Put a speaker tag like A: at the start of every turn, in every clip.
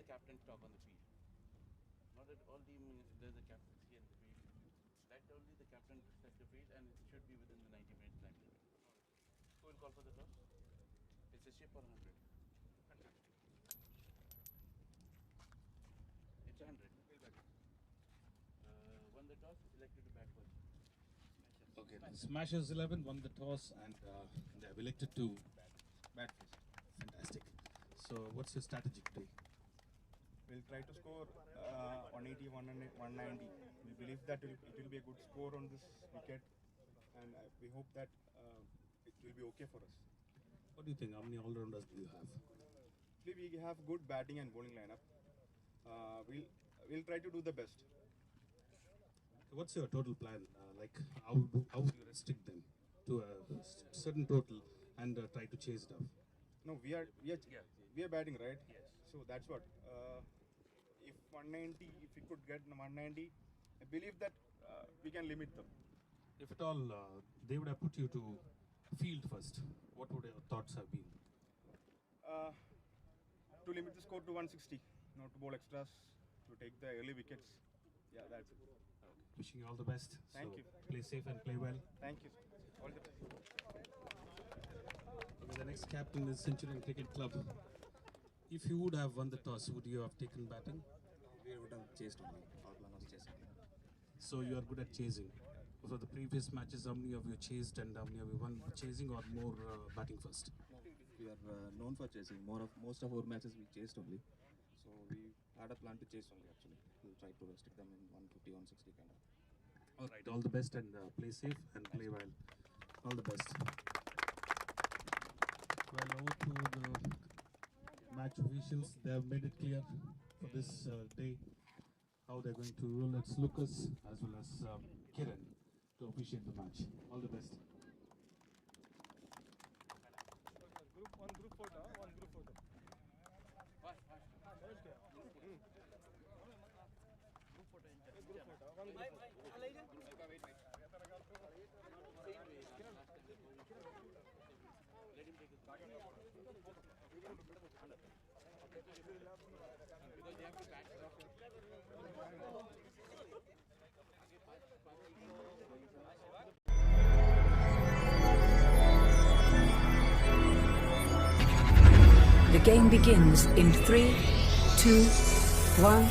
A: captain talk on the field. Not at all team means there's a captaincy in the field. That only the captain set the field and it should be within the 90 minutes time limit. Who will call for the toss? It's a ship or 100? 100. It's 100. Won the toss, elected to bat first.
B: Okay, the Smashers 11 won the toss and they have elected to bat first. Fantastic. So, what's your strategy today?
C: We'll try to score 180, 190. We believe that it will be a good score on this wicket, and we hope that it will be okay for us.
B: What do you think? How many all-rounders do you have?
C: Actually, we have good batting and bowling lineup. We'll try to do the best.
B: What's your total plan? How would you restrict them to a certain total and try to chase it up?
C: No, we are batting, right?
A: Yes.
C: So that's what. If 190, if we could get 190, I believe that we can limit them.
B: If at all they would have put you to field first, what would your thoughts have been?
C: To limit the score to 160, not to bowl extras, to take the early wickets. Yeah, that's it.
B: Wishing you all the best.
C: Thank you.
B: Play safe and play well.
C: Thank you. All the best.
B: The next captain is Centurion Cricket Club. If you would have won the toss, would you have taken batting?
D: We would have chased only. Our plan was chasing.
B: So you are good at chasing. For the previous matches, how many of you chased and how many of you won chasing or more batting first?
D: We are known for chasing. Most of our matches we chased only. So we had a plan to chase only actually. We'll try to restrict them in 150, 160 kind of.
B: All right, all the best and play safe and play well. All the best. Well, over to the match officials. They have made it clear for this day how they're going to rule. It's Lucas as well as Kiran to officiate the match. All the best.
C: One group photo.
E: The game begins in 3, 2, 1.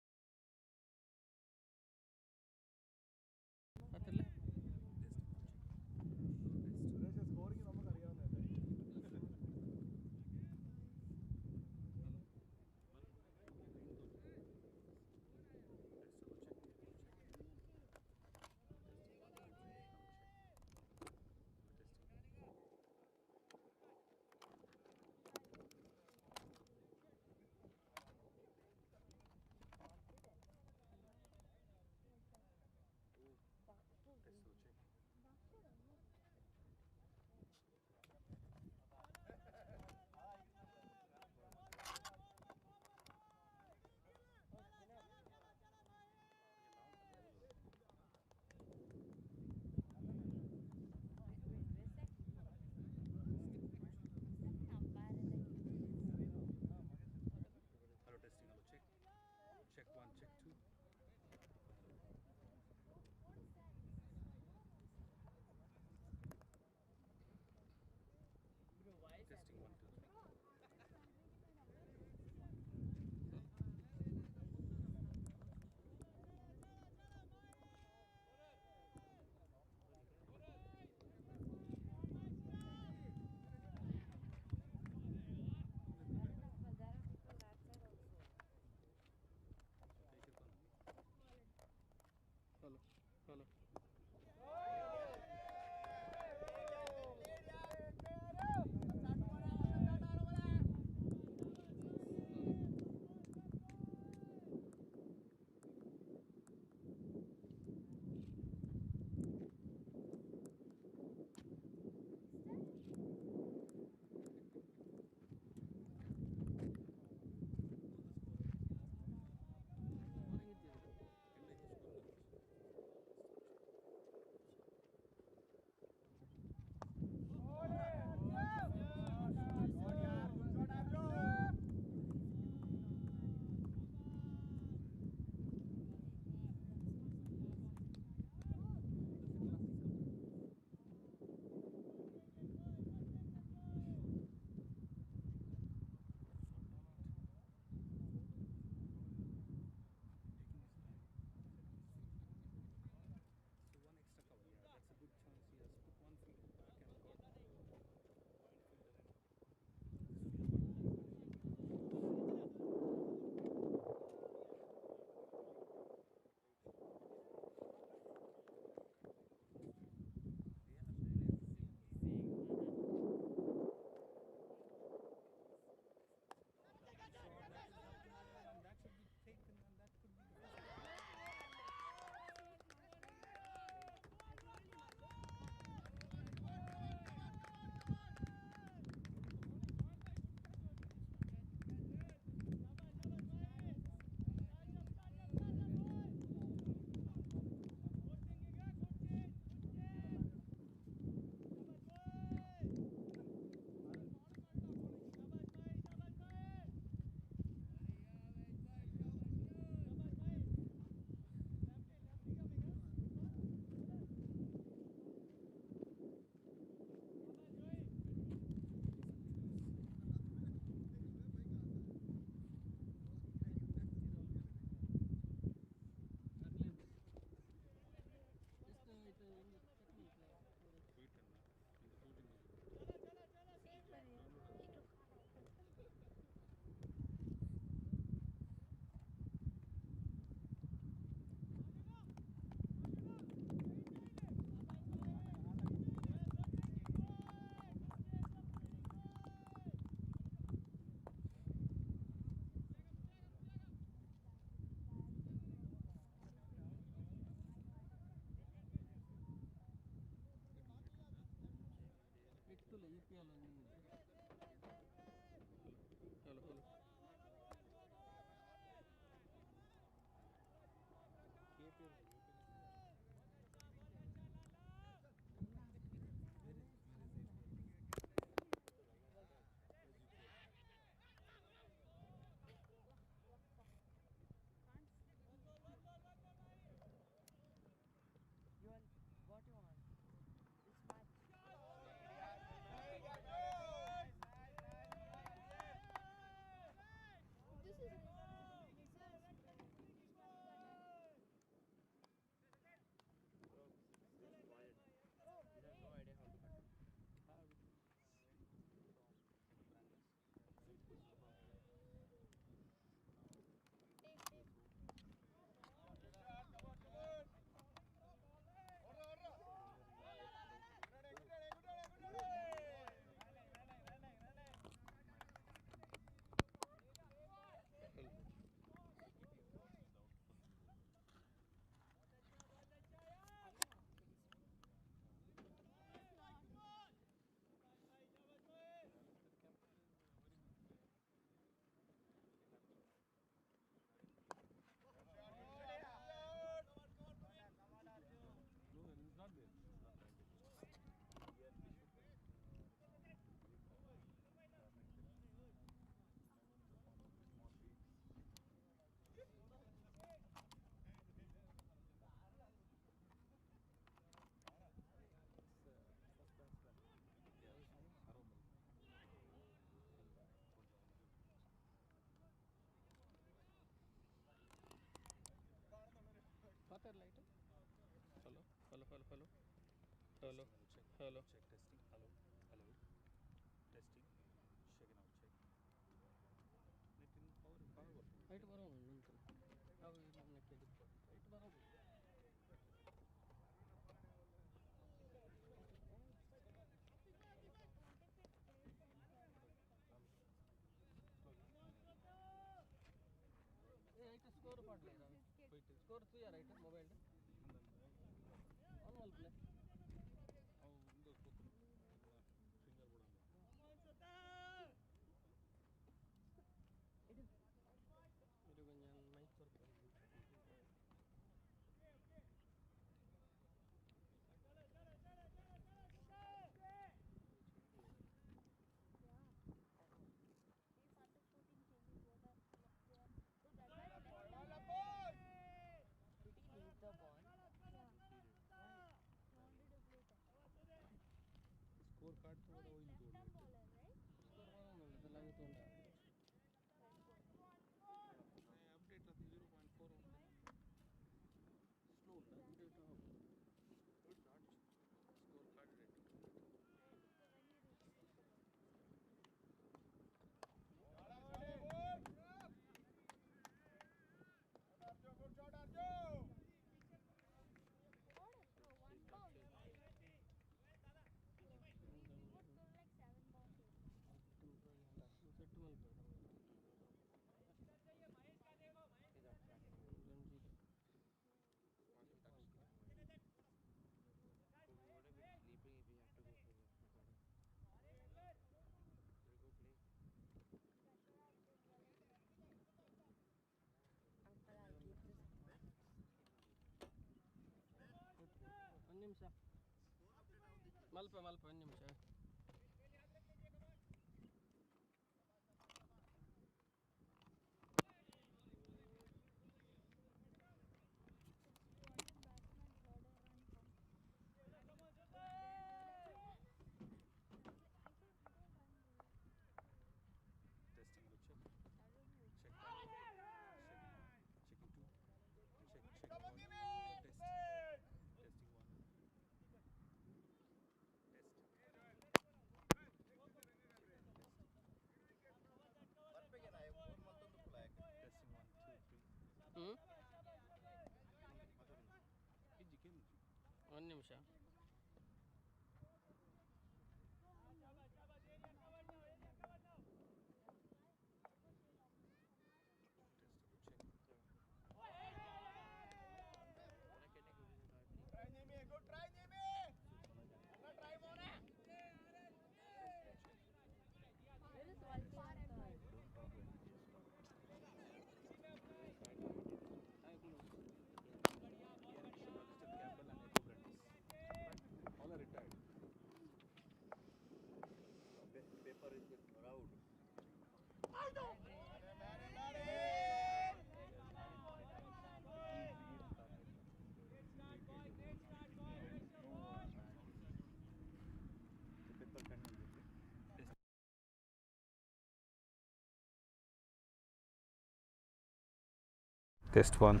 F: Test 1.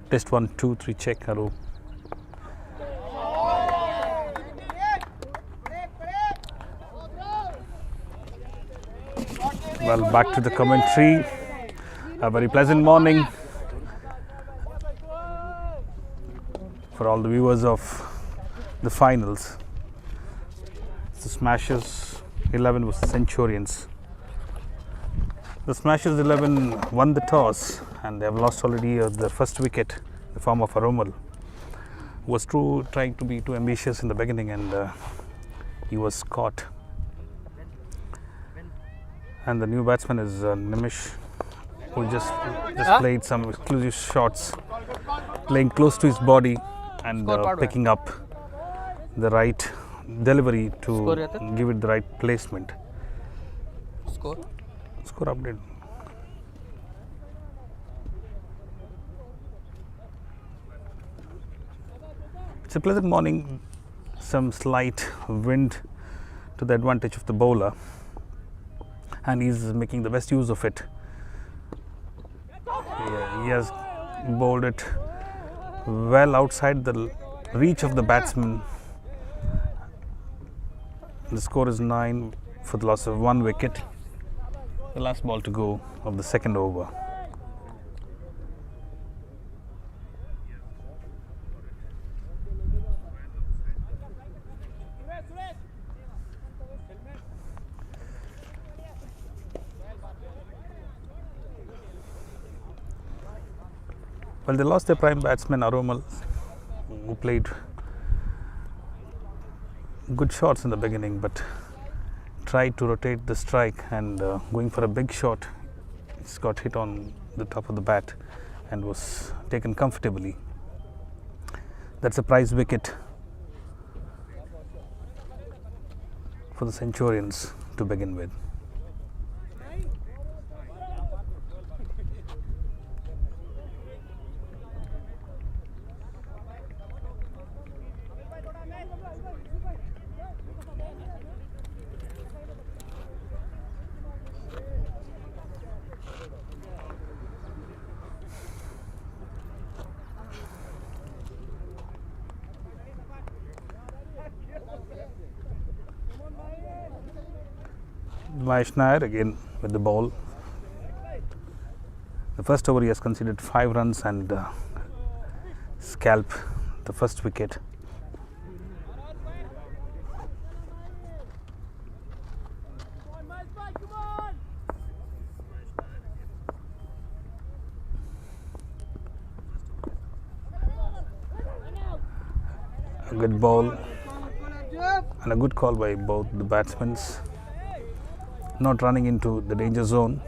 F: Test 1, 2, 3, check. Hello. Well, back to the commentary. A very pleasant morning for all the viewers of the finals. The Smashers 11 versus Centurions. The Smashers 11 won the toss and they have lost already the first wicket in the form of Varun. Who was trying to be too ambitious in the beginning, and he was caught. And the new batsman is Nimish, who just played some exclusive shots, playing close to his body and picking up the right delivery to give it the right placement. Score update. It's a pleasant morning, some slight wind to the advantage of the bowler, and he's making the best use of it. He has bowled it well outside the reach of the batsman. The score is 9 for the loss of 1 wicket. The last ball to go of the second over. Well, they lost their prime batsman Aromal, who played good shots in the beginning, but tried to rotate the strike and going for a big shot. It's got hit on the top of the bat and was taken comfortably. That's a prize wicket for the Centurions to begin with. Mahesh Nair again with the ball. The first over he has conceded 5 runs and scalp the first wicket. A good ball and a good call by both the batsmen. Not running into the danger zone.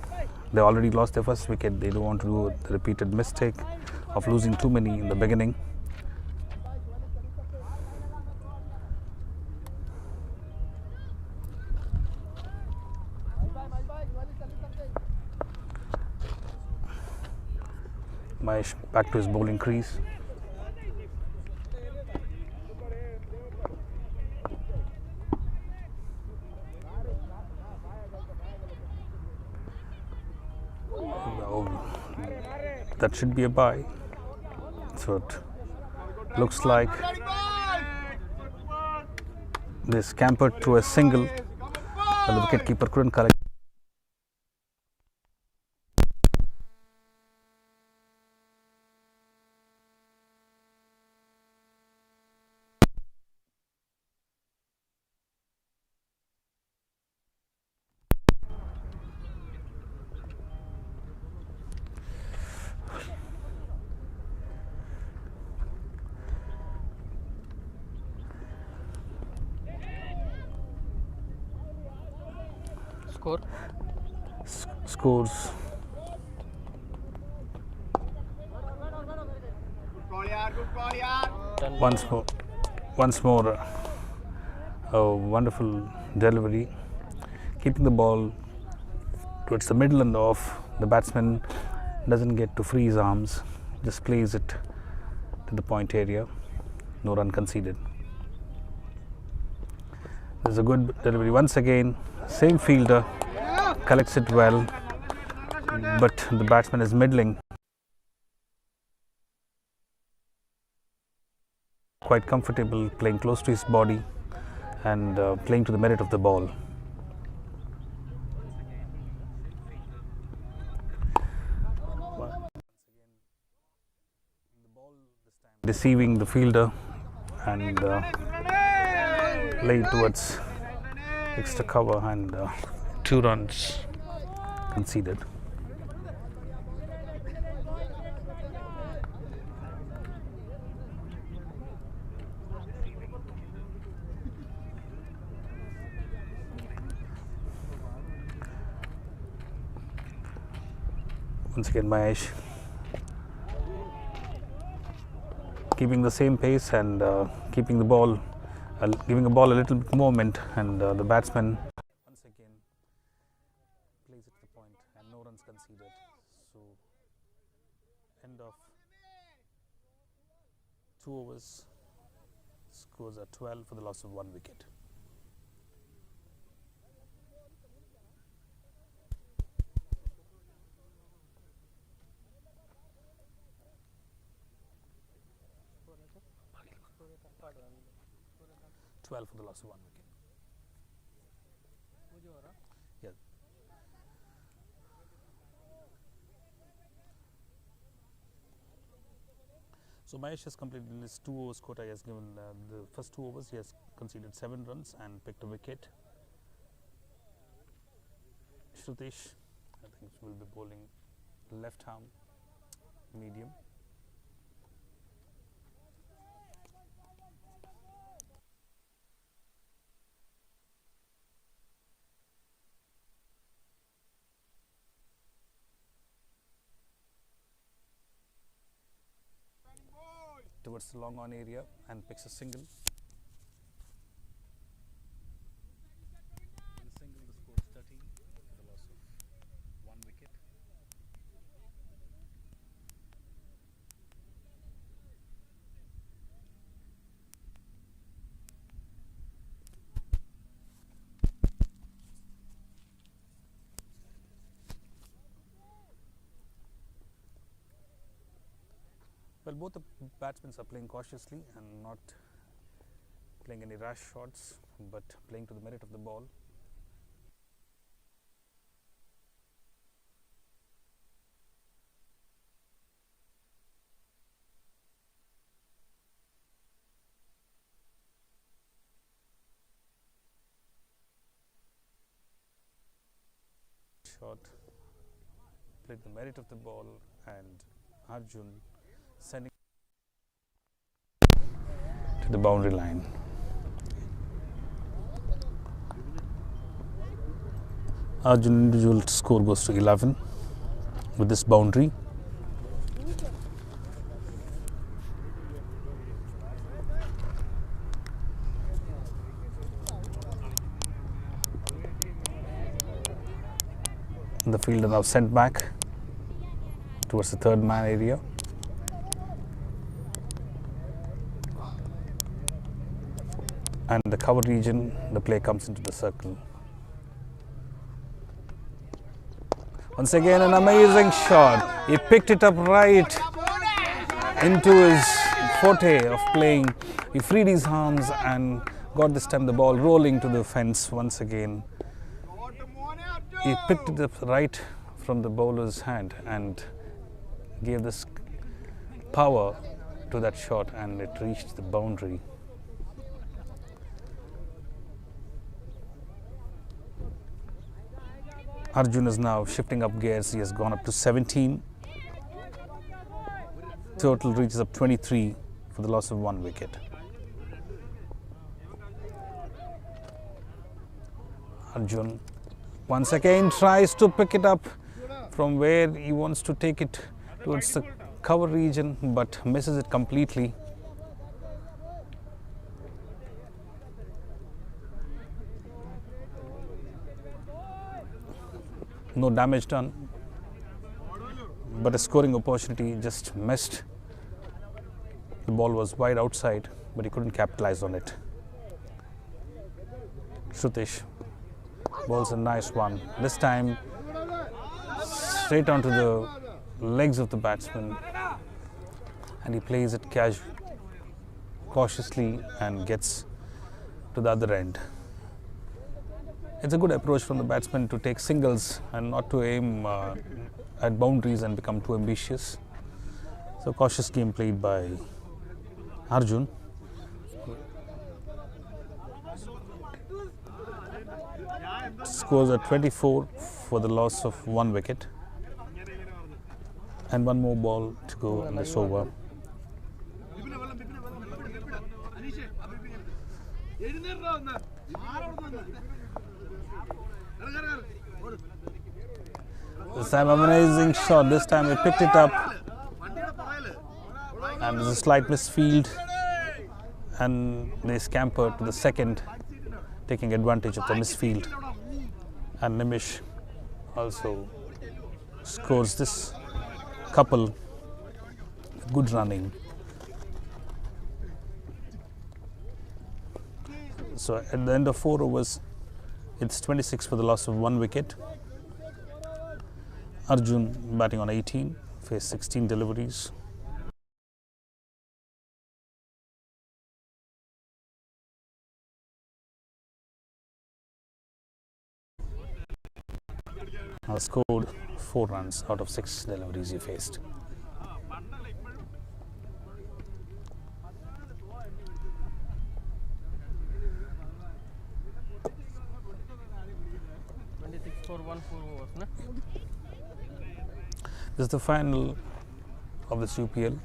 F: They already lost their first wicket. They don't want to do the repeated mistake of losing too many in the beginning. Mahesh back to his bowling crease. That should be a bye. So it looks like they scampered to a single, and the wicketkeeper couldn't collect. Scores. Once more, a wonderful delivery, keeping the ball towards the middle and off. The batsman doesn't get to free his arms, just plays it to the point area. No run conceded. There's a good delivery once again. Same fielder collects it well but the batsman is middling quite comfortable, playing close to his body and playing to the merit of the ball. Deceiving the fielder and laid towards extra cover, and 2 runs conceded. Once again Mahesh keeping the same pace and keeping the ball, giving the ball a little bit moment, and the batsman once again plays it to the point and no runs conceded. So end of 2 overs, scores are 12 for the loss of 1 wicket. For the loss of 1 wicket. Yeah. So Mahesh has completed in his 2 overs quota. He has given the first 2 overs. He has conceded 7 runs and picked a wicket. Shrutish, I think, will be bowling left arm medium. Towards the long on area and picks a single. In the single, the score is 13 for the loss of 1 wicket. Well, both the batsmen are playing cautiously and not playing any rash shots, but playing to the merit of the ball. Shot, played the merit of the ball, and Arjun sending to the boundary line. Arjun individual score goes to 11 with this boundary. The fielder now sent back towards the third man area. And the cover region, the play comes into the circle. Once again, an amazing shot. He picked it up right into his forte of playing. He freed his arms and got this time the ball rolling to the fence once again. He picked it up right from the bowler's hand and gave this power to that shot, and it reached the boundary. Arjun is now shifting up gears. He has gone up to 17. Total reaches up 23 for the loss of 1 wicket. Arjun once again tries to pick it up from where he wants to take it towards the cover region, but misses it completely. No damage done, but a scoring opportunity just missed. The ball was wide outside, but he couldn't capitalize on it. Shrutish bowls a nice one. This time straight onto the legs of the batsman, and he plays it cautiously and gets to the other end. It's a good approach from the batsman to take singles and not to aim at boundaries and become too ambitious. So cautious game played by Arjun. Scores are 24 for the loss of 1 wicket, and 1 more ball to go in this over. This time amazing shot. This time he picked it up, and there's a slight misfield, and they scamper to the second, taking advantage of the misfield. And Nimish also scores this couple. Good running. So at the end of 4 overs, it's 26 for the loss of 1 wicket. Arjun batting on 18, faced 16 deliveries. Scored 4 runs out of 6 deliveries he faced. This is the final of this UPL,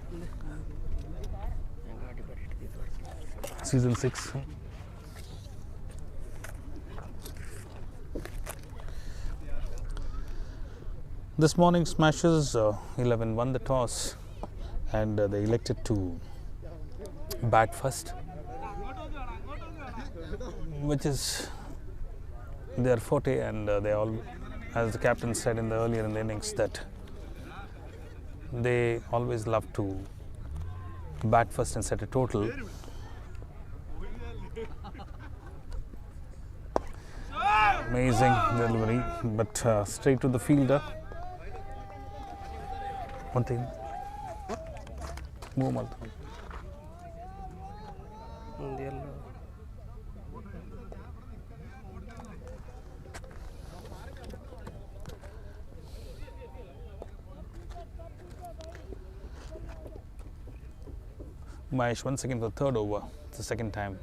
F: season 6. This morning Smashers 11 won the toss, and they elected to bat first, which is their forte, and they all, as the captain said earlier in the innings, that they always love to bat first and set a total. Amazing delivery, but straight to the fielder. One thing. Move Malta. Mahesh once again for the 3rd over. It's the 2nd time.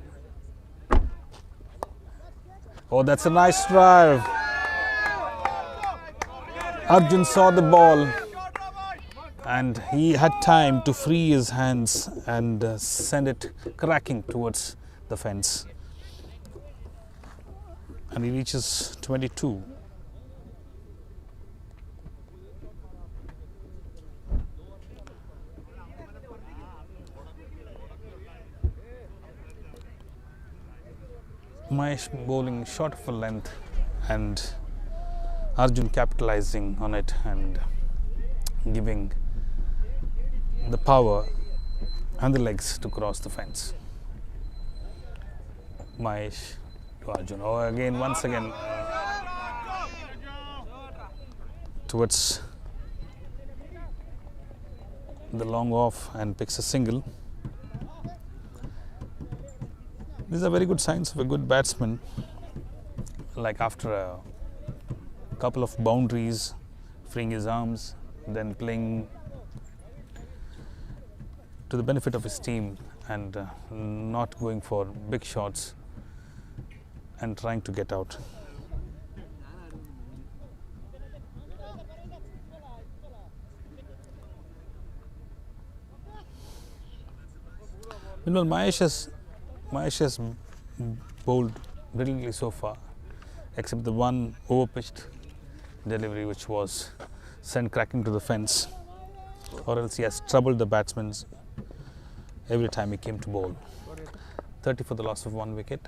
F: Oh, that's a nice drive. Arjun saw the ball, and he had time to free his hands and send it cracking towards the fence. And he reaches 22. Mahesh bowling short of a length, and Arjun capitalizing on it and giving the power and the legs to cross the fence. Mahesh to Arjun. Oh, again, once again towards the long off and picks a single. These are very good signs of a good batsman. Like after a couple of boundaries, freeing his arms, then playing to the benefit of his team and not going for big shots and trying to get out. Meanwhile, Mahesh has bowled brilliantly so far, except the one overpitched delivery which was sent cracking to the fence, or else he has troubled the batsmen every time he came to bowl. 30 for the loss of 1 wicket.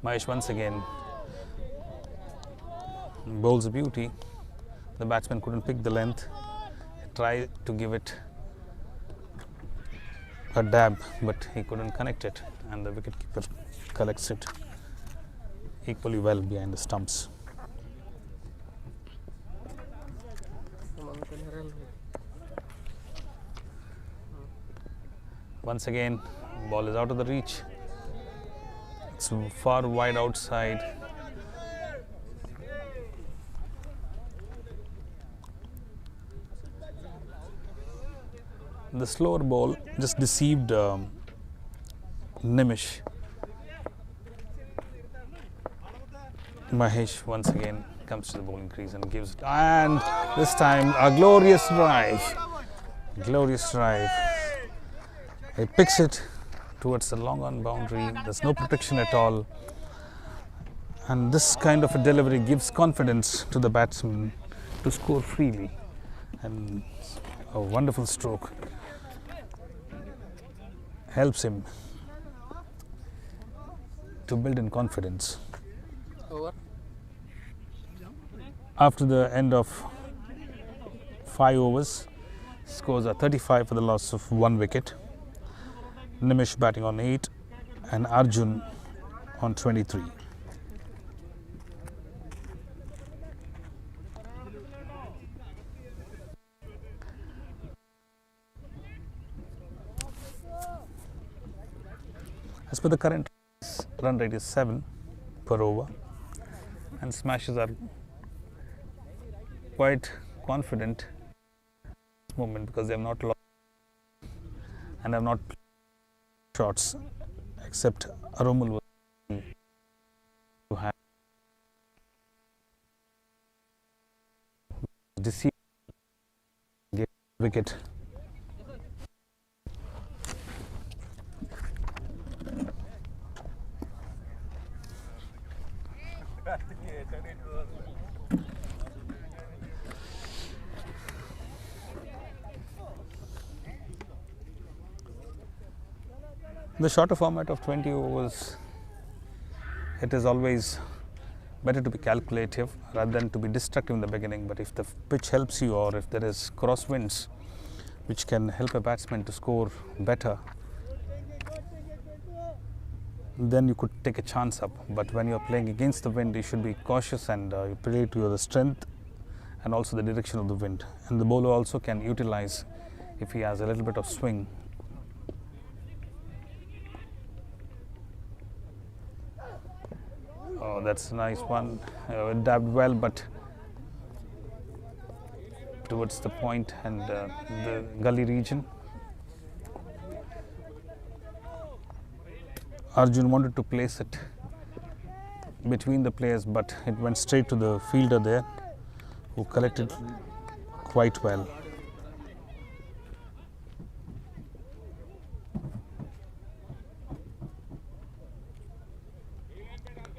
F: Mahesh once again bowls a beauty. The batsman couldn't pick the length, tried to give it a dab, but he couldn't connect it, and the wicketkeeper collects it equally well behind the stumps. Once again, ball is out of the reach. It's far wide outside. The slower ball just deceived Nimish. Mahesh once again comes to the bowling crease and gives it, and this time a glorious drive. Glorious drive. He picks it towards the long on boundary. There's no protection at all. And this kind of a delivery gives confidence to the batsman to score freely. And a wonderful stroke helps him to build in confidence.
G: Over.
F: After the end of 5 overs, scores are 35 for the loss of 1 wicket. Nimish batting on 8 and Arjun on 23. As per the current run rate is 7 per over, and smashes are quite confident at this moment because they have not lost and have not played shots except Arumul was to have deceived wicket. The shorter format of 20 overs, it is always better to be calculative rather than to be destructive in the beginning. But if the pitch helps you, or if there is crosswinds which can help a batsman to score better, then you could take a chance up. But when you are playing against the wind, you should be cautious and you play to your strength and also the direction of the wind. And the bowler also can utilize if he has a little bit of swing. Oh, that's a nice one. Dabbed well, but towards the point and the gully region. Arjun wanted to place it between the players, but it went straight to the fielder there, who collected quite well.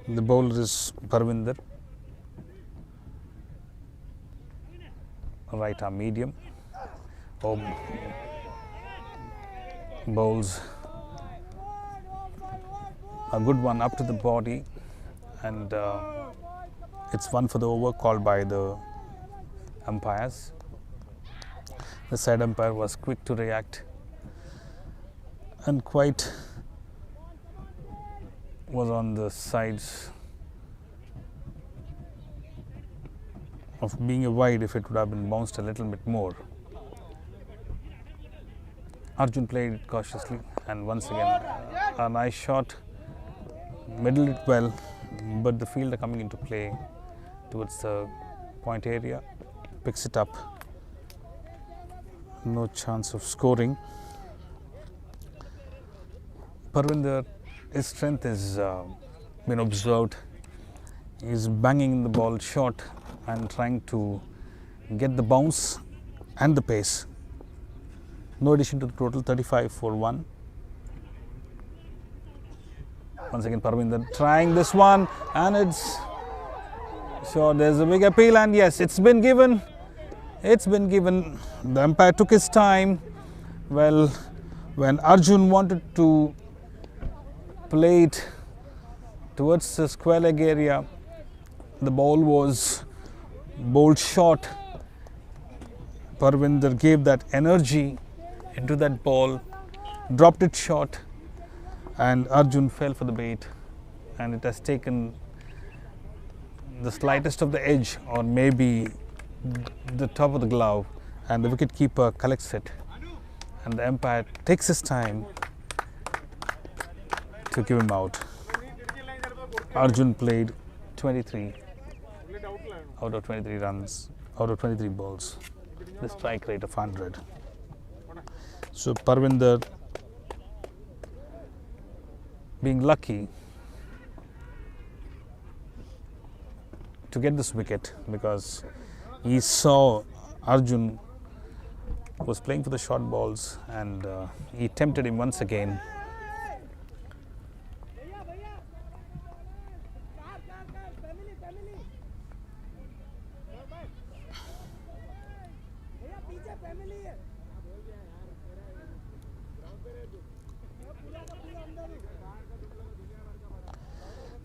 F: The bowler is Parvinder, right arm medium. Bowls a good one up to the body, and it's one for the over called by the umpires. The side umpire was quick to react and quite was on the sides of being a wide if it would have been bounced a little bit more. Arjun played it cautiously, and once again a nice shot, middled it well, but the fielder coming into play towards the point area picks it up. No chance of scoring. Parvinder, his strength is been observed. He is banging the ball short and trying to get the bounce and the pace. No addition to the total, 35 for 1. Once again Parvinder trying this one, and it's sure there's a big appeal, and yes, it's been given. It's been given. The umpire took his time. Well, when Arjun wanted to play it towards the square leg area, the ball was bowled short. Parvinder gave that energy into that ball, dropped it short, and Arjun fell for the bait, and it has taken the slightest of the edge, or maybe the top of the glove, and the wicketkeeper collects it, and the umpire takes his time to give him out. Arjun played 23 out of 23 runs, out of 23 balls, the strike rate of 100. So Parvinder, being lucky to get this wicket, because he saw Arjun was playing for the short balls, and he tempted him once again.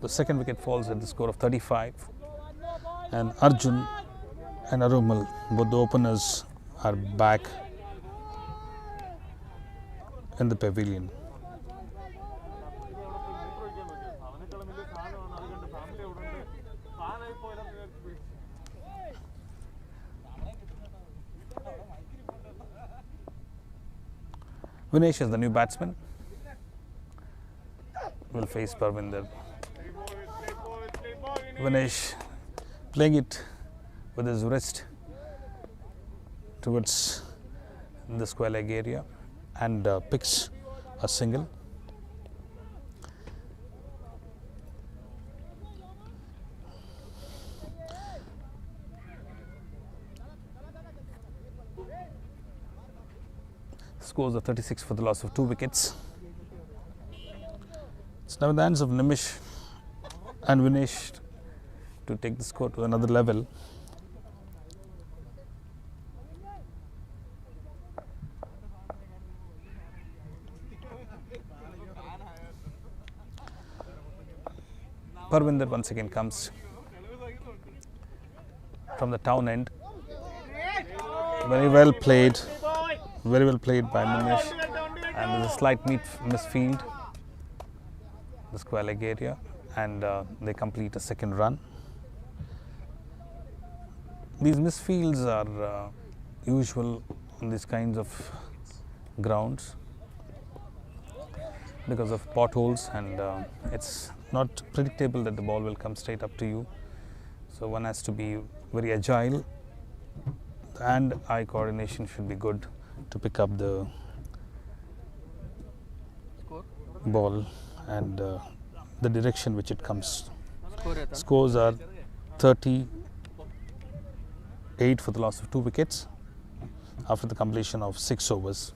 F: The second wicket falls at the score of 35, and Arjun and Arumal, both the openers, are back in the pavilion. Vinesh is the new batsman, will face Parvinder. Vinesh playing it with his wrist towards the square leg area and picks a single. Scores of 36 for the loss of 2 wickets. It's now in the hands of Nimish and Vinesh to take the score to another level. Parvinder once again comes from the town end. Very well played by Nimish, and there's a slight misfield, the square leg area, and they complete a second run. These misfields are usual on these kinds of grounds because of potholes, and it's not predictable that the ball will come straight up to you. So one has to be very agile, and eye coordination should be good to pick up the ball and the direction which it comes. Scores are 38 for the loss of 2 wickets after the completion of 6 overs.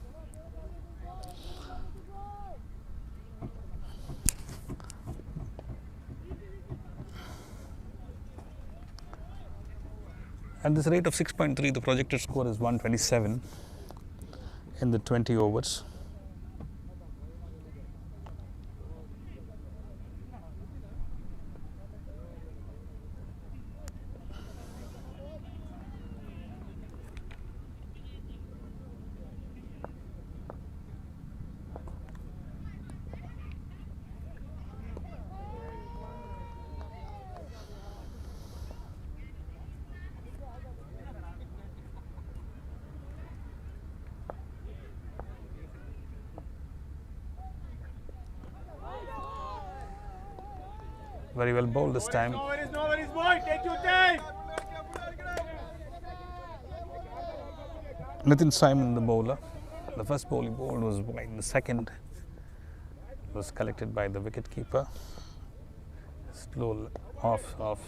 F: At this rate of 6.3, the projected score is 127 in the 20 overs. Very well bowled this time.
C: No worries, boy. Take your time.
F: Nitin Simon, the bowler. The first ball he bowled was wide. The second was collected by the wicketkeeper. Slow off.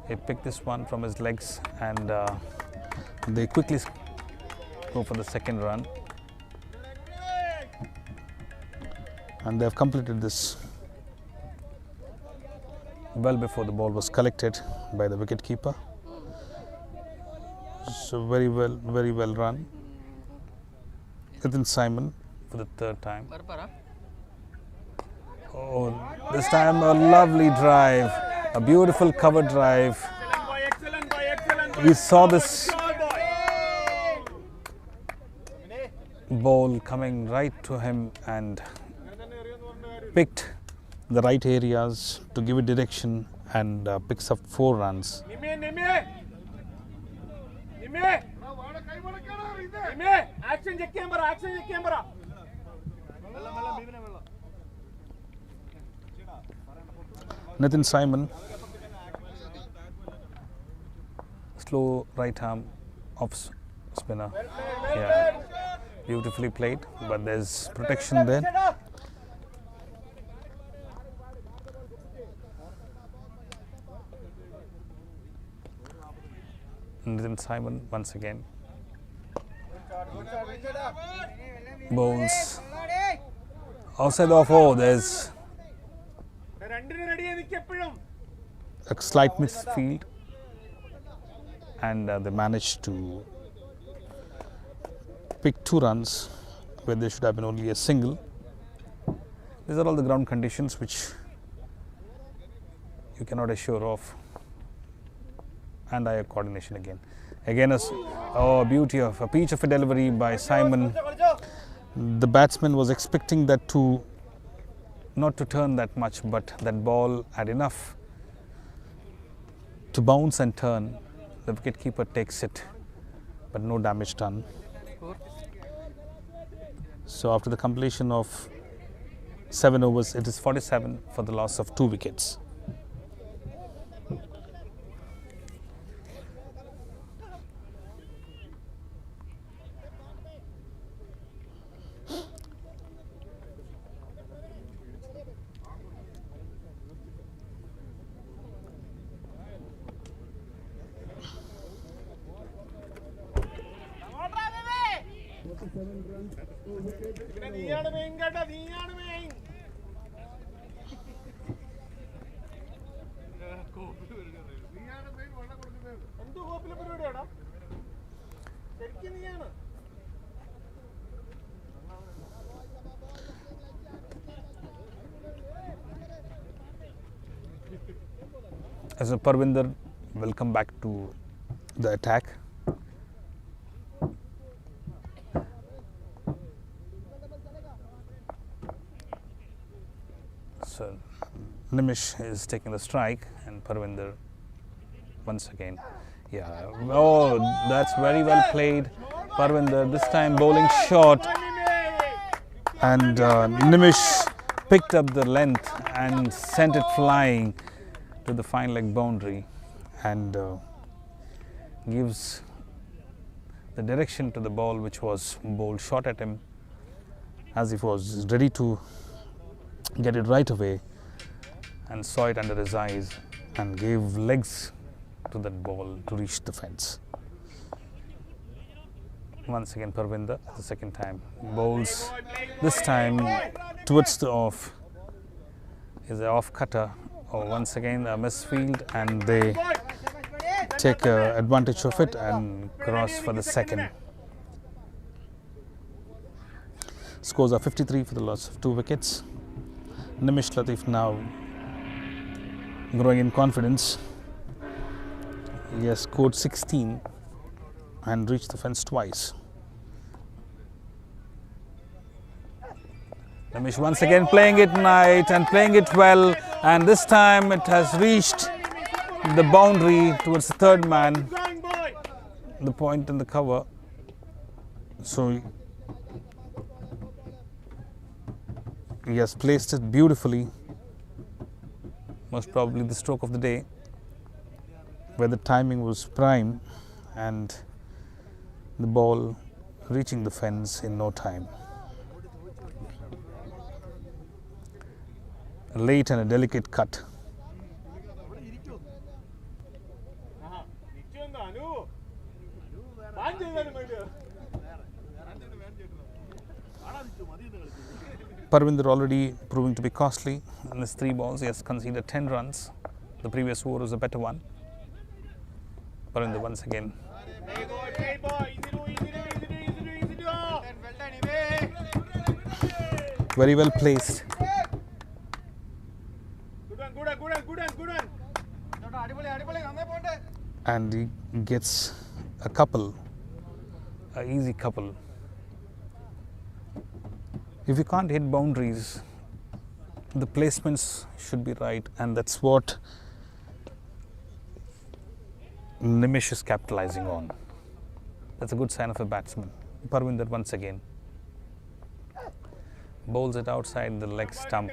F: He picked this one from his legs, and they quickly go for the second run. And they have completed this well before the ball was collected by the wicketkeeper. So very well run. Nitin Simon for the third time. Oh, this time a lovely drive, a beautiful cover drive. We saw this ball coming right to him and picked the right areas to give it direction, and picks up 4 runs. Nathan Simon, slow right arm off spinner. Yeah, beautifully played, but there's protection there. Nathan Simon once again bowls outside of. Oh, there's a slight misfield, and they managed to pick 2 runs where there should have been only a single. These are all the ground conditions which you cannot assure of. And eye coordination again. Again, a beauty of a peach of a delivery by Simon. The batsman was expecting that to not to turn that much, but that ball had enough to bounce and turn. The wicketkeeper takes it, but no damage done. So after the completion of 7 overs, it is 47 for the loss of 2 wickets. As a Parvinder will come back to the attack. So Nimish is taking the strike, and Parvinder once again. Yeah, oh, that's very well played. Parvinder this time bowling short, and Nimish picked up the length and sent it flying to the fine leg boundary, and gives the direction to the ball which was bowled short at him, as if he was ready to get it right away, and saw it under his eyes and gave legs to that ball to reach the fence. Once again Parvinder, the second time, bowls this time towards the off. Is an off cutter. Oh, once again a misfield, and they take advantage of it and cross for the second. Scores are 53 for the loss of 2 wickets. Nimish Latif now growing in confidence. He has scored 16 and reached the fence twice. Nimish once again playing it right and playing it well, and this time it has reached the boundary towards the third man, the point in the cover. So he has placed it beautifully, most probably the stroke of the day, where the timing was prime and the ball reaching the fence in no time. A late and a delicate cut. Parvinder already proving to be costly. In his 3 balls, he has conceded 10 runs. The previous over was a better one. Parvinder once again. Very well placed. And he gets a couple, an easy couple. If you can't hit boundaries, the placements should be right, and that's what Nimish is capitalizing on. That's a good sign of a batsman. Parvinder once again bowls it outside the leg stump,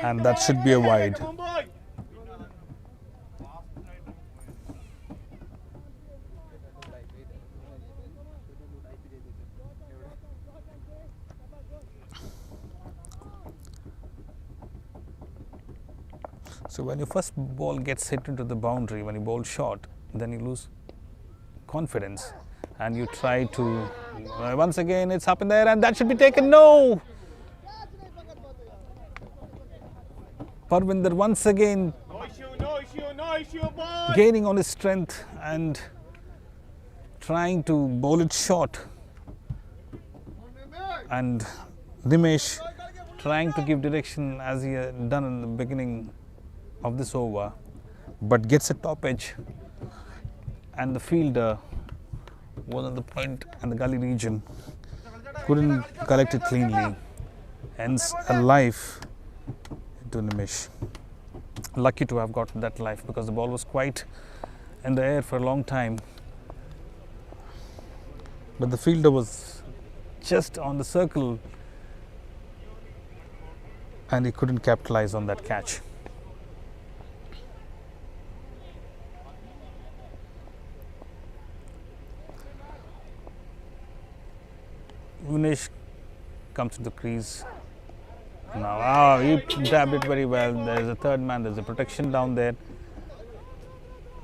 F: and that should be a wide. So when your first ball gets hit into the boundary, when you bowl short, then you lose confidence and you try to, once again it's up in there and that should be taken. No! Parvinder once again gaining on his strength and trying to bowl it short, and Nimesh trying to give direction as he had done in the beginning of this over, but gets a top edge and the fielder was on the point and the gully region, couldn't collect it cleanly, hence a life to Nimesh. Lucky to have got that life because the ball was quite in the air for a long time, but the fielder was just on the circle and he couldn't capitalize on that catch. Vinesh comes to the crease now. He dabbed it very well. There's a third man, there's a protection down there.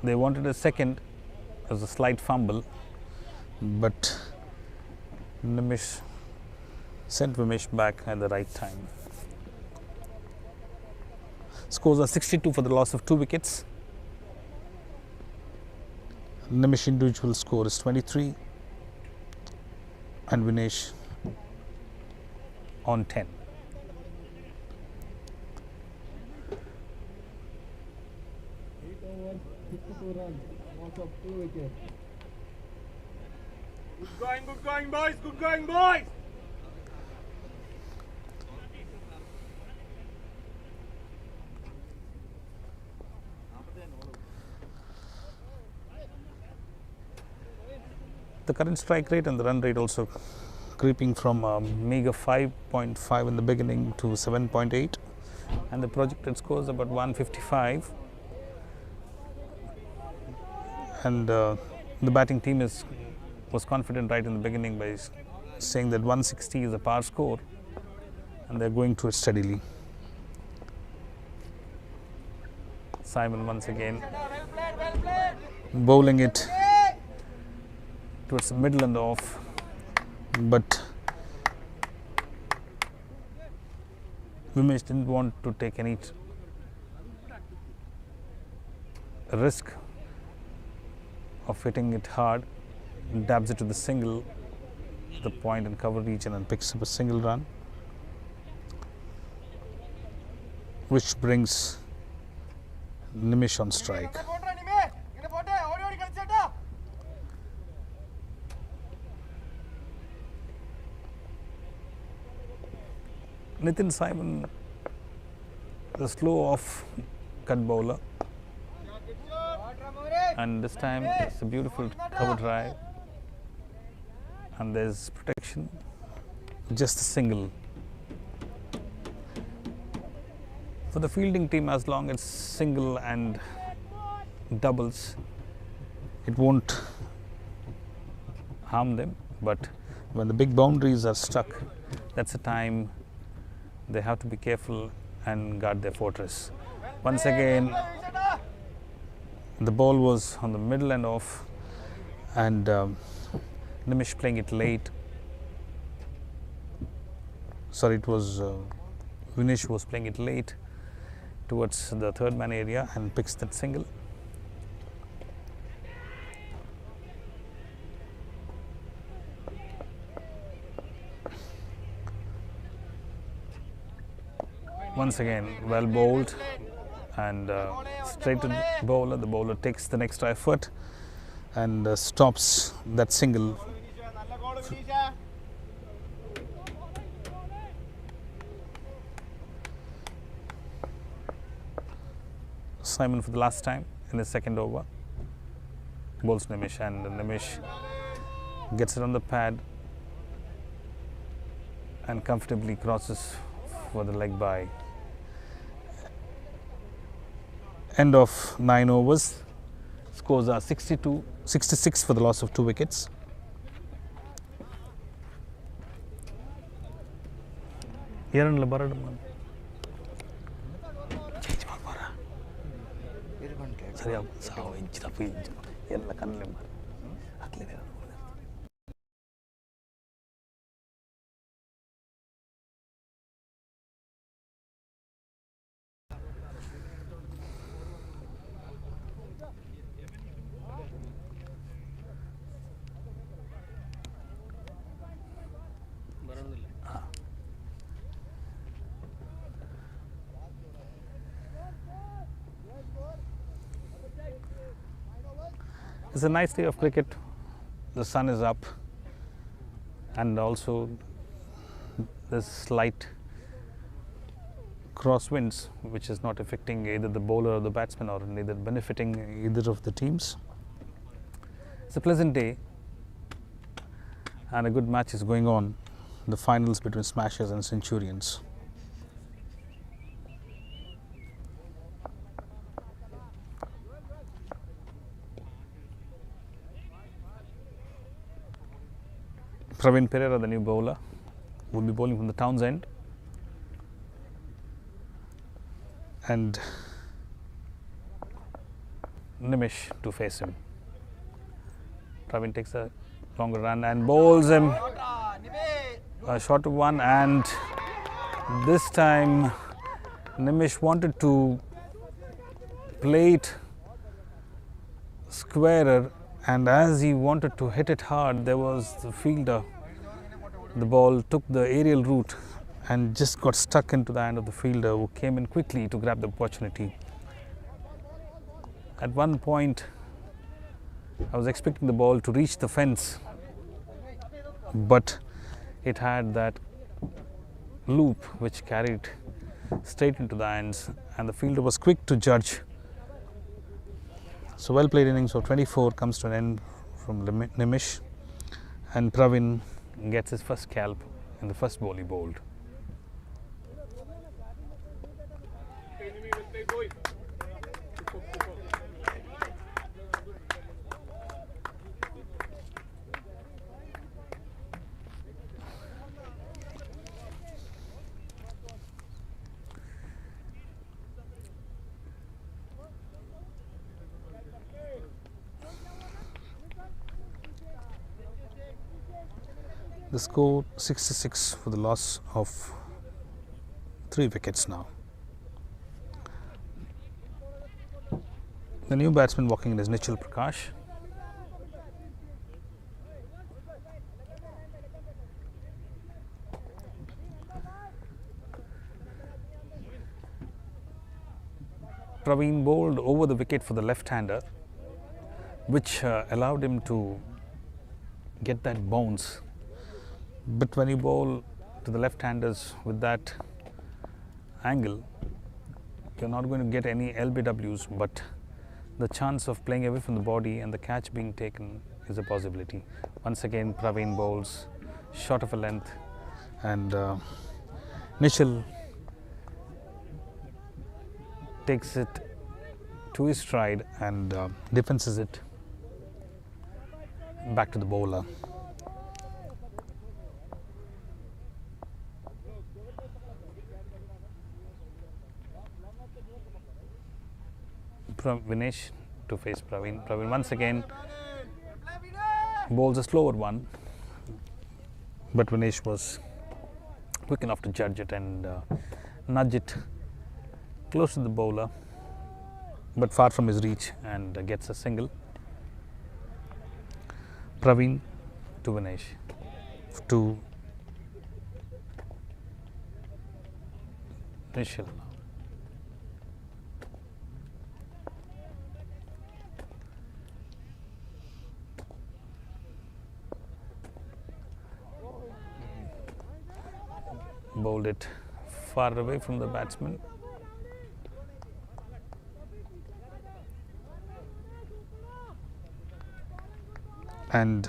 F: They wanted a second. There was a slight fumble, but Nimesh sent Vinesh back at the right time. Scores are 62 for the loss of 2 wickets. Nimesh individual score is 23 and Vinesh on 10.
C: Good going, boys. Good going, boys.
F: The current strike rate and the run rate also creeping from a meager 5.5 in the beginning to 7.8, and the projected scores about 155. And the batting team was confident right in the beginning by saying that 160 is a par score, and they're going to it steadily. Simon once again bowling it towards the middle and off, but Vimesh didn't want to take any risk of hitting it hard, dabs it to the single, the point and cover region, and picks up a single run, which brings Nimesh on strike. Nitin Simon, the slow off cut bowler, and this time it's a beautiful cover drive and there's protection, just a single. For the fielding team, as long as single and doubles, it won't harm them, but when the big boundaries are struck, that's the time they have to be careful and guard their fortress. Once again, the ball was on the middle and off, and Nimesh playing it late. Sorry, it was Vinesh was playing it late towards the third man area and picks that single. Once again, well bowled and straight to the bowler. The bowler takes the extra effort and stops that single. Simon for the last time in the second over bowls Nimesh, and Nimesh gets it on the pad and comfortably crosses for the leg bye. End of 9 overs. Scores are 66 for the loss of 2 wickets. Here in Labaradam. ಸರಿಯಾಗಿ ಸಾವು ಇಂಚಿನ ಇಂಚು ಎಲ್ಲ ಕಣ್ಣಲ್ಲಿ ಮಾಡಿ ಹಾಕ್ಲೇನೆ It's a nice day of cricket. The sun is up and also there's slight crosswinds which is not affecting either the bowler or the batsman or neither benefiting either of the teams. It's a pleasant day and a good match is going on, the finals between Smashers and Centurions. Pereira, the new bowler, will be bowling from the Towns end, and Nimish to face him. Praveen takes a longer run and bowls him a short one, and this time Nimish wanted to play it squarer, and as he wanted to hit it hard, there was the fielder. The ball took the aerial route and just got stuck into the hand of the fielder, who came in quickly to grab the opportunity. At one point, I was expecting the ball to reach the fence, but it had that loop which carried straight into the hands, and the fielder was quick to judge. So well played innings of 24 comes to an end from Nimish, and Praveen gets his first scalp in the first ball he bowled. The score 66 for the loss of 3 wickets now. The new batsman walking in is Nichal Prakash. Praveen bowled over the wicket for the left-hander, which allowed him to get that bounce. But when you bowl to the left-handers with that angle, you're not going to get any LBWs, but the chance of playing away from the body and the catch being taken is a possibility. Once again, Praveen bowls short of a length, and Nichal takes it to his stride and defenses it back to the bowler. Vinesh to face Praveen. Praveen once again bowls a slower one, but Vinesh was quick enough to judge it and nudge it close to the bowler, but far from his reach, and gets a single. Praveen to Vinesh to Nichal. Bowled it far away from the batsman. And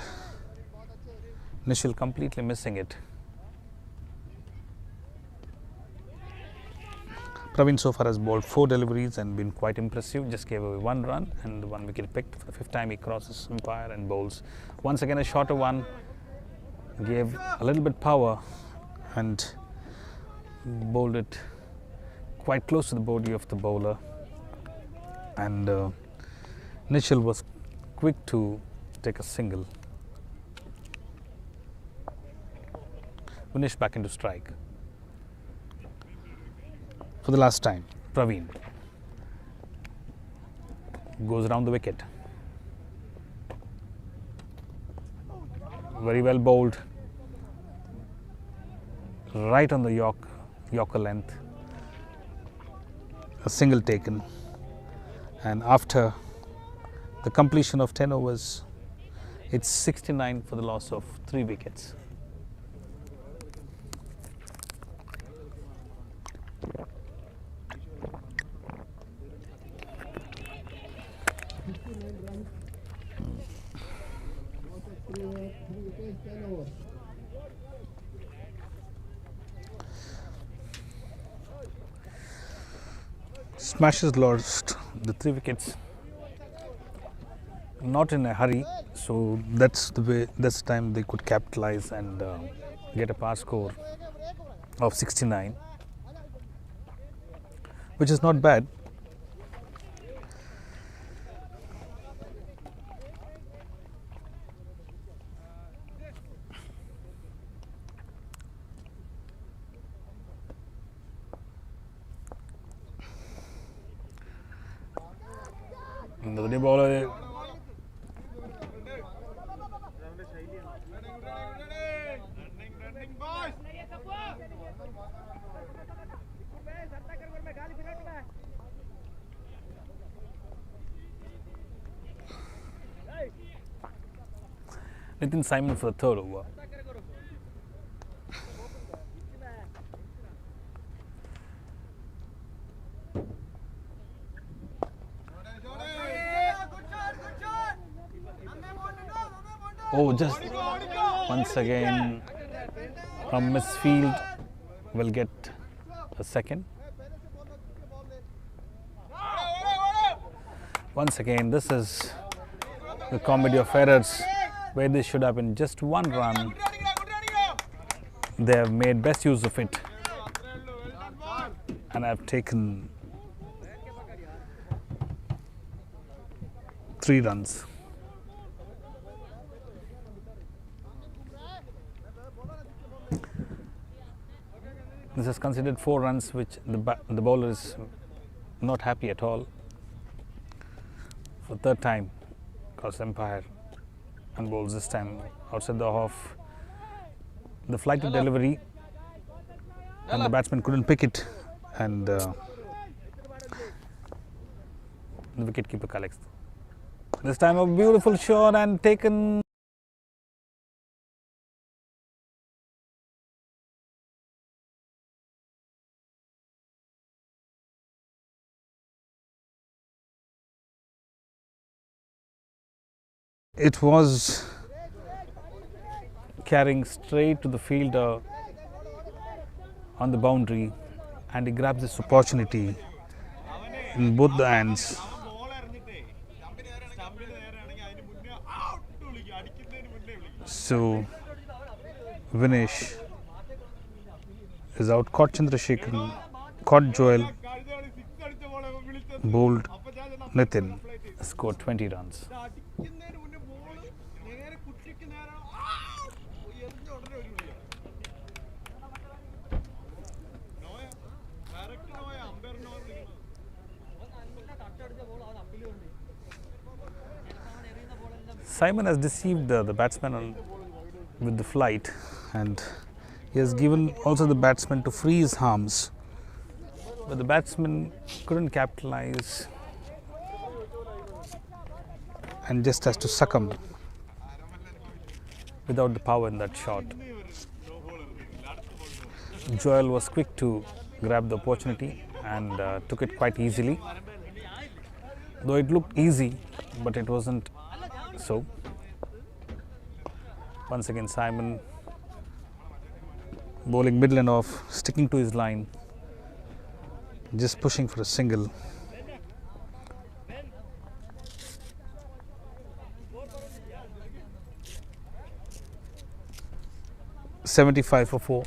F: Nishil completely missing it. Praveen so far has bowled 4 deliveries and been quite impressive. Just gave away 1 run and 1 wicket picked. For the 5th time he crosses umpire and bowls once again a shorter one. Gave a little bit power and bowled it quite close to the body of the bowler. And Nishil was quick to take a single. Finish back into strike. For the last time, Praveen goes around the wicket. Very well bowled. Right on the Yorker length. A single taken. And after the completion of 10 overs, it's 69 for the loss of 3 wickets. Smashers lost the 3 wickets, not in a hurry, so that's the time they could capitalize and get a par score of 69, which is not bad. The bowler Nitin Simon for the 3rd over. Oh, just once again a misfield will get a second. Once again, this is the comedy of errors where this should have been just 1 run. They have made best use of it and have taken 3 runs. This is considered 4 runs, which the bowler is not happy at all. For the 3rd time, cross umpire and bowls this time outside the off. The flighted delivery and the batsman couldn't pick it, and the wicketkeeper collects. This time a beautiful shot and taken. It was carrying straight to the fielder on the boundary, and he grabs this opportunity in both the hands. So Vinesh is out, caught Chandrasekharan, caught Joel, bowled Nitin, scored 20 runs. Simon has deceived the batsman with the flight, and he has given also the batsman to free his arms, but the batsman couldn't capitalize and just has to succumb without the power in that shot. Joel was quick to grab the opportunity and took it quite easily, though it looked easy, but it wasn't so. Once again, Simon bowling middle and off, sticking to his line, just pushing for a single. $75 for 4.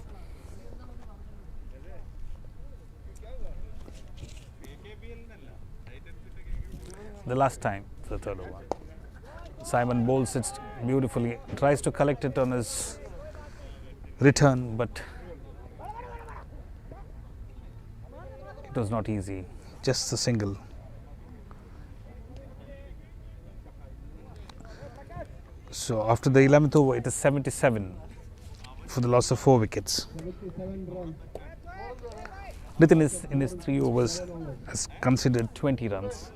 F: The last time, the third over. Simon bowls it beautifully, tries to collect it on his return, but it was not easy, just a single. So after the 11th over, it is 77 for the loss of 4 wickets. Nitin is in his 3 overs has considered 20 runs.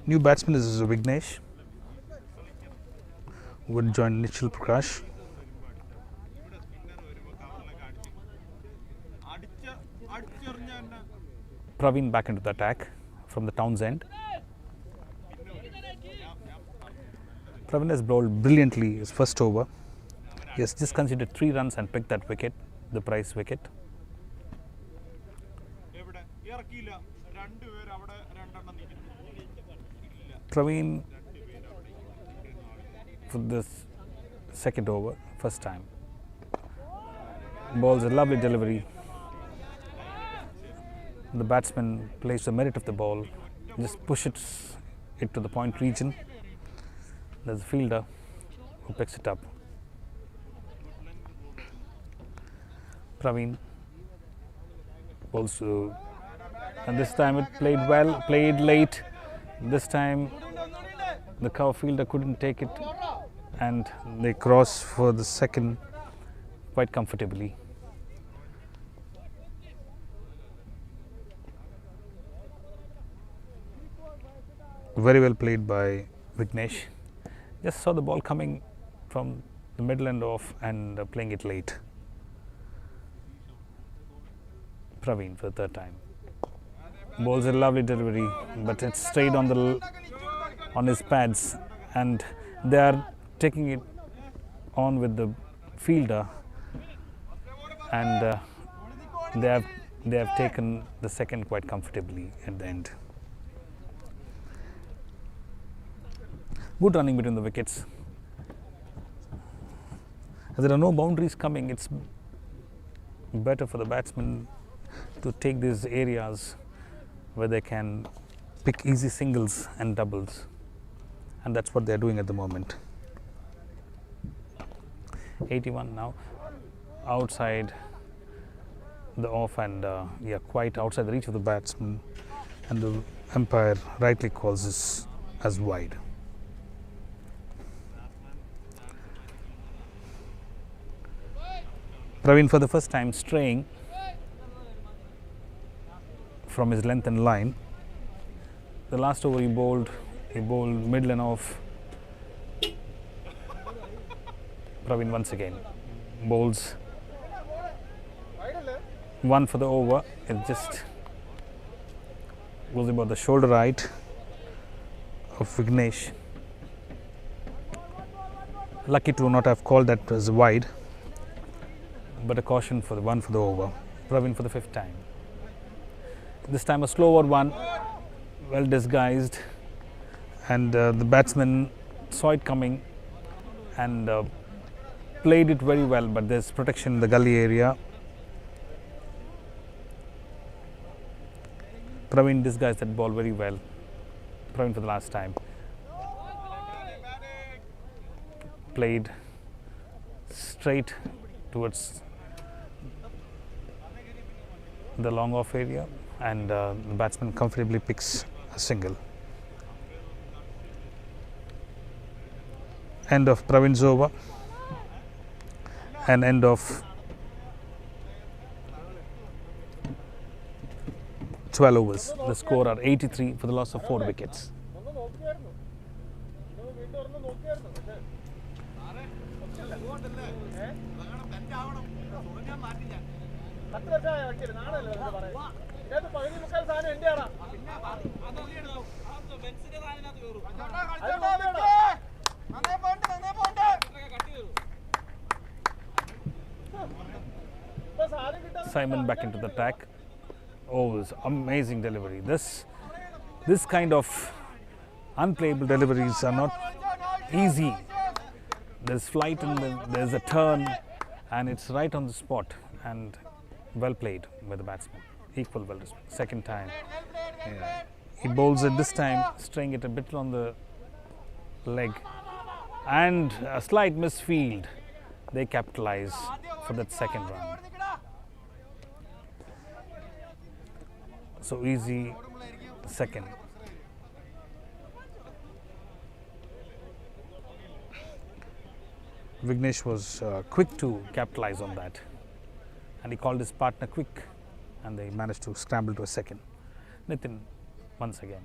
F: New batsman is Vignesh, who would join Nichal Prakash. Praveen back into the attack from the Townsend. Praveen has bowled brilliantly his first over. He has just conceded 3 runs and picked that wicket, the prize wicket. Praveen for this second over, first time. Bowls a lovely delivery. The batsman plays the merit of the ball, just pushes it to the point region. There's a fielder who picks it up. Praveen bowls, and this time it played well, played late. This time the cover fielder couldn't take it and they cross for the second quite comfortably. Very well played by Vignesh. Just saw the ball coming from the middle and off and playing it late. Praveen for the third time. Bowls a lovely delivery, but it's straight on his pads, and they are taking it on with the fielder, and they have taken the second quite comfortably at the end. Good running between the wickets. As there are no boundaries coming, it's better for the batsmen to take these areas where they can pick easy singles and doubles, and that's what they're doing at the moment. 81 now, outside the off, and quite outside the reach of the batsman, and the umpire rightly calls this as wide. Praveen for the first time straying from his length and line. The last over he bowled middle and off. Praveen once again bowls 1 for the over. It just goes about the shoulder height of Vignesh. Lucky to not have called that as wide, but a caution for the 1 for the over. Praveen for the 5th time. This time a slower one, well disguised, and the batsman saw it coming and played it very well, but there's protection in the gully area. Praveen disguised that ball very well. Praveen for the last time. Played straight towards the long off area, and the batsman comfortably picks a single. End of Pravin's over and end of 12 overs. The score are 83 for the loss of 4 wickets. Simon back into the attack. Oh, this amazing delivery. This kind of unplayable deliveries are not easy. There's flight in them, there's a turn, and it's right on the spot, and well played by the batsman. Equal well. Second time, yeah. He bowls it this time, straying it a bit on the leg, and a slight misfield. They capitalize for that second run. So easy second. Vignesh was quick to capitalize on that, and he called his partner quick, and they managed to scramble to a second. Nitin once again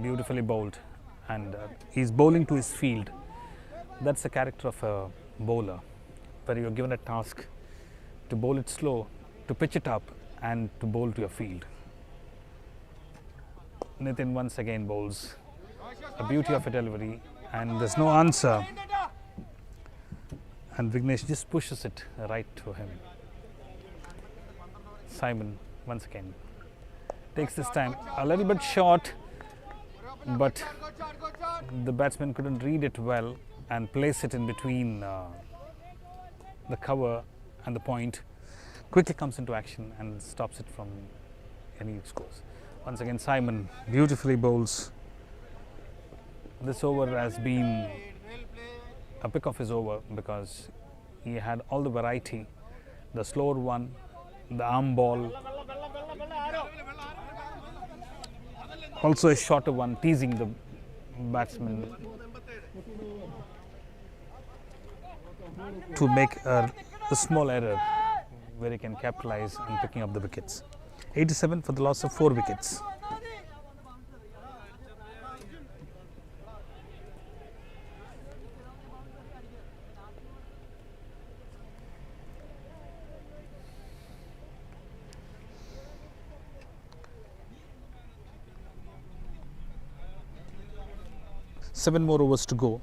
F: beautifully bowled, and he's bowling to his field. That's the character of a bowler, where you're given a task to bowl it slow, to pitch it up, and to bowl to your field. Nitin once again bowls a beauty of a delivery, and there's no answer, and Vignesh just pushes it right to him. Simon once again takes this time a little bit short, but the batsman couldn't read it well and place it in between the cover and the point. Quickly comes into action and stops it from any scores. Once again, Simon beautifully bowls. This over has been a pick of his over because he had all the variety, the slower one, the arm ball, also a shorter one, teasing the batsman to make a small error where he can capitalize on picking up the wickets. 87 for the loss of 4 wickets. Seven more overs to go.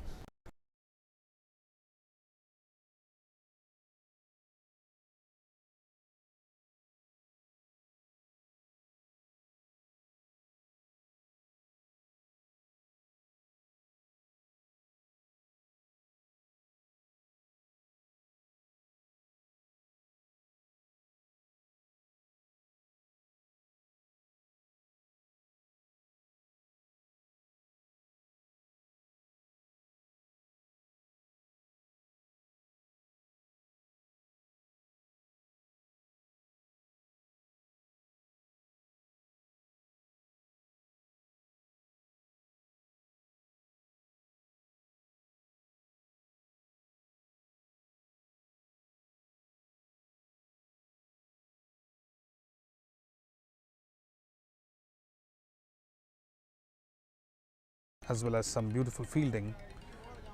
F: As well as some beautiful fielding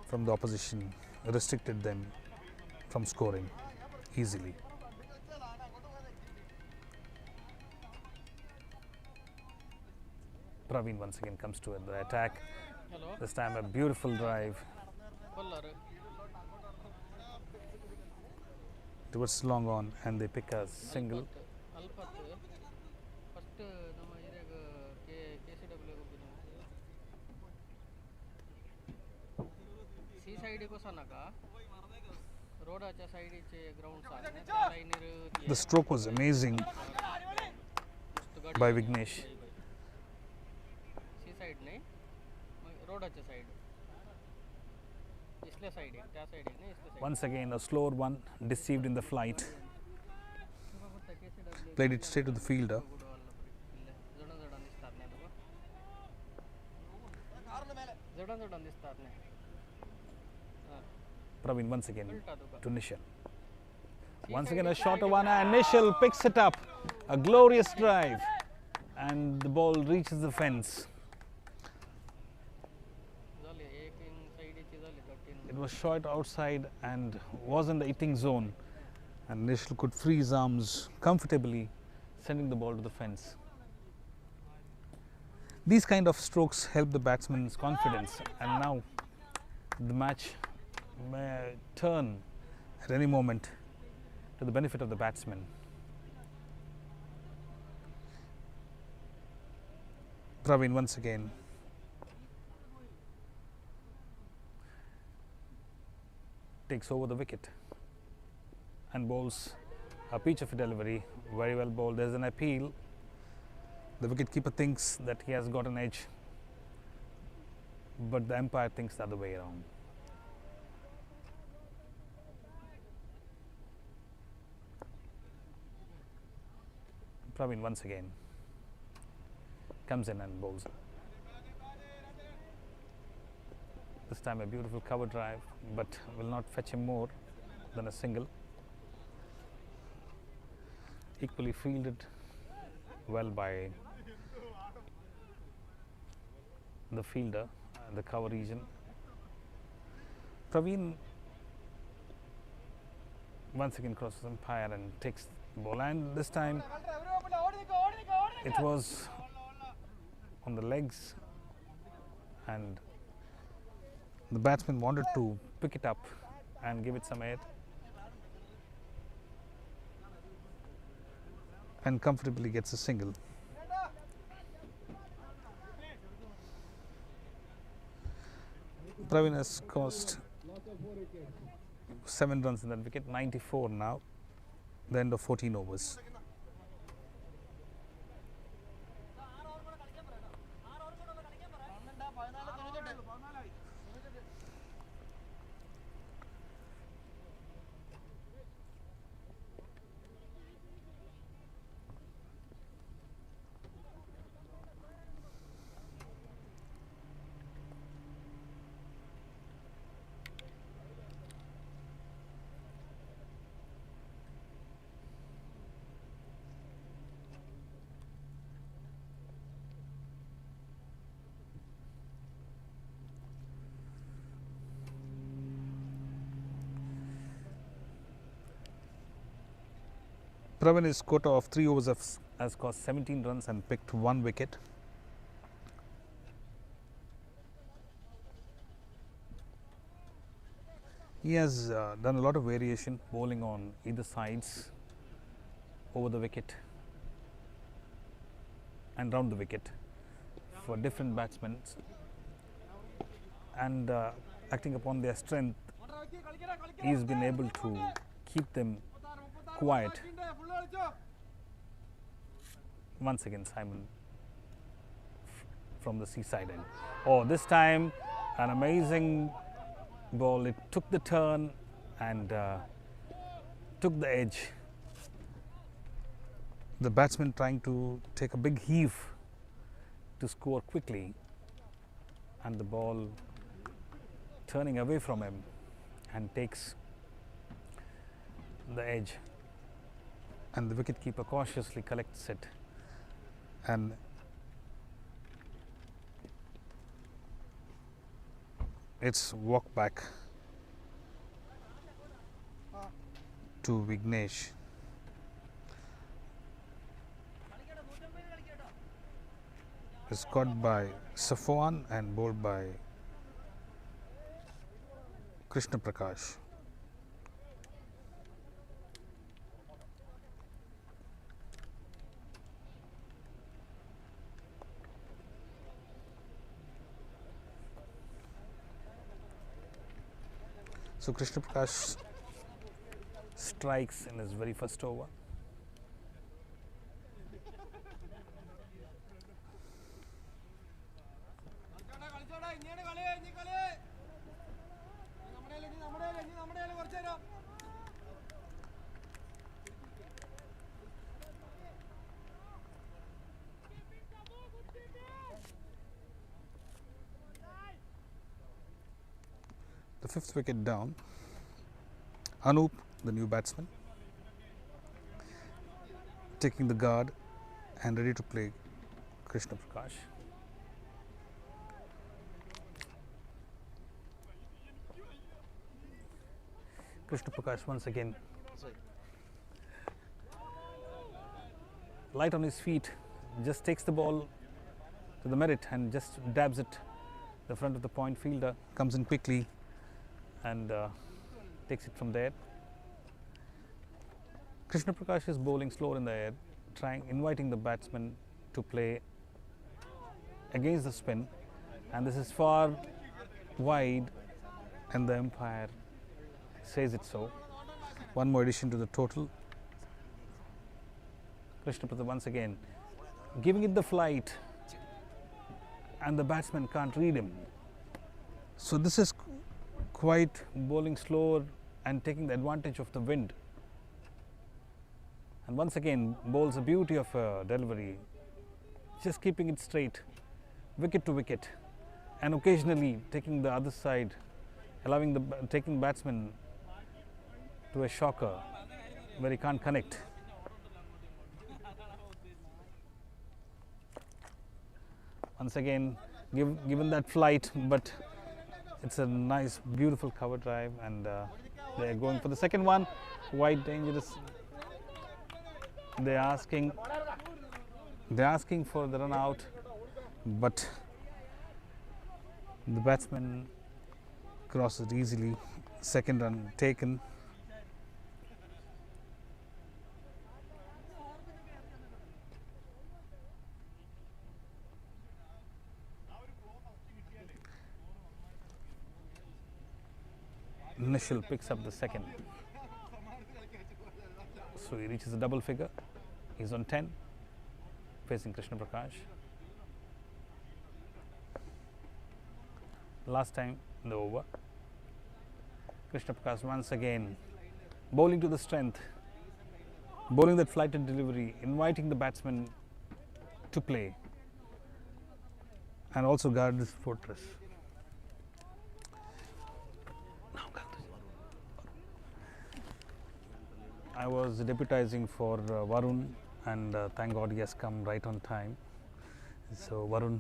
F: from the opposition restricted them from scoring easily. Praveen once again comes to the attack. This time a beautiful drive towards long on, and they pick a single. The stroke was amazing by Vignesh. Once again a slower one, deceived in the flight. Played it straight to the fielder. Praveen once again to Nishal. Once again a shorter one, and Nishal picks it up. A glorious drive, and the ball reaches the fence. It was short outside and was in the hitting zone, and Nishal could free his arms comfortably, sending the ball to the fence. These kind of strokes help the batsman's confidence, and now the match may turn at any moment to the benefit of the batsman. Praveen once again. Takes over the wicket and bowls a peach of a delivery. Very well bowled. There's an appeal. The wicketkeeper thinks that he has got an edge, but the umpire thinks the other way around. Praveen once again comes in and bowls. This time a beautiful cover drive, but will not fetch him more than a single. Equally fielded well by the fielder in the cover region. Praveen once again crosses umpire and takes the ball, and this time it was on the legs, and the batsman wanted to pick it up and give it some air, and comfortably gets a single. Praveen has cost 7 runs in that wicket, 94 now, the end of 14 overs. Praveen's quota of 3 overs has cost 17 runs and picked 1 wicket. He has done a lot of variation, bowling on either sides, over the wicket and round the wicket for different batsmen, and acting upon their strength, he's been able to keep them quiet. Once again Simon from the seaside end. Oh, this time an amazing ball. It took the turn and took the edge. The batsman trying to take a big heave to score quickly, and the ball turning away from him and takes the edge, and the wicketkeeper cautiously collects it, and it's walk back to Vignesh. It's caught by Safwan and bowled by Krishna Prakash. So Krishna Prakash strikes in his very first over. fifth wicket down. Anup, the new batsman, taking the guard and ready to play Krishna Prakash. Krishna Prakash once again light on his feet, just takes the ball to the merit and just dabs it. The front of the point fielder comes in quickly and takes it from there. Krishna Prakash is bowling slower in the air, inviting the batsman to play against the spin, and this is far wide and the umpire says it so. One more addition to the total. Krishna Prakash once again giving it the flight and the batsman can't read him. So this is quite bowling slower and taking the advantage of the wind. And once again bowls a beauty of a delivery, just keeping it straight, wicket to wicket, and occasionally taking the other side, allowing the taking batsman to a shocker where he can't connect. Once again given that flight, but it's a nice beautiful cover drive, and they're going for the second one. Quite dangerous. They're asking for the run out, but the batsman crosses easily. Second run taken. Nishal picks up the second. So he reaches a double figure. He's on 10, facing Krishna Prakash. Last time in the over. Krishna Prakash once again bowling to the strength, bowling that flighted delivery, inviting the batsman to play and also guard this fortress. I was deputizing for Varun, and thank God he has come right on time. So Varun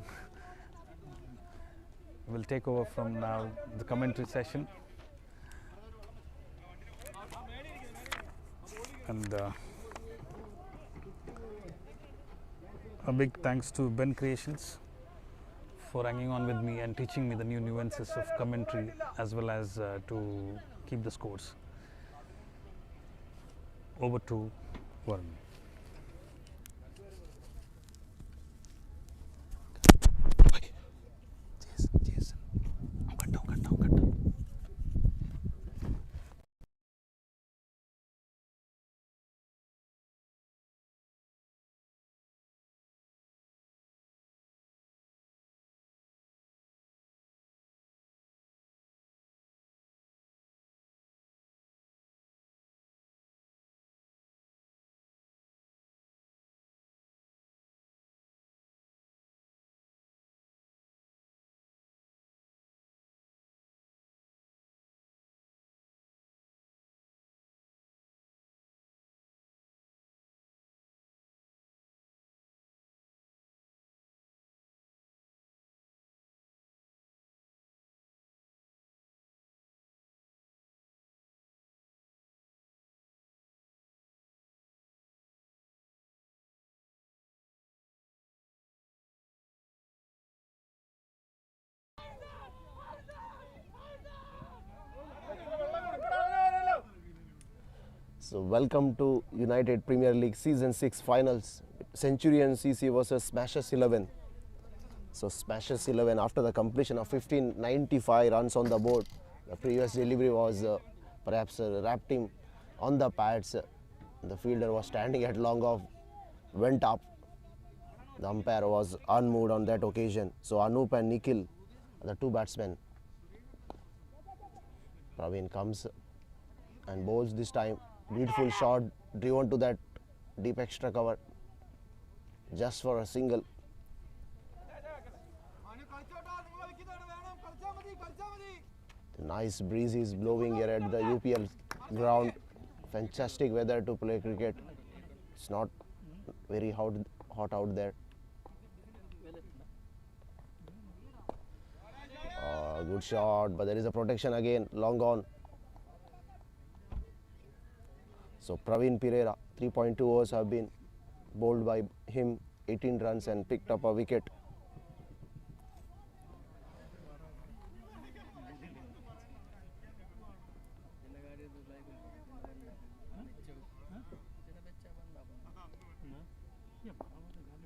F: will take over from now the commentary session. And a big thanks to Bencreations for hanging on with me and teaching me the new nuances of commentary, as well as to keep the scores. Over to Varun. Jason. Cut down.
G: So welcome to United Premier League Season 6 Finals, Centurions CC versus Smashers 11. So Smashers 11, after the completion of 1595 runs on the board, the previous delivery was perhaps wrapped him on the pads. The fielder was standing at long off, went up. The umpire was unmoved on that occasion. So Anup and Nikhil, the two batsmen. Praveen comes and bowls this time. Beautiful shot driven to that deep extra cover just for a single. Nice breeze is blowing here at the UPL ground. Fantastic weather to play cricket. It's not very hot out there. Good shot, but there is a protection again, long gone. So Praveen Pereira, 3.2 overs have been bowled by him, 18 runs and picked up a wicket.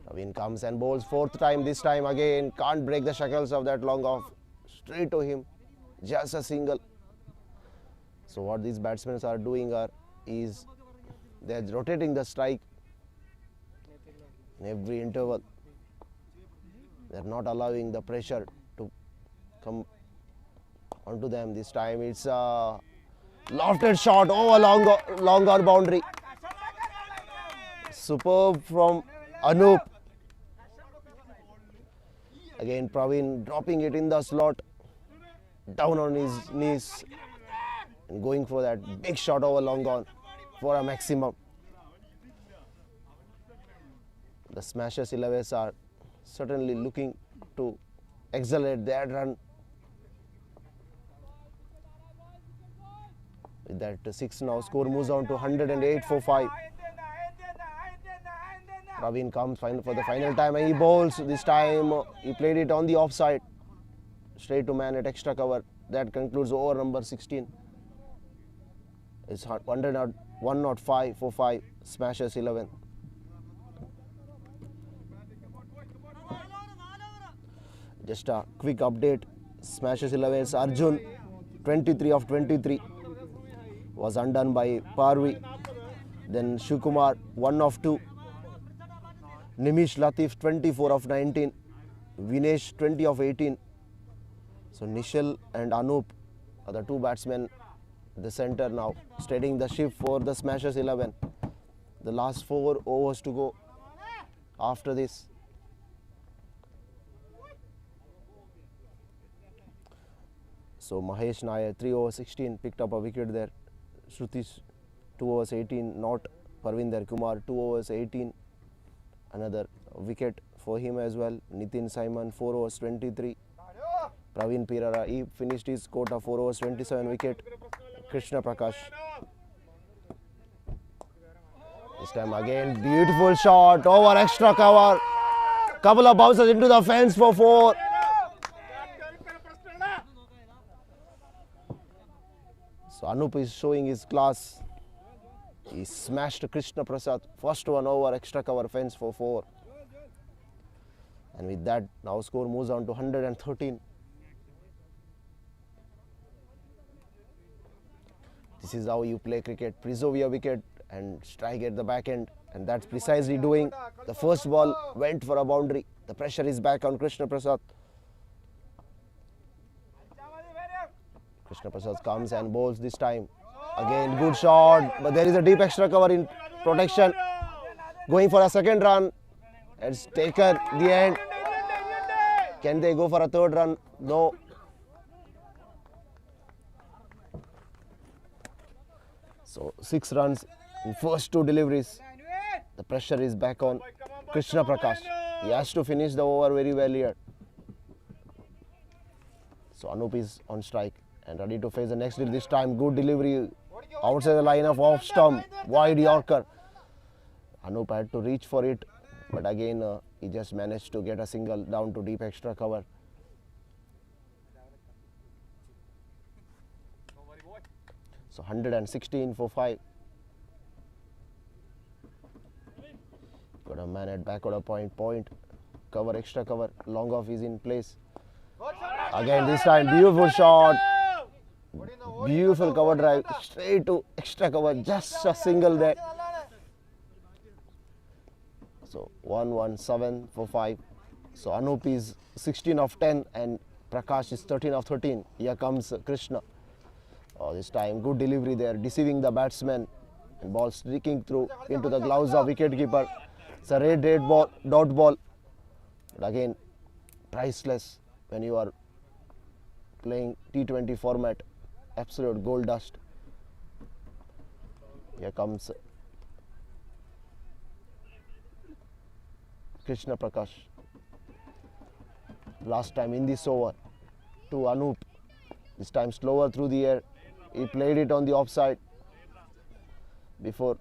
G: Praveen comes and bowls fourth time, this time again, can't break the shackles of that long off. Straight to him, just a single. So what these batsmen are doing is they are rotating the strike in every interval. They are not allowing the pressure to come onto them. This time it's a lofted shot over longer boundary. Superb from Anup. Again Praveen dropping it in the slot, down on his knees and going for that big shot over long on for a maximum. The Smashers 11s are certainly looking to accelerate their run. With that 6 now, score moves on to 108 for 5. Praveen comes for the final time and he bowls. This time he played it on the offside, straight to man at extra cover. That concludes over number 16. It's 105 for 5, Smashers 11. Just a quick update. Smashers 11's Arjun, 23 of 23, was undone by Parvi. Then Shukumar, 1 of 2. Nimish Latif, 24 of 19. Vinesh, 20 of 18. So Nishal and Anup are the two batsmen at the center now, steadying the ship for the Smashers 11. The last 4 overs to go after this. So Mahesh Nair, 3 overs 16, picked up a wicket there. Shrutish, 2 overs 18, not Parvinder Kumar, 2 overs 18. Another wicket for him as well. Nitin Simon, 4 overs 23. Praveen Pereira, he finished his quota, 4 overs 27 wicket. Krishna Prakash. This time again, beautiful shot over extra cover. Couple of bounces into the fence for 4. So Anup is showing his class. He smashed Krishna Prasad, first one over extra cover fence for 4. And with that, now score moves on to 113. This is how you play cricket. Preserve your wicket and strike at the back end. And that's precisely doing. The first ball went for a boundary. The pressure is back on Krishna Prasad. Krishna Prasad comes and bowls this time. Again, good shot, but there is a deep extra cover in protection. Going for a second run. It's taken the end. Can they go for a third run? No. So 6 runs in first 2 deliveries. The pressure is back on Krishna Prakash. He has to finish the over very well here. So Anup is on strike and ready to face the next deal. This time good delivery outside the line of off stump, wide Yorker. Anup had to reach for it, but again he just managed to get a single down to deep extra cover. So 116 for 5. Got a man at backward point, cover, extra cover, long off is in place. Again this time beautiful shot, beautiful cover drive, straight to extra cover, just a single there. So 117 for 5. So Anup is 16 of 10 and Prakash is 13 of 13. Here comes Krishna. Oh, this time good delivery there, deceiving the batsman, and ball streaking through into the gloves of wicketkeeper. It's a red ball, dot ball, but again priceless when you are playing T20 format. Absolute gold dust. Here comes Krishna Prakash. Last time in this over to Anup. This time slower through the air. He played it on the offside. Before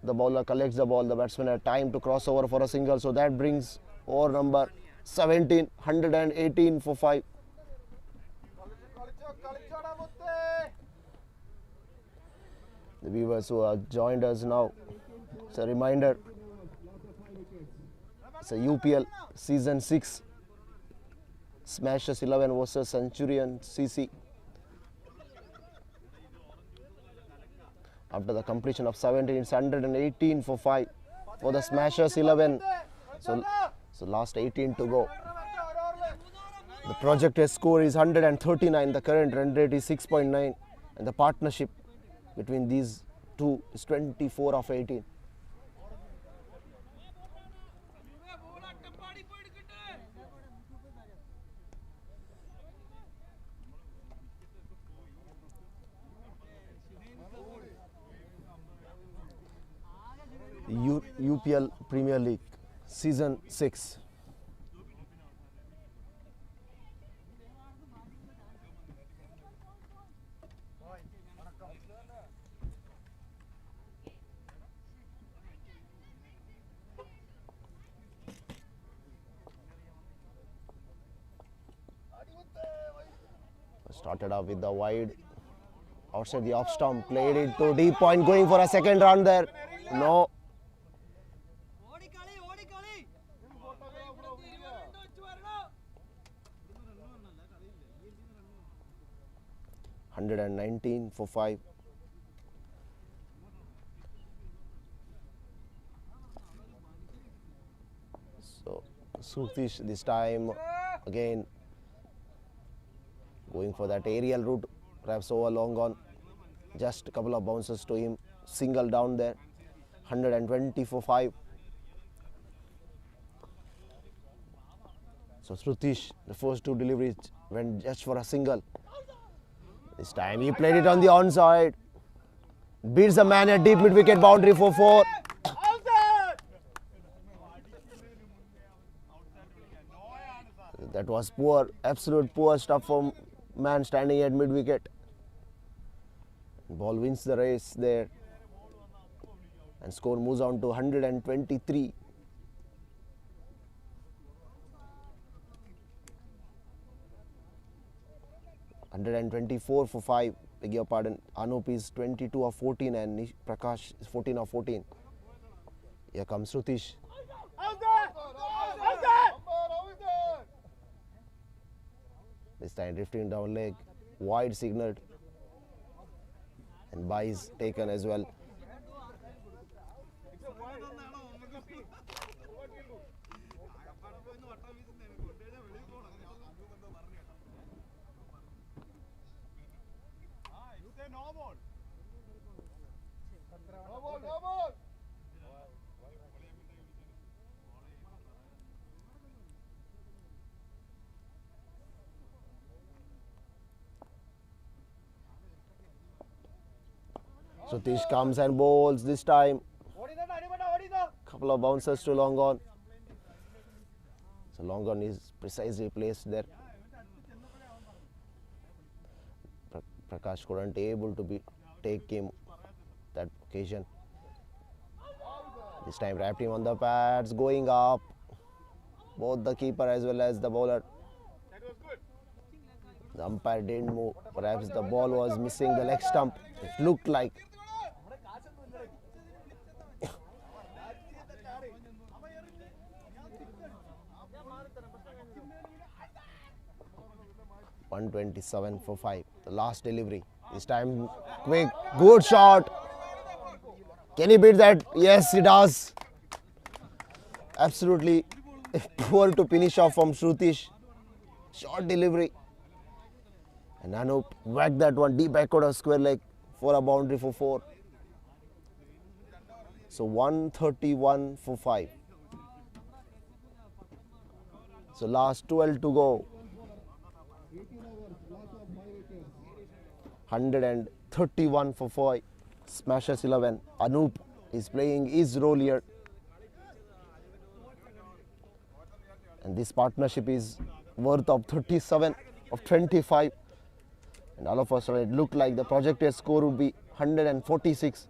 G: the bowler collects the ball, the batsman had time to cross over for a single. So that brings over number 17, 118 for 5. The viewers who have joined us now, it's a reminder, it's a UPL Season 6 Smashers 11 versus Centurions CC. After the completion of 17, it's 118 for 5 for the Smashers 11. So last 18 to go. The projected score is 139. The current run rate is 6.9, and the partnership between these two is 24 of 18. UPL Premier League Season 6. Started off with the wide outside the off stump, played it to deep point, going for a second run there. No. $119 for 5. So Sutish this time again going for that aerial route, perhaps over long on. Just a couple of bounces to him, single down there. 120 for 5. So Srutish, the first two deliveries went just for a single. This time he played it on the onside. Beats the man at deep mid-wicket boundary for 4. That was poor, absolute poor stuff from man standing at mid-wicket. Ball wins the race there. And score moves on to 123. $124 for 5. Beg your pardon. Anup is 22 of 14 and Prakash is 14 of 14. Here comes Srutish. This time drifting down leg, wide signaled, and byes taken as well. Satish comes and bowls this time. Couple of bounces to long on. So long on is precisely placed there. Prakash couldn't able to take him that occasion. This time wrapped him on the pads, going up. Both the keeper as well as the bowler. The umpire didn't move. Perhaps the ball was missing the leg stump. It looked like. $127 for 5. The last delivery. This time quick, good shot. Can he beat that? Yes, he does. Absolutely poor to finish off from Srutish. Short delivery. And Anup whacked that one deep backward of square leg for a boundary for 4. So 131 for 5. So last 12 to go. 131 for 5. Smashers 11. Anup is playing his role here. And this partnership is worth of 37 of 25. And all of us, it looked like the projected score would be 146.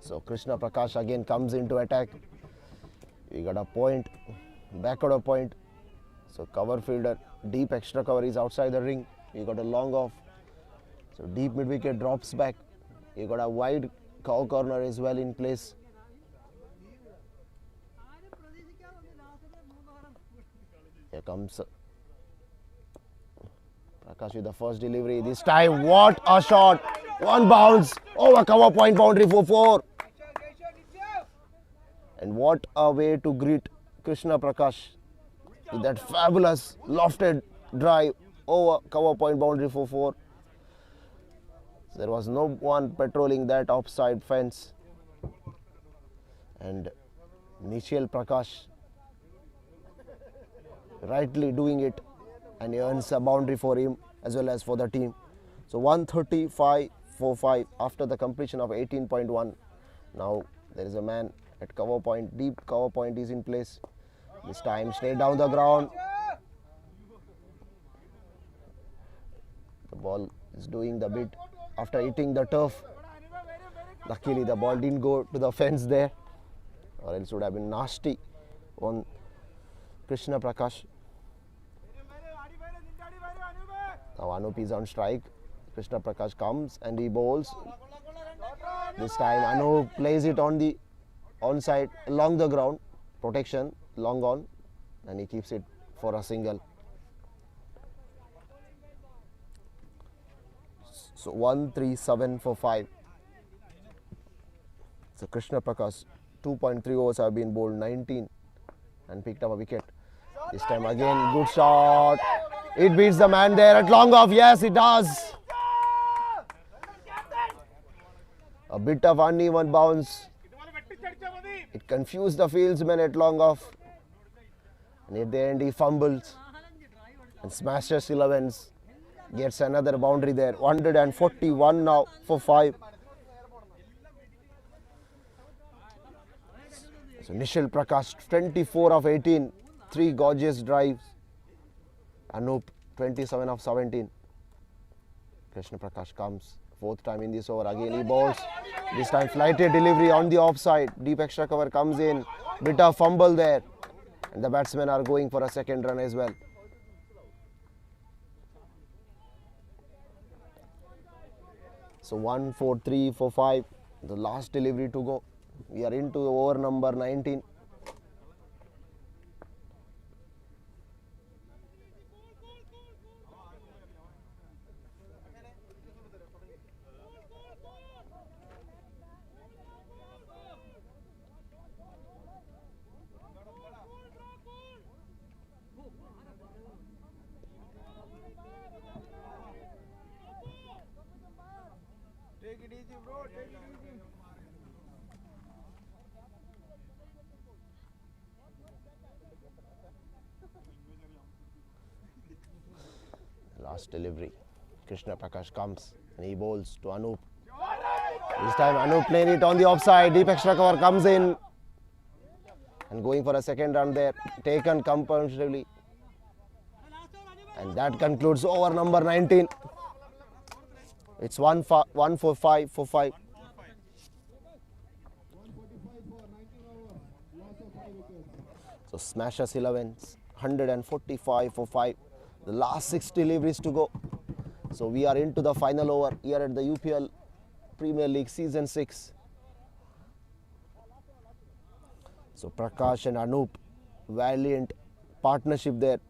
G: So Krishna Prakash again comes into attack. We got a point, back order point. So cover fielder, deep extra cover is outside the ring. We got a long off. So deep mid wicket drops back. You got a wide cow corner as well in place. Here comes Prakash with the first delivery. This time, what a shot! One bounce over cover point boundary for 4. And what a way to greet Krishna Prakash with that fabulous lofted drive over cover point boundary for 4. There was no one patrolling that offside fence. And Nikhil Prakash rightly doing it, and he earns a boundary for him as well as for the team. So 135 for 5 after the completion of 18.1. Now there is a man at cover point, deep cover point is in place. This time straight down the ground. The ball is doing the bit after hitting the turf. Luckily the ball didn't go to the fence there, or else it would have been nasty on Krishna Prakash. Now Anup is on strike. Krishna Prakash comes and he bowls. This time Anup plays it on the onside along the ground, protection long on, and he keeps it for a single. So 137 for 5. So Krishna Prakash 2.3 overs have been bowled, 19, and picked up a wicket. This time again, good shot. It beats the man there at long off. Yes, it does. A bit of uneven bounce. It confused the fieldsman at long off. And at the end, he fumbles. And Smashers 11 gets another boundary there. 141 now for 5. So Nikhil Prakash 24 of 18. 3 gorgeous drives. Anup 27 of 17. Krishna Prakash comes 4th time in this over. Again he bowls. This time flighted delivery on the offside. Deep extra cover comes in. Bit of fumble there. And the batsmen are going for a second run as well. So 143 for 5. The last delivery to go. We are into over number 19. Last delivery. Krishna Prakash comes and he bowls to Anup. This time Anup playing it on the offside. Deep extra cover comes in and going for a second run there. Taken compulsively. And that concludes over number 19. It's 145 for 5. So Smashers 11, 145 for 5. The last 6 deliveries to go. So we are into the final over here at the UPL Premier League Season 6. So Prakash and Anup, valiant partnership there.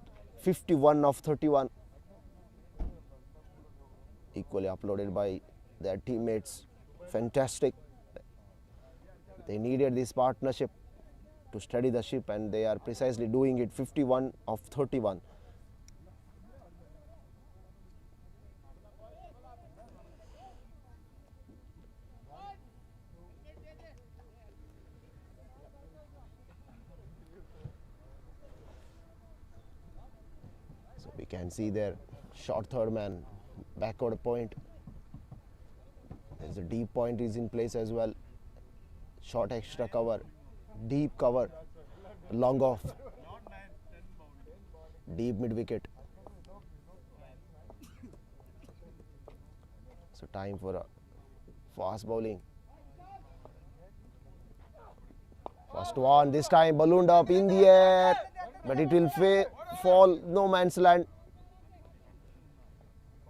G: 51 of 31. Equally uploaded by their teammates. Fantastic. They needed this partnership to steady the ship, and they are precisely doing it. 51 of 31. We can see there, short third man, backward point. There's a deep point is in place as well. Short extra cover, deep cover, long off, deep mid wicket. So time for a fast bowling. First one, this time ballooned up in the air, but it will fall no man's land.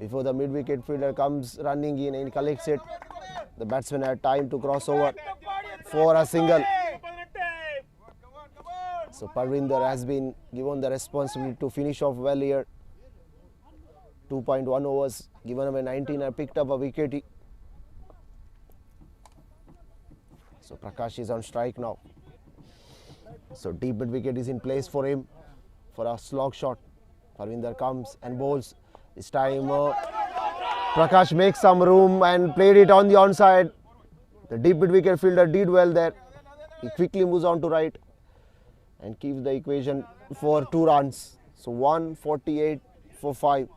G: Before the mid wicket fielder comes running in and collects it, the batsman had time to cross over for a single. So Parvinder has been given the responsibility to finish off well here. 2.1 overs, given away 19 and picked up a wicket. So Prakash is on strike now. So deep mid wicket is in place for him for a slog shot. Parvinder comes and bowls. This time Prakash makes some room and played it on the onside. The deep mid wicket fielder did well there. He quickly moves on to right and keeps the equation for 2 runs. So 148 for 5.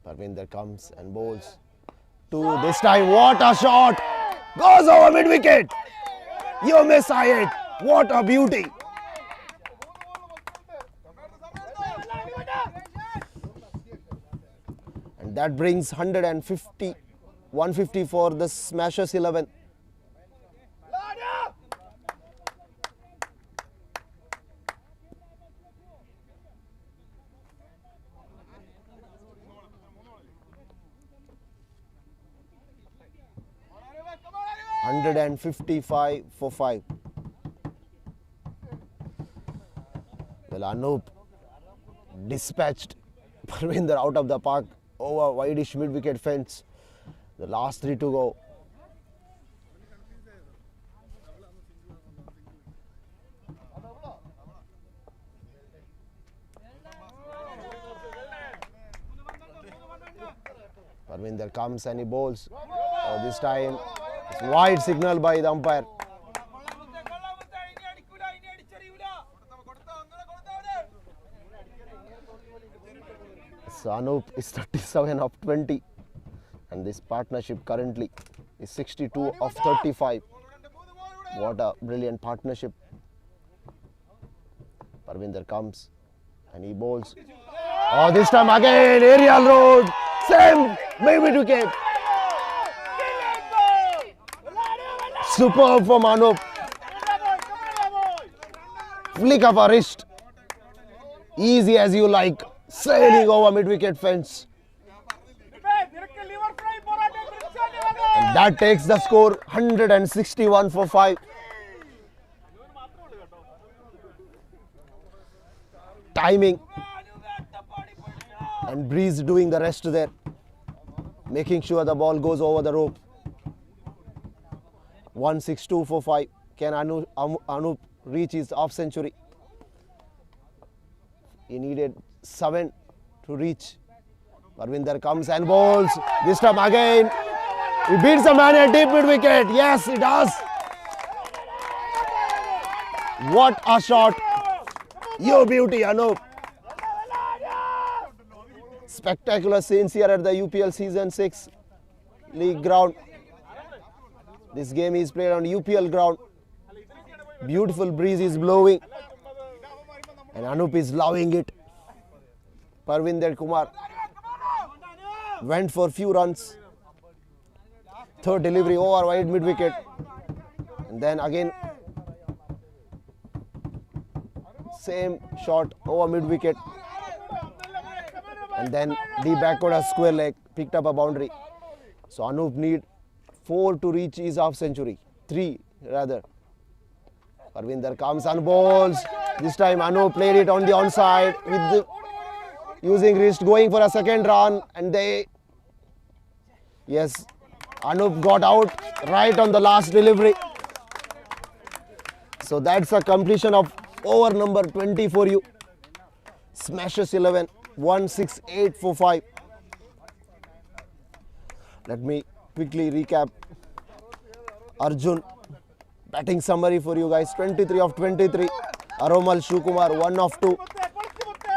G: Parvinder comes and bowls. 2 this time. What a shot! Goes over mid wicket. You miss it. What a beauty! And that brings 150 for the Smashers 11. $155 for 5. Well, Anup dispatched Parvinder out of the park over wideish mid-wicket fence. The last 3 to go. Parvinder comes and he bowls. This time, it's wide signal by the umpire. So Anup is 37 of 20 and this partnership currently is 62 of 35. What a brilliant partnership. Parvinder comes and he bowls. This time again aerial road. Same baby wicket. Superb from Anup. Flick of a wrist. Easy as you like. Sailing over mid-wicket fence. And that takes the score 161 for 5. Timing. And Breeze doing the rest there. Making sure the ball goes over the rope. 162 for 5. Can Anup reach his half century? He needed 7 to reach. Parvinder comes and bowls. This time again. He beats the man at deep mid wicket. Yes, he does. What a shot. You beauty, Anup. Spectacular scenes here at the UPL Season 6 League ground. This game is played on UPL ground. Beautiful breeze is blowing. And Anup is loving it. Parvinder Kumar went for few runs. Third delivery over wide mid wicket. And then again same shot over mid wicket. And then deep backward a square leg, picked up a boundary. So Anup need 4 to reach his half century. 3 rather. Parvinder comes and bowls. This time Anup played it on the onside with using wrist, going for a second run, and Anup got out right on the last delivery. So that's a completion of over number 20 for you. Smashers 11, 16845. Let me quickly recap Arjun. Batting summary for you guys. 23 of 23. Aromal Shukumar 1 of 2.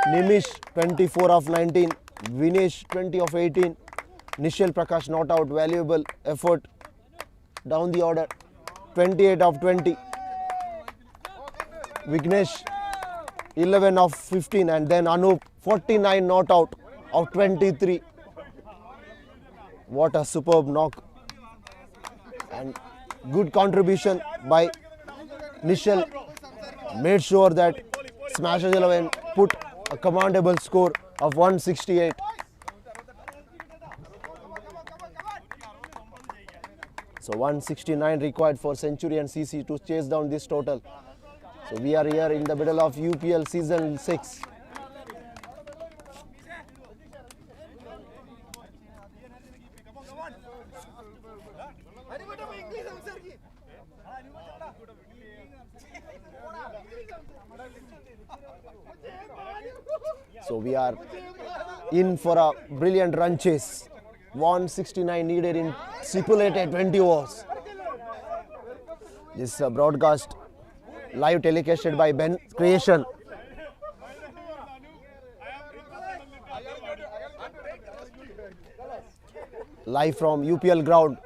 G: Nimish 24 of 19. Vinesh 20 of 18. Nishal Prakash not out. Valuable effort down the order. 28 of 20. Vignesh 11 of 15, and then Anup 49 not out of 23. What a superb knock and good contribution by Nishal. Made sure that Smashers 11 put a commandable score of 168. So 169 required for Centurions CC to chase down this total. So we are here in the middle of UPL season 6. So we are in for a brilliant run chase. 169 needed in stipulated 20 overs. This broadcast live telecasted by Bencreations. Live from UPL ground.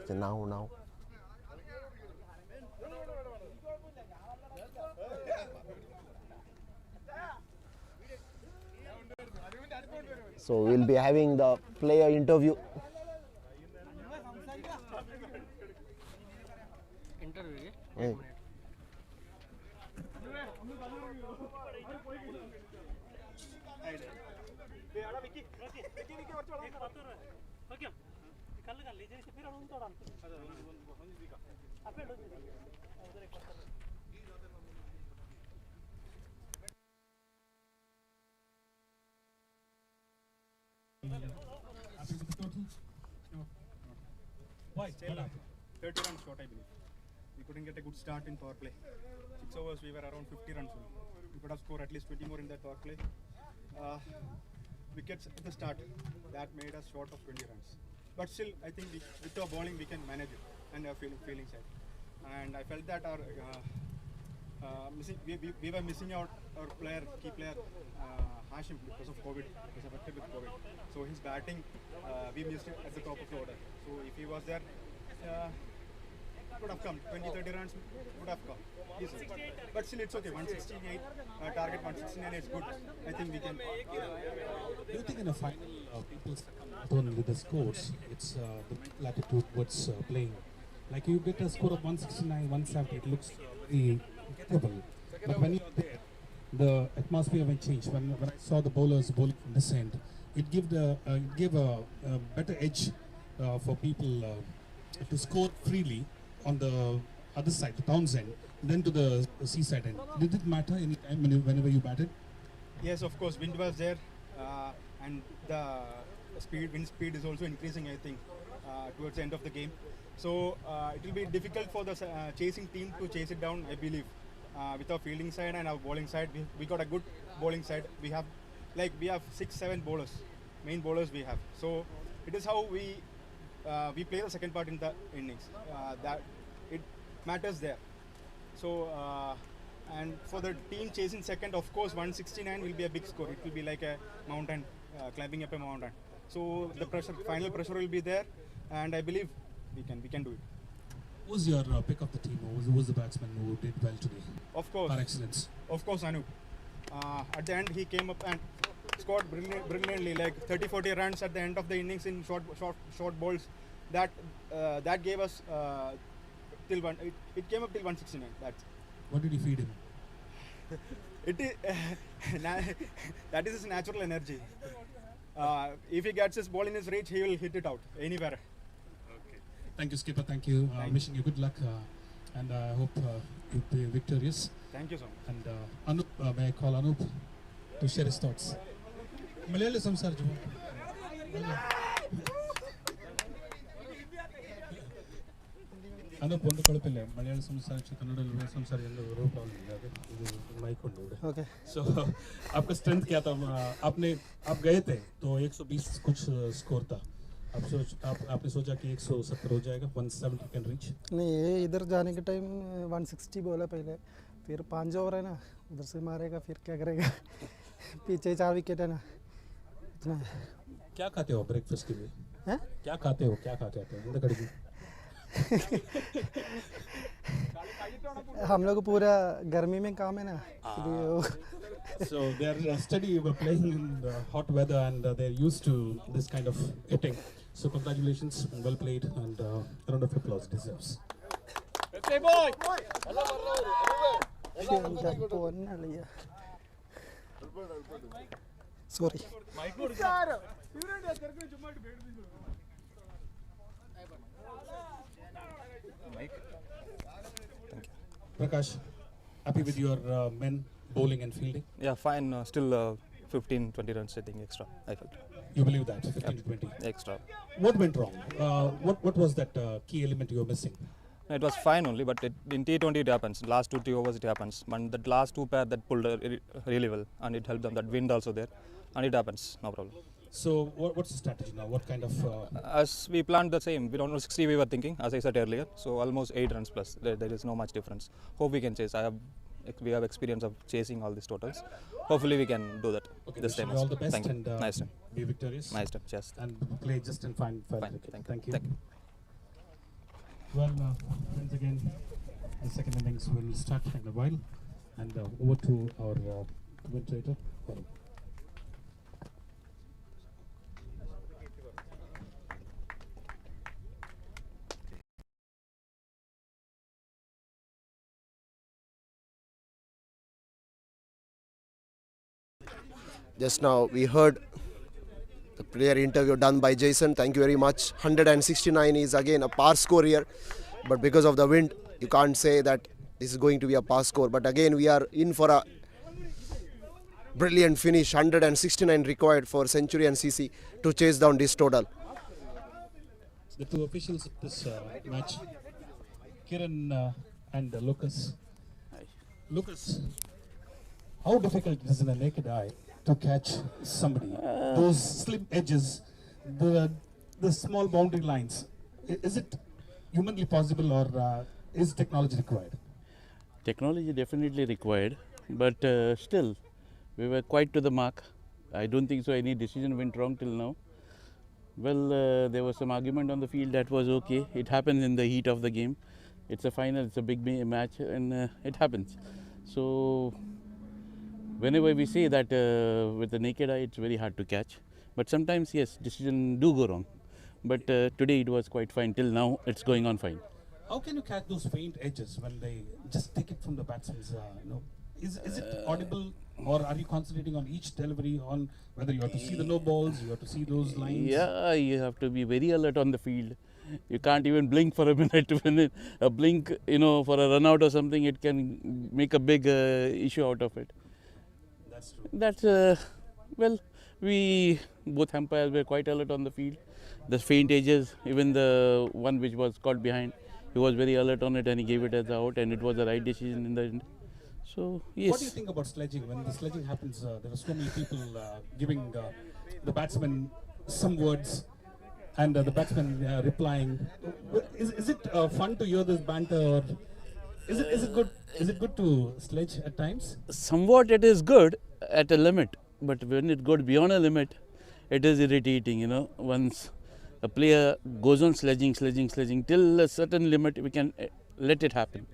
G: So now. So we'll be having the player interview. Hey.
B: Happy with the total? No. Why?
C: Still 30 runs short, I believe. We couldn't get a good start in power play. 6 overs, we were around 50 runs only. We could have scored at least 20 more in that power play. Wickets at the start, that made us short of 20 runs. But still, I think with our bowling, we can manage it and our fielding side. And I felt that our we were missing out our key player, Hashim, because of COVID. He was affected with COVID. So his batting, we missed it at the top of the order. So if he was there, would have come. 20-30 runs would have come easily. But still, it's okay. 168, target 169 is good. I think we can.
B: Do you think in a final, people not only with the scores, it's the mental attitude towards playing. Like you get a score of 169, 170, it looks very gettable. But when you're there, the atmosphere will change. When I saw the bowlers bowling from this end, it gave a better edge for people to score freely on the other side, the Townsend, then to the seaside end. Did it matter any time whenever you batted?
C: Yes, of course, wind was there, and the wind speed is also increasing, I think, towards the end of the game. So it will be difficult for the chasing team to chase it down, I believe. With our fielding side and our bowling side, we got a good bowling side. We have 6-7 bowlers, main bowlers we have. So it is how we play the second part in the innings. That it matters there. So and for the team chasing second, of course, 169 will be a big score. It will be like a mountain, climbing up a mountain. So the final pressure will be there, and I believe we can do it.
B: Who was your pick of the team? Who was the batsman who did well today?
C: Of course.
B: Par excellence.
C: Of course, Anup. At the end, he came up and scored brilliantly, like 30-40 runs at the end of the innings in short balls. That gave us till one. It came up till 169. That's.
B: What did you feed him?
C: That is his natural energy. If he gets his ball in his reach, he will hit it out anywhere.
B: Thank you, Skipper. Thank you. Wishing you good luck, and I hope you'll be victorious.
C: Thank you so much.
B: And Anup, may I call Anup to share his thoughts? Malayali samsar jo. Anoop ಒಂದು ಕೊಳಪಿಲ್ಲ ಮಲಯಾಳ ಸಂಸಾರ ಕನ್ನಡ संसार ಎಂದು रो problem है ಇದು mic उंडू okay so आपका strength क्या था आप गए थे तो 120 कुछ स्कोर था आपने सोचा कि 170 हो जाएगा 170 कैन रीच
H: नहीं ये इधर जाने के टाइम 160 बोला पहले फिर 5 ओवर है ना उधर से मारेगा फिर क्या करेगा पीछे 4 विकेट है ना इतना
B: क्या खाते हो ब्रेकफास्ट के लिए हैं क्या खाते हो इंद कड़गी
H: हम लोग पूरा गर्मी में काम है ना
B: so they are steady playing in the hot weather and they are used to this kind of hitting so congratulations well played and a round of applause deserves
A: hey boy
H: sorry
B: Prakash, happy with your men bowling and fielding?
I: Yeah, fine. Still 15-20 runs I think extra, I felt.
B: You believe that, 15-20?
I: Extra.
B: What went wrong? What was that key element you were missing?
I: It was fine only, but in T20 it happens. Last 2 overs it happens. But that last 2 pair that pulled really well and it helped them. That wind also there and it happens, no problem.
B: So what's the strategy now? What kind of...
I: As we planned the same, we don't know 60 we were thinking, as I said earlier. So almost 8 runs plus. There is no much difference. Hope we can chase. We have experience of chasing all these totals. Hopefully we can do that this time.
B: All the best.
I: Thank you.
B: And
I: nice time.
B: Be victorious.
I: Nice time. Cheers.
B: And play just in fine.
I: Thank you.
B: Well, once again, the second innings will start in a while. And over to our commentator, Varun.
G: Just now we heard the player interview done by Jason. Thank you very much. 169 is again a par score here, but because of the wind, you can't say that this is going to be a par score. But again, we are in for a brilliant finish. 169 required for Centurions CC to chase down this total.
B: The two officials of this match, Kiran and Lucas. Lucas, how difficult it is in a naked eye to catch somebody? Those slim edges, the small boundary lines. Is it humanly possible or is technology required?
A: Technology definitely required, but still, we were quite to the mark. I don't think so any decision went wrong till now. Well, there was some argument on the field that was okay. It happens in the heat of the game. It's a final, it's a big match and it happens. So, whenever we say that with the naked eye, it's very hard to catch. But sometimes, yes, decisions do go wrong. But today it was quite fine. Till now, it's going on fine.
B: How can you catch those faint edges when they just take it from the batsman's, Is it audible or are you concentrating on each delivery, on whether you have to see the no balls, you have to see those lines?
A: Yeah, you have to be very alert on the field. You can't even blink for a minute. When a blink, for a run out or something, it can make a big issue out of it.
B: That's true.
A: That's, well, we both umpires were quite alert on the field. The faint edges, even the one which was caught behind, he was very alert on it and he gave it as out and it was the right decision in the end. So, yes.
B: What do you think about sledging? When the sledging happens, there are so many people giving the batsman some words and the batsman replying. Is it fun to hear this banter or is it good? Is it good to sledge at times?
A: Somewhat it is good at a limit, but when it goes beyond a limit, it is irritating, Once a player goes on sledging till a certain limit, we can let it happen.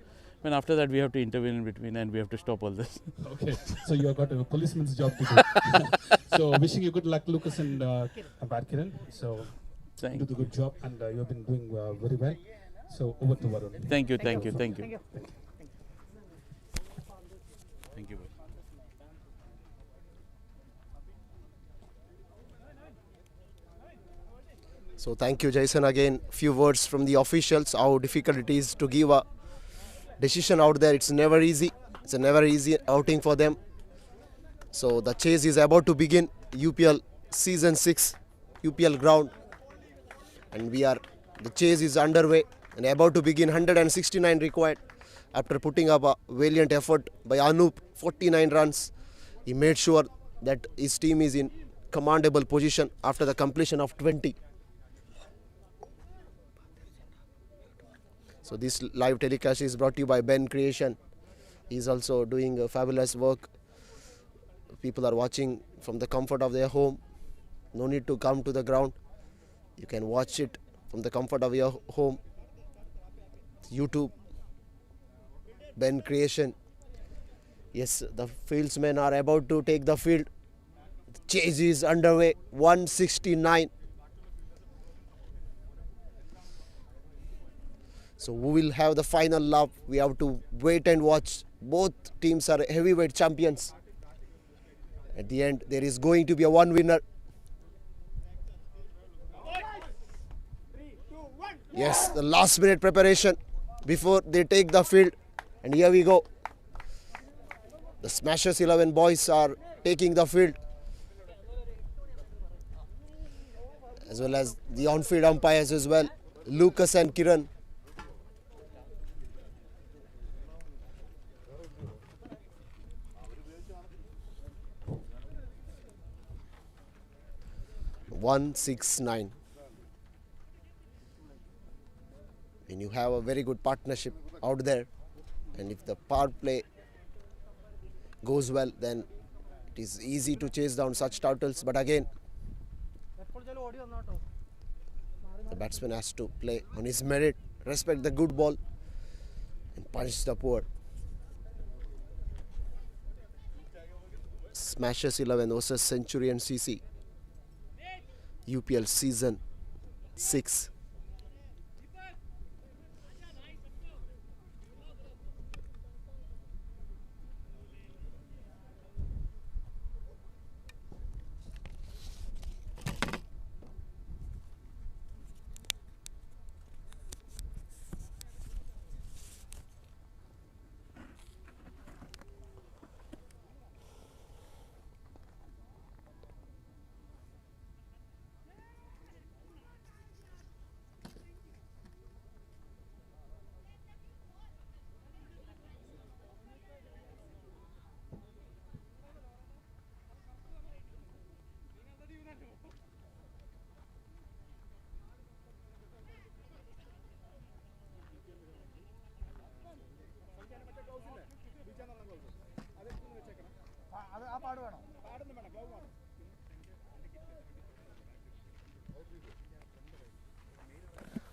A: And after that, we have to intervene in between and we have to stop all this.
B: Okay, so you have got a policeman's job to do. So, wishing you good luck, Lucas and Kiran. So,
A: Thank
B: do the good job and you have been doing very well. So, over to Varun.
A: Thank you. Thank you.
G: So thank you, Jason. Again, few words from the officials, how difficult it is to give a decision out there. It's never easy. It's a never easy outing for them. So the chase is about to begin. UPL Season 6, UPL ground. And the chase is underway. And about to begin, 169 required. After putting up a valiant effort by Anup, 49 runs, he made sure that his team is in commandable position after the completion of 20. So this live telecast is brought to you by Bencreations. He is also doing fabulous work. People are watching from the comfort of their home. No need to come to the ground. You can watch it from the comfort of your home. YouTube, Bencreations. Yes, the fieldsmen are about to take the field. The chase is underway. 169. So who will have the final lap? We have to wait and watch. Both teams are heavyweight champions. At the end, there is going to be a one winner. Yes, the last minute preparation before they take the field. And here we go. The Smashers 11 boys are taking the field, as well as the on-field umpires as well, Lucas and Kiran. (169). When you have a very good partnership out there, and if the power play goes well, then it is easy to chase down such turtles. But again, the batsman has to play on his merit, respect the good ball, and punish the poor. Smashers 11 versus Centurions CC, UPL Season 6.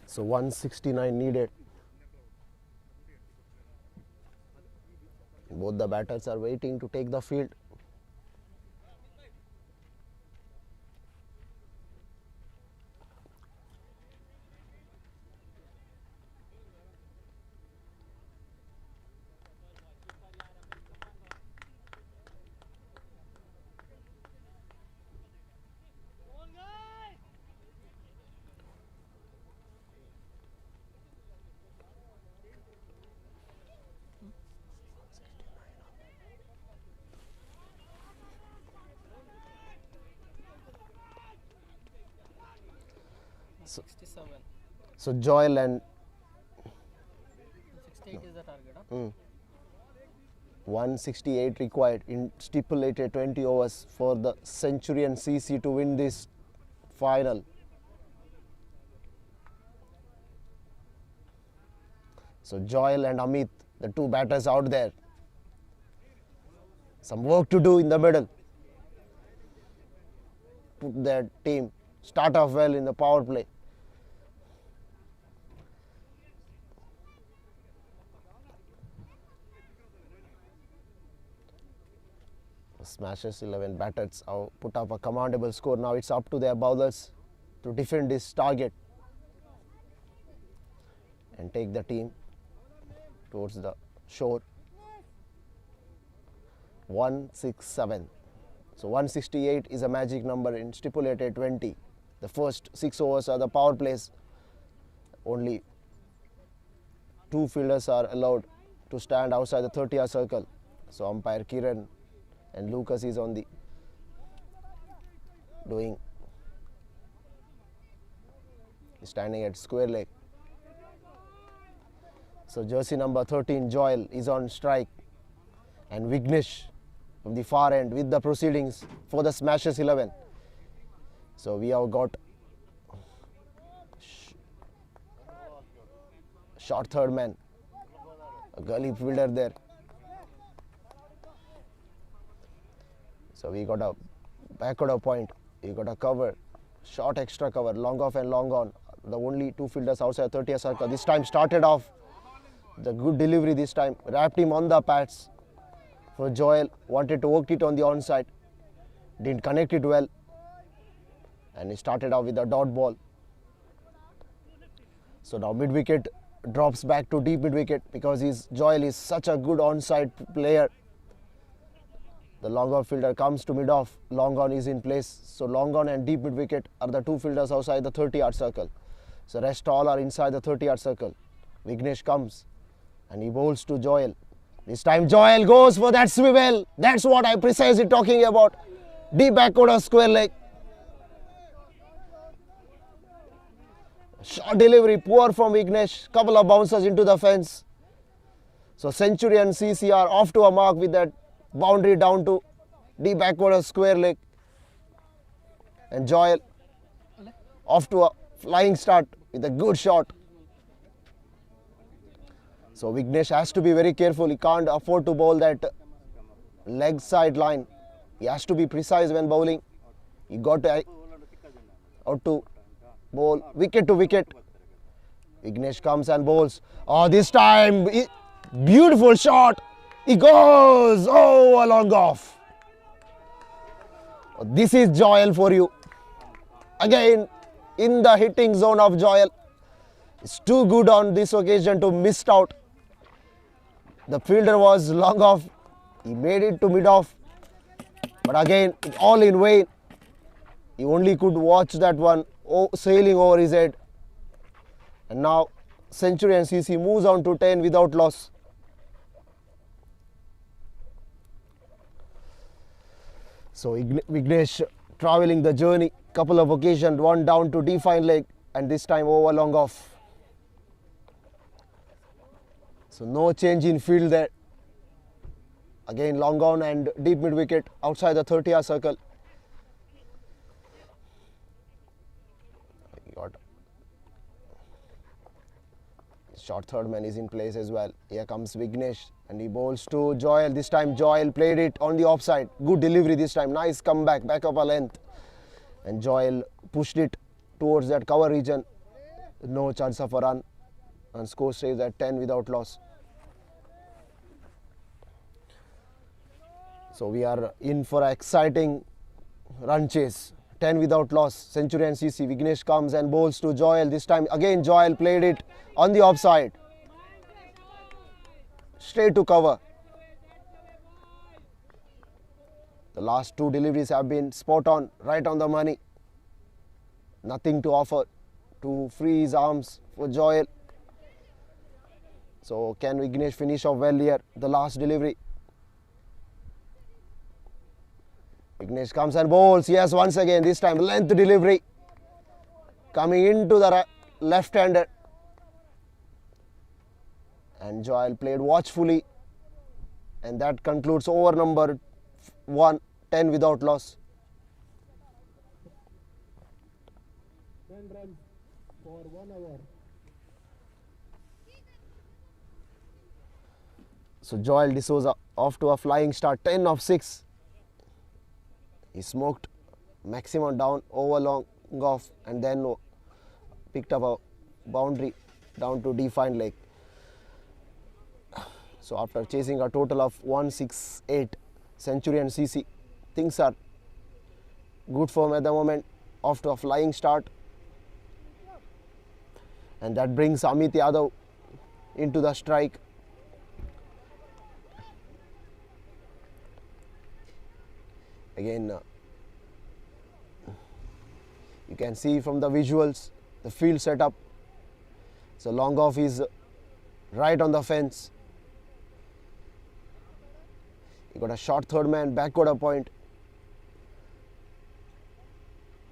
G: So 169 needed. Both the batters are waiting to take the field. So Joel and
J: 68 is the target. Huh?
G: 168 required in stipulated 20 overs for the Centurion CC to win this final. So Joel and Amit, the two batters out there. Some work to do in the middle. Put their team, start off well in the power play. Smashers 11 batters put up a commandable score. Now it's up to their bowlers to defend this target and take the team towards the shore. 167. So 168 is a magic number in stipulated 20. The first 6 overs are the power plays. Only 2 fielders are allowed to stand outside the 30-yard circle. So umpire Kiran and Lucas is on the standing at square leg. So jersey number 13, Joel, is on strike. And Vignesh from the far end with the proceedings for the Smashers 11. So we have got short third man, a gully fielder there. So we got a backward point, we got a cover, short extra cover, long off and long on. The only two fielders outside 30th circle. This time started off the good delivery this time, wrapped him on the pads. For Joel, wanted to work it on the onside, didn't connect it well, and he started off with a dot ball. So now mid wicket drops back to deep mid wicket because Joel is such a good onside player. The long on fielder comes to mid off, long on is in place. So long on and deep mid wicket are the two fielders outside the 30-yard circle. So rest all are inside the 30-yard circle. Vignesh comes and he bowls to Joel. This time Joel goes for that swivel. That's what I'm precisely talking about. Deep backward of square leg. Short delivery, poor from Vignesh. Couple of bouncers into the fence. So Centurions CC are off to a mark with that boundary down to deep backward of square leg. And Joel off to a flying start with a good shot. So Vignesh has to be very careful. He can't afford to bowl that leg side line. He has to be precise when bowling. He got out to bowl wicket to wicket. Vignesh comes and bowls. Oh, this time beautiful shot. He goes a long off. This is Joel for you. Again in the hitting zone of Joel. It's too good on this occasion to miss out. The fielder was long off. He made it to mid off. But again, all in vain. He only could watch that one sailing over his head. And now Centurions CC moves on to 10 without loss. So Vignesh travelling the journey. Couple of occasions, one down to defined leg and this time over long off. So no change in field there. Again long on and deep mid wicket outside the 30-yard circle. Short third man is in place as well. Here comes Vignesh and he bowls to Joel. This time Joel played it on the offside. Good delivery this time. Nice comeback, back up a length. And Joel pushed it towards that cover region. No chance of a run. And score stays at 10 without loss. So we are in for an exciting run chase. 10 without loss. Centurions CC. Vignesh comes and bowls to Joel. This time again Joel played it on the offside. Straight to cover. The last two deliveries have been spot on, right on the money. Nothing to offer to free his arms for Joel. So can Vignesh finish off well here? The last delivery. Vignesh comes and bowls. Yes, once again, this time length delivery. Coming into the left-hander. And Joel played watchfully. And that concludes over number 1, 10 without loss.
H: 10 runs for 1 hour.
G: So Joel D'Souza off to a flying start, 10 of 6. He smoked maximum down, over long off and then picked up a boundary down to defined leg. So after chasing a total of 168, Centurions CC, things are good for him at the moment, off to a flying start. And that brings Amit Yadav into the strike. Again, you can see from the visuals the field setup. So long off is right on the fence. You got a short third man, backward a point.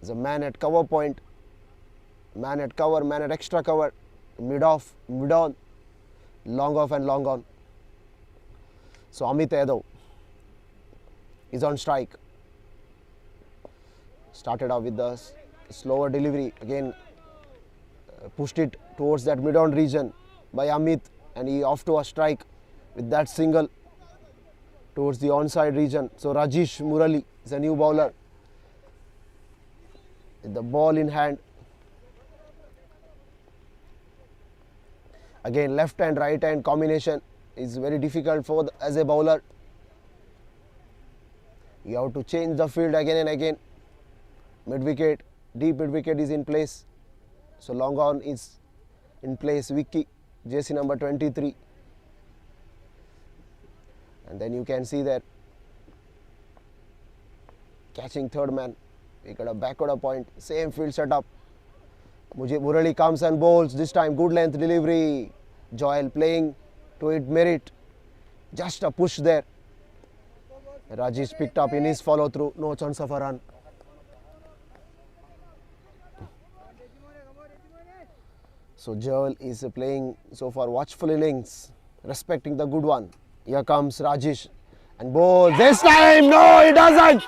G: There's a man at cover point, man at cover, man at extra cover, mid off, mid on. Long off and long on. So Amit Yadav is on strike. Started off with the slower delivery. Again pushed it towards that mid-on region by Amit, and he off to a strike with that single towards the onside region. So Rajesh Murali is a new bowler with the ball in hand. Again, left and right hand combination is very difficult for as a bowler. You have to change the field again and again. Mid wicket, deep mid wicket is in place. So long on is in place. Vicky, jersey number 23. And then you can see that catching third man. We got a backward point. Same field setup. Murali comes and bowls. This time good length delivery. Joel playing to its merit. Just a push there. Rajesh picked up in his follow through. No chance of a run. So Joel is playing so far watchful innings, respecting the good one. Here comes Rajesh and bowls. This time, no, he doesn't.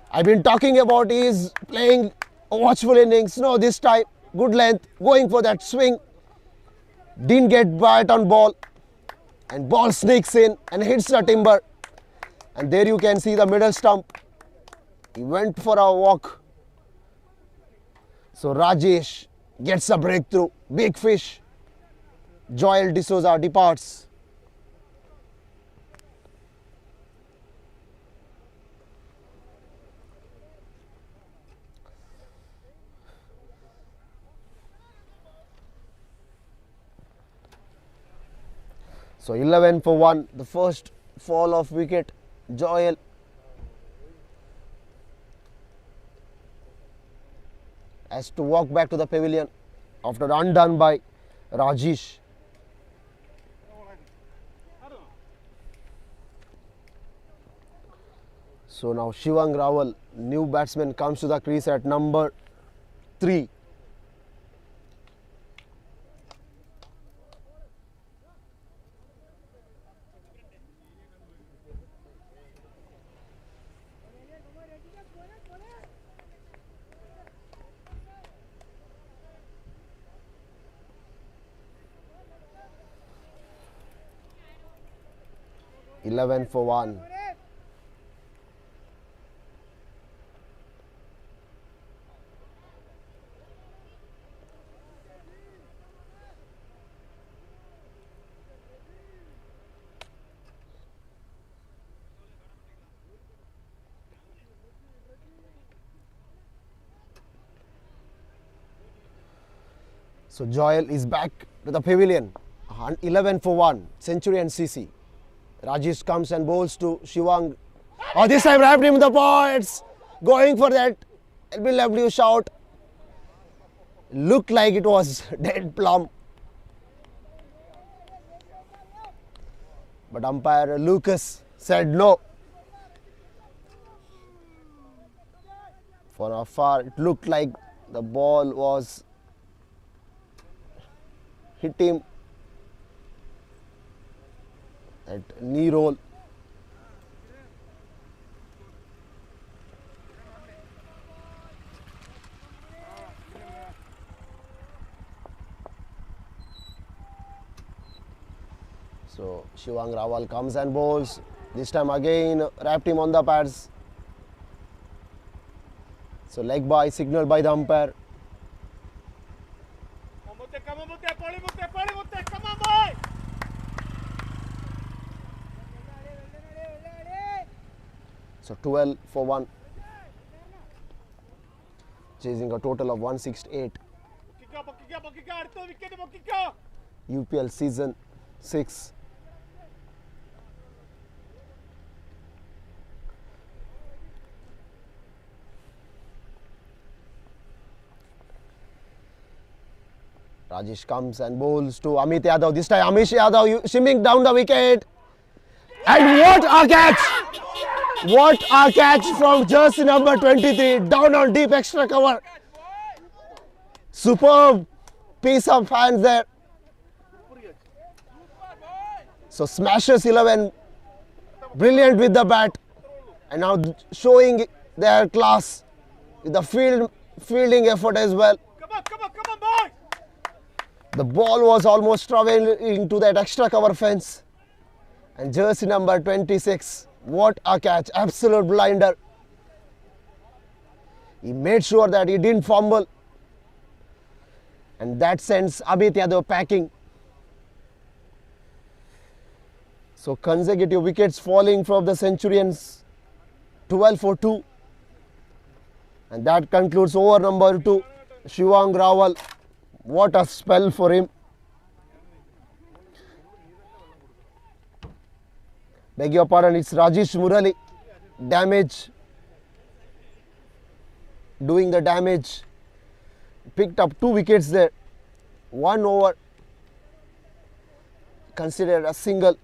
G: I've been talking about he is playing watchful innings. No, this time, good length, going for that swing. Didn't get bite on ball. And ball sneaks in and hits the timber. And there you can see the middle stump. He went for a walk. So Rajesh gets a breakthrough. Big fish. Joel D'Souza departs. So 11 for 1, the first fall of wicket. Joel has to walk back to the pavilion after undone by Rajesh. So now Shivang Rawal, new batsman, comes to the crease at number 3. Eleven for 1. So Joel is back to the pavilion. 11 for 1. Centurions CC. Rajesh comes and bowls to Shivang. Oh, this time wrapped him in the points. Going for that LBW shout. Looked like it was dead plumb. But umpire Lucas said no. For afar, it looked like the ball was hit him at knee roll. So Shivang Rawal comes and bowls. This time again wrapped him on the pads. So leg by signaled by the umpire. So 12 for 1. Chasing a total of 168. UPL season 6. Rajesh comes and bowls to Amit Yadav. This time Amish Yadav shimming down the wicket. And what a catch! What a catch from jersey number 23. Down on deep extra cover. Superb piece of hands there. So Smashers 11, brilliant with the bat, and now showing their class with the fielding effort as well.
C: Come on, boys!
G: The ball was almost traveling to that extra cover fence. And jersey number 26, what a catch, absolute blinder. He made sure that he didn't fumble. And that sends Abhit Yadav packing. So consecutive wickets falling from the Centurions, 12 for 2. And that concludes over number 2, Shivang Rawal. What a spell for him. Beg your pardon, it's Rajesh Murali. Damage. Doing the damage. Picked up 2 wickets there. 1 over. Considered a single.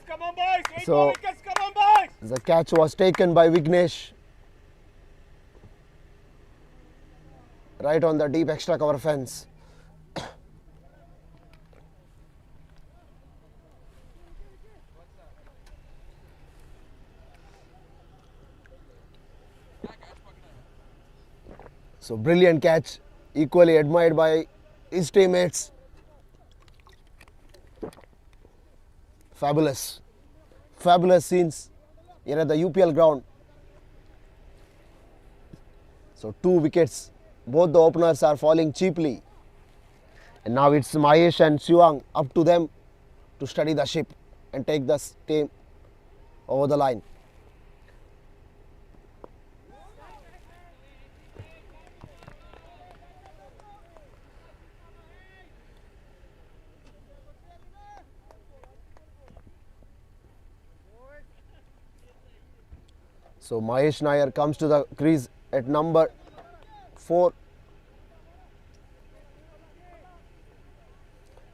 C: Come on, boys! 8
G: So-
C: more wickets, come on, boys!
G: The catch was taken by Vignesh. Right on the deep extra cover fence. So brilliant catch, equally admired by his teammates. Fabulous scenes here at the UPL ground. So 2 wickets, both the openers are falling cheaply. And now it's Mahesh and Shivang, up to them to steady the ship and take the team over the line. So Mahesh Nair comes to the crease at number 4.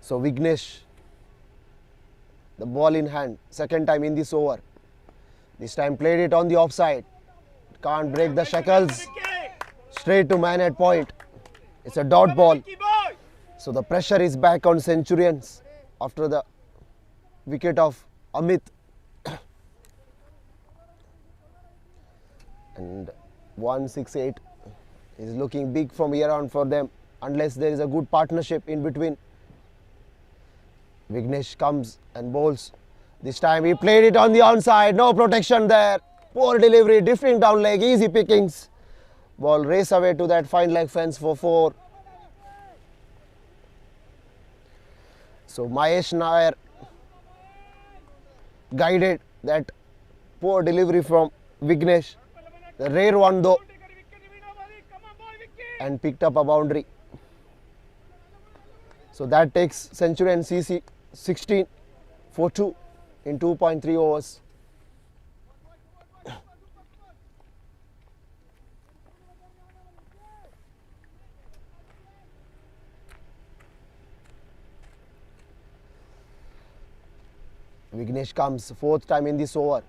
G: So Vignesh, the ball in hand, second time in this over. This time played it on the offside. Can't break the shackles. Straight to man at point. It's a dot ball. So the pressure is back on Centurions after the wicket of Amit. And 168 is looking big from here on for them, unless there is a good partnership in between. Vignesh comes and bowls. This time he played it on the onside, no protection there. Poor delivery, drifting down leg, easy pickings. Ball race away to that fine leg fence for 4. So Mahesh Nair guided that poor delivery from Vignesh. The rare one though, and picked up a boundary. So that takes Centurion CC 16 for 2 in 2.3 overs. Vignesh comes 4th time in this over.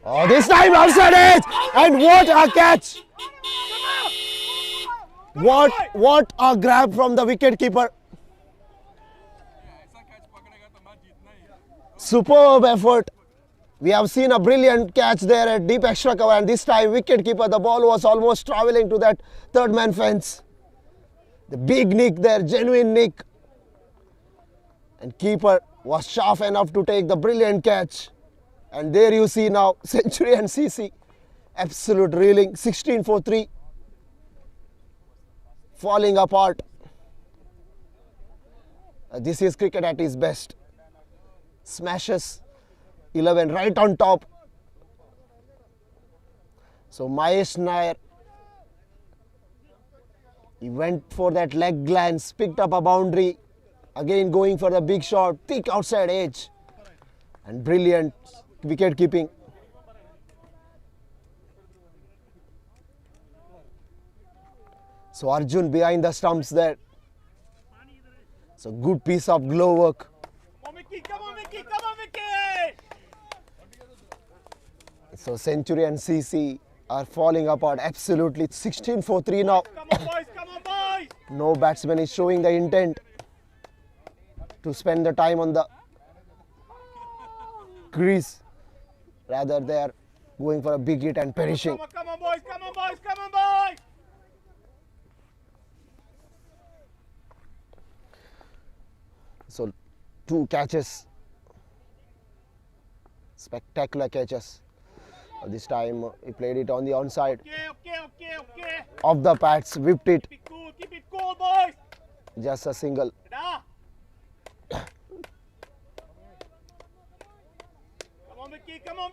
G: Oh, this time outside edge, and what a catch! What a grab from the wicket keeper. Superb effort. We have seen a brilliant catch there at deep extra cover, and this time wicket keeper, the ball was almost travelling to that third man fence. The big nick there, genuine nick. And keeper was sharp enough to take the brilliant catch. And there you see now Centurion CC, absolute reeling, 16 for 3, falling apart. This is cricket at its best. Smashes 11 right on top. So Mahesh Nair, he went for that leg glance, picked up a boundary, again going for the big shot, thick outside edge, and brilliant wicket keeping. So Arjun behind the stumps there. So good piece of glove work.
C: Come on, Mickey!
G: So Centurion CC are falling apart absolutely. It's 16 for 3 now.
C: Come on, boys!
G: No batsman is showing the intent to spend the time on the crease. Rather, they are going for a big hit and perishing.
C: Come on, boys, come on, boys, come on, boys.
G: So, 2 catches. Spectacular catches. This time he played it on the onside.
C: Okay.
G: Off the pads, whipped it.
C: Keep it cool, boys.
G: Just a single.
C: Come on,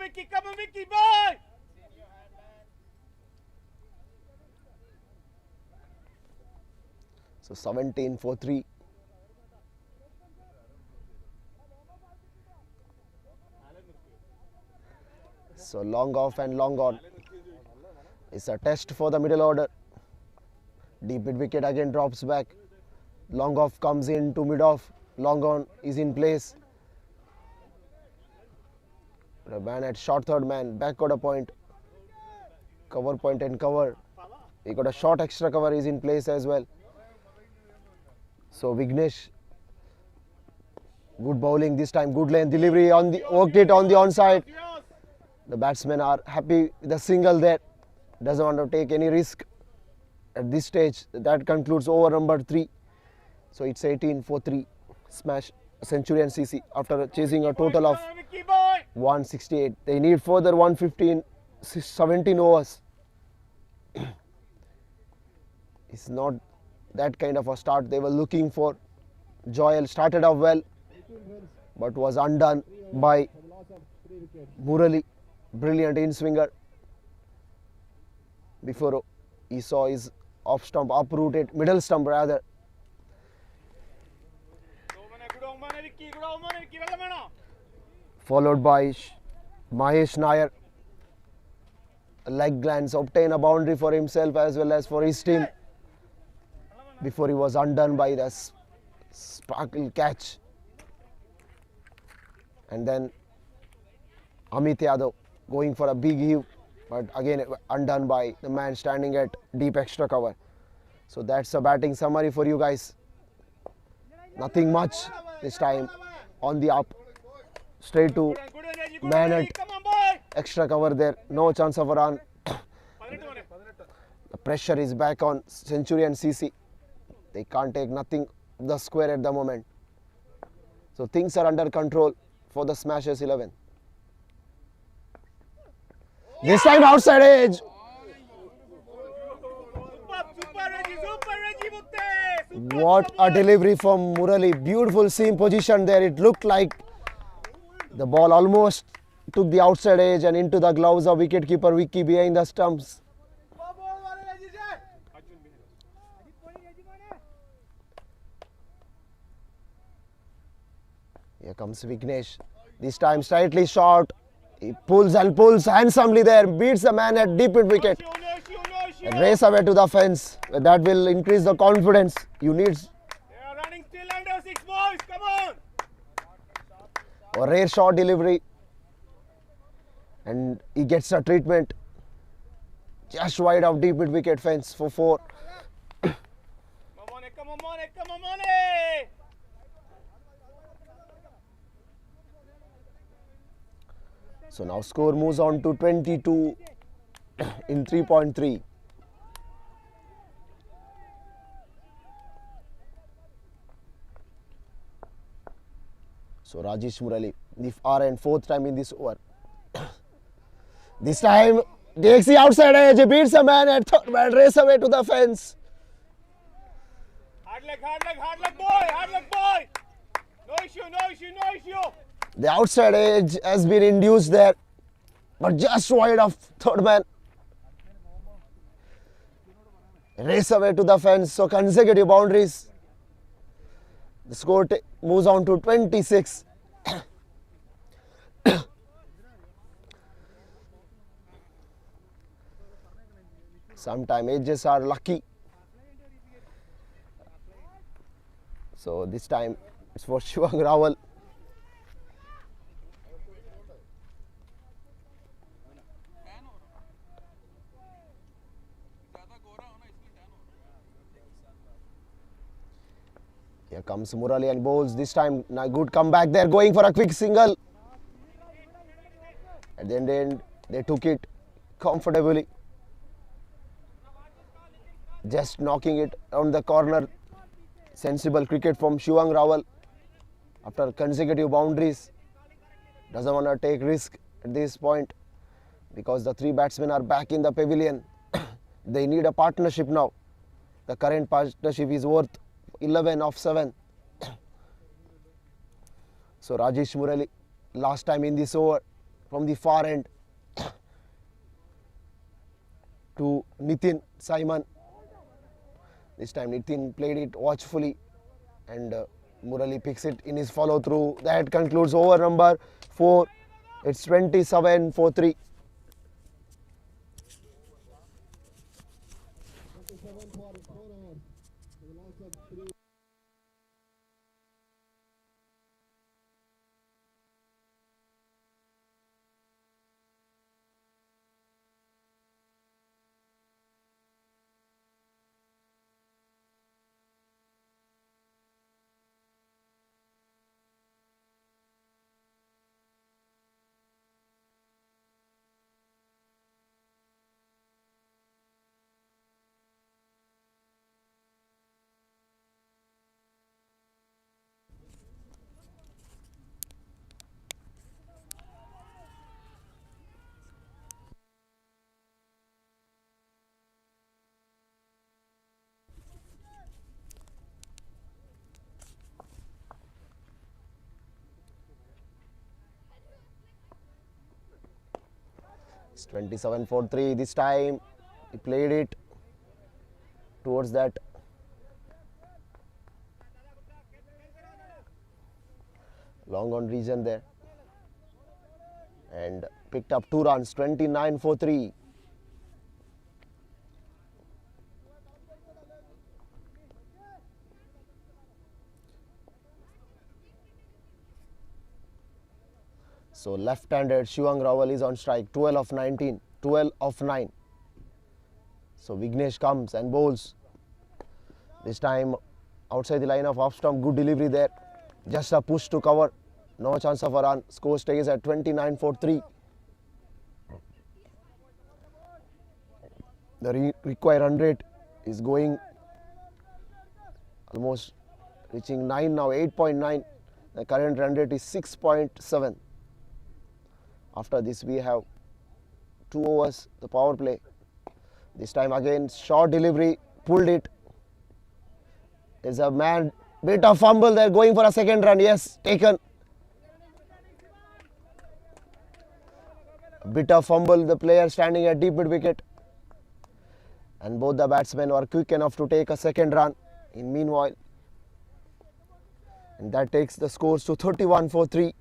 C: Vicky, boy.
G: So 17 for 3. So long off and long on. It's a test for the middle order. Deep mid wicket again drops back. Long off comes in to mid off. Long on is in place. The man at short third man. Back got a point. Cover point and cover. He got a short extra cover is in place as well. So Vignesh, good bowling this time. Good lane delivery on the worked it on the onside. The batsmen are happy with the single there. Doesn't want to take any risk at this stage. That concludes over number 3. So it's 18 for 3. Smash Centurion CC after chasing a total of 168. They need further 115, 17 overs. It's not that kind of a start they were looking for. Joel started off well, but was undone by Murali. Brilliant in-swinger. Before he saw his off stump uprooted, middle stump rather. Followed by Mahesh Nair. A leg glance obtain a boundary for himself as well as for his team before he was undone by the sparkle catch. And then Amit Yadav going for a big heave, but again undone by the man standing at deep extra cover. So that's a batting summary for you guys. Nothing much this time on the up. Straight to man at extra cover there. No chance of a run. The pressure is back on Centurion CC. They can't take nothing of the square at the moment. So things are under control for the Smashers 11. This time outside edge. What a delivery from Murali. Beautiful seam position there. It looked like the ball almost took the outside edge and into the gloves of wicketkeeper Vicky behind the stumps. Here comes Vignesh. This time slightly short. He pulls and pulls handsomely there. Beats the man at deep mid wicket. And race away to the fence. That will increase the confidence. You need
C: Running still under 6 boys. Come on.
G: A rare short delivery. And he gets a treatment. Just wide of deep mid wicket fence for 4.
C: Come on.
G: So now score moves on to 22 in 3.3. So Rajesh Murali, the fourth time in this over. This time takes the outside edge, beats a man at third man, race away to the fence.
C: Hard leg, boy. No issue.
G: The outside edge has been induced there, but just wide of third man. Race away to the fence, so consecutive boundaries. The score moves on to 26. Sometimes edges are lucky. So this time it's for Shivang Rawal. Comes Murali and bowls. This time, a good comeback there, going for a quick single. At the end, they took it comfortably. Just knocking it on the corner. Sensible cricket from Shivang Rawal after consecutive boundaries. Doesn't want to take risk at this point because the three batsmen are back in the pavilion. They need a partnership now. The current partnership is worth 11 of 7. So Rajesh Murali, last time in this over, from the far end to Nitin Simon. This time Nitin played it watchfully and Murali picks it in his follow through. That concludes over number 4. It's 27 for 3. It's 27 for 3. This time he played it towards that long on region there and picked up 2 runs. 29 for 3. So left-handed Shivang Rawal is on strike. 12 of 19. 12 of 9. So Vignesh comes and bowls. This time outside the line of off stump. Good delivery there. Just a push to cover. No chance of a run. Score stays at 29 for 3. The required run rate is going almost reaching 9 now. 8.9. The current run rate is 6.7. After this we have 2 overs, the power play. This time again short delivery, pulled it. There's a man, bit of fumble there, going for a second run. Yes, taken. A bit of fumble, the player standing at deep mid wicket. And both the batsmen were quick enough to take a second run in meanwhile. And that takes the scores to 31 for 3.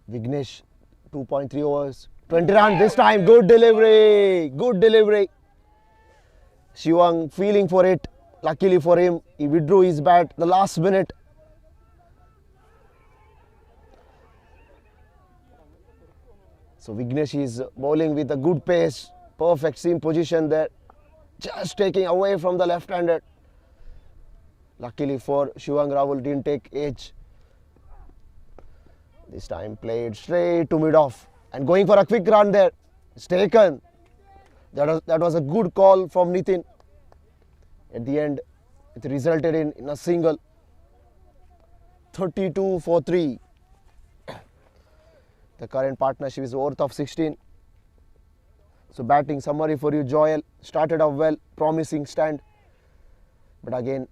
G: Vignesh, 2.3 overs, 20 runs this time. Good delivery, good delivery. Shivang feeling for it. Luckily for him, he withdrew his bat the last minute. So Vignesh is bowling with a good pace, perfect seam position there, just taking away from the left-handed. Luckily for Shivang Rawal, didn't take edge. This time played straight to mid-off and going for a quick run there. It's taken. That was a good call from Nitin. At the end, it resulted in a single. 32 for 3. The current partnership is worth of 16. So batting summary for you, Joel. Started off well, promising stand. But again,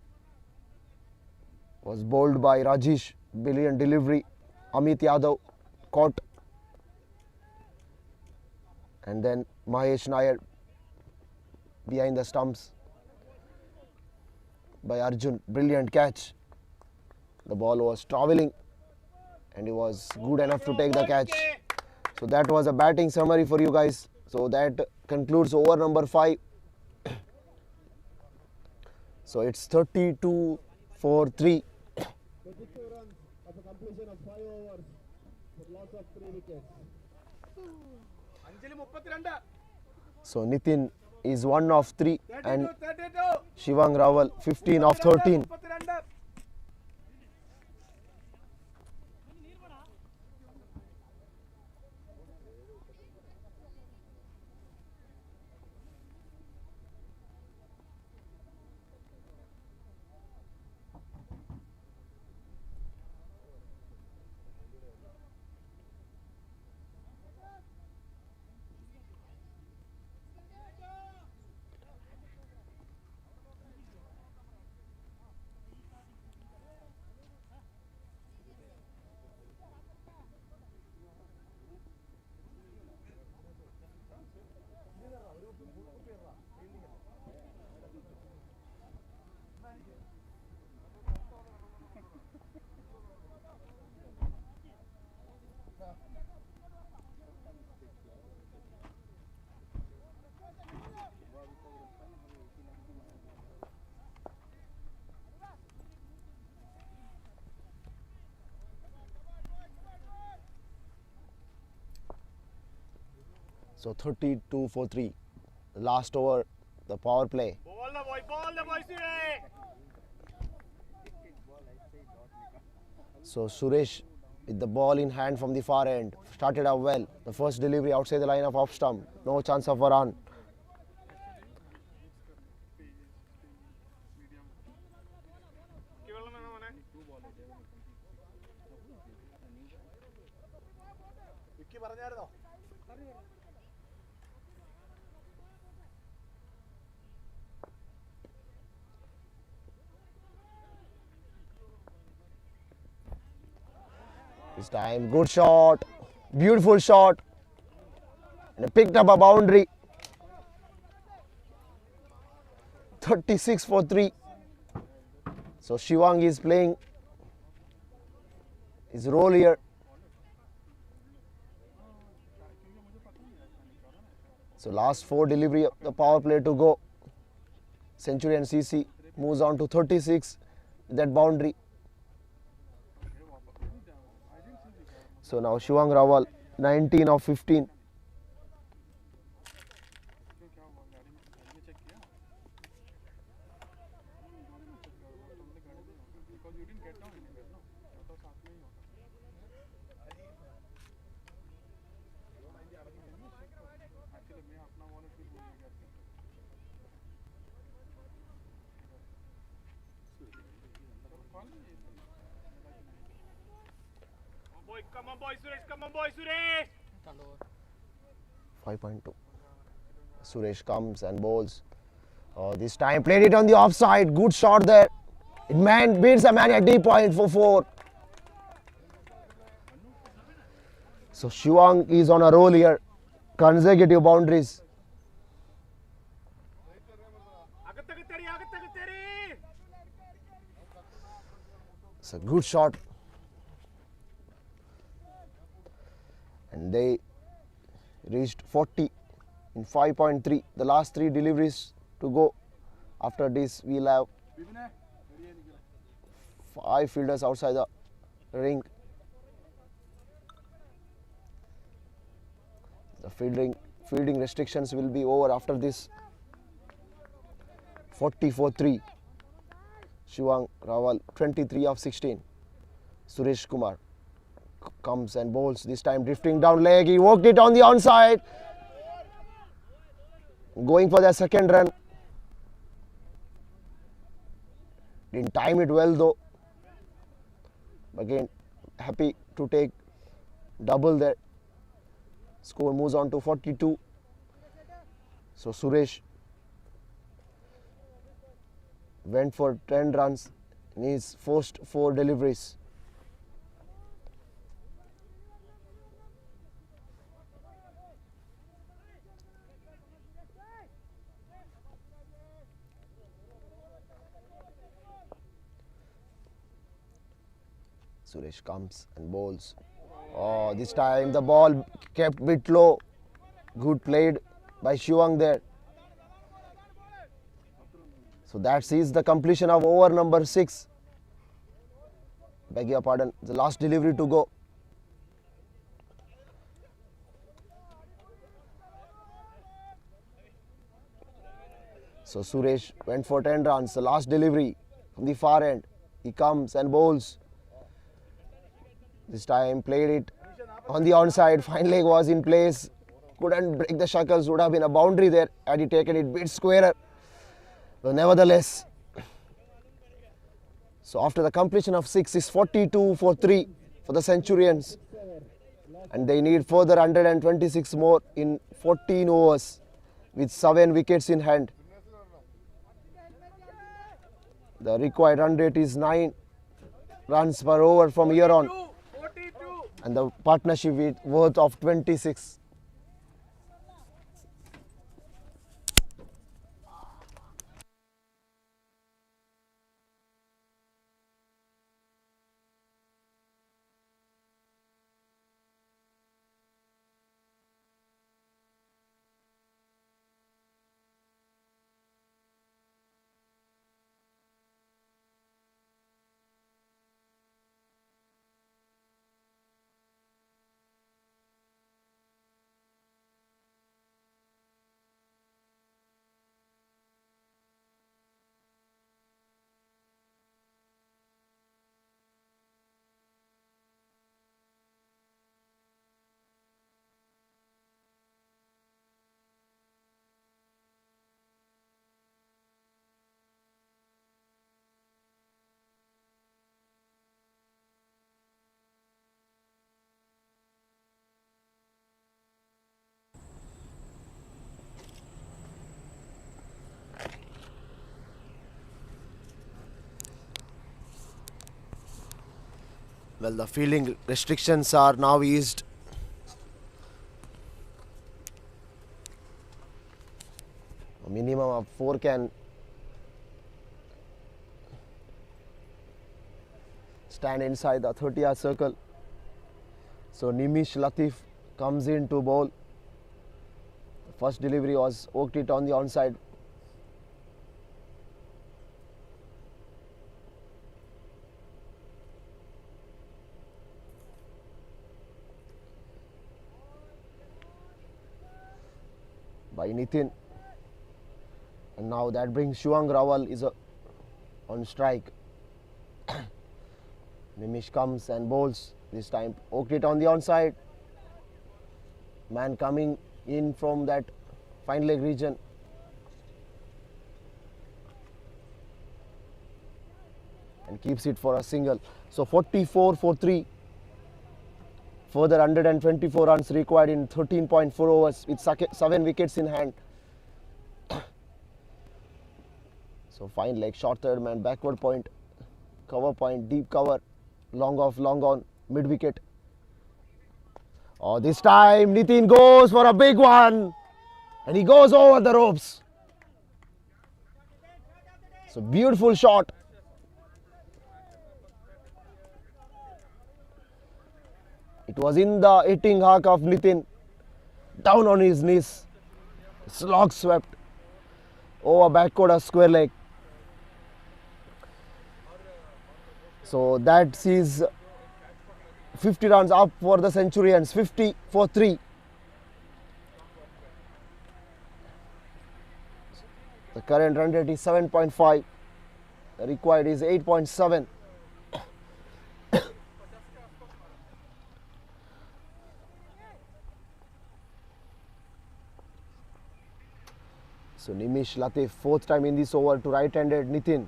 G: was bowled by Rajesh. Brilliant delivery. Amit Yadav caught. And then Mahesh Nair behind the stumps by Arjun. Brilliant catch. The ball was travelling and he was good enough to take the catch. So that was a batting summary for you guys. So that concludes over number 5. So it's 32 for 3. So Nitin is 1 of 3 and Shivang Rawal 15 of 13. So 32 for 3. Last over, the power play. So Suresh with the ball in hand from the far end. Started out well. The first delivery outside the line of off stump. No chance of a run. This time, good shot, beautiful shot, and picked up a boundary. 36 for 3. So Shivang is playing his role here. So last 4 delivery of the power play to go. Centurions CC moves on to 36 with that boundary. So now Shivang Rawal 19 of 15.
C: Come on, boy, Suresh. Come on, boy, Suresh.
G: 5.2. Suresh comes and bowls. This time played it on the offside. Good shot there. It beats a man at D point for 4. So Shivang is on a roll here. Consecutive boundaries. It's a good shot. And they reached 40 in 5.3. The last 3 deliveries to go. After this, we'll have 5 fielders outside the ring. The fielding restrictions will be over after this. 40 for 3. Shivang Rawal 23 of 16. Suresh Kumar comes and bowls, this time drifting down leg. He worked it on the onside. Going for the second run. Didn't time it well though. Again, happy to take double there. Score moves on to 42. So Suresh went for 10 runs in his first 4 deliveries. Suresh comes and bowls. This time the ball kept a bit low. Good played by Shivang there. So that sees the completion of over number 6. Beg your pardon, the last delivery to go. So Suresh went for 10 runs. The last delivery from the far end. He comes and bowls. This time played it on the onside. Fine leg was in place. Couldn't break the shackles. Would have been a boundary there had he taken it bit squarer. But nevertheless. So after the completion of 6 is 42 for 3 for the Centurions. And they need further 126 more in 14 overs with 7 wickets in hand. The required run rate is 9 runs per over from here on. And the partnership with worth of 26. Well, the fielding restrictions are now eased. A minimum of 4 can stand inside the 30-yard circle. So Nimish Latif comes in to bowl. The first delivery was worked it on the onside. By Nitin, and now that brings Shivang Rawal is on strike. Nimish comes and bowls. This time poked it on the onside. Man coming in from that fine leg region. And keeps it for a single. So 44 for 3. Further 124 runs required in 13.4 overs with 7 wickets in hand. So fine leg, short third man, backward point, cover point, deep cover, long off, long on, mid wicket. Oh, this time Nitin goes for a big one and he goes over the ropes. So beautiful shot. It was in the hitting arc of Nitin, down on his knees, slog swept over backward a square leg. So that sees 50 runs up for the Centurions, 50 for 3. The current run rate is 7.5, the required is 8.7. So Nimish Latif, 4th time in this over to right-handed Nitin.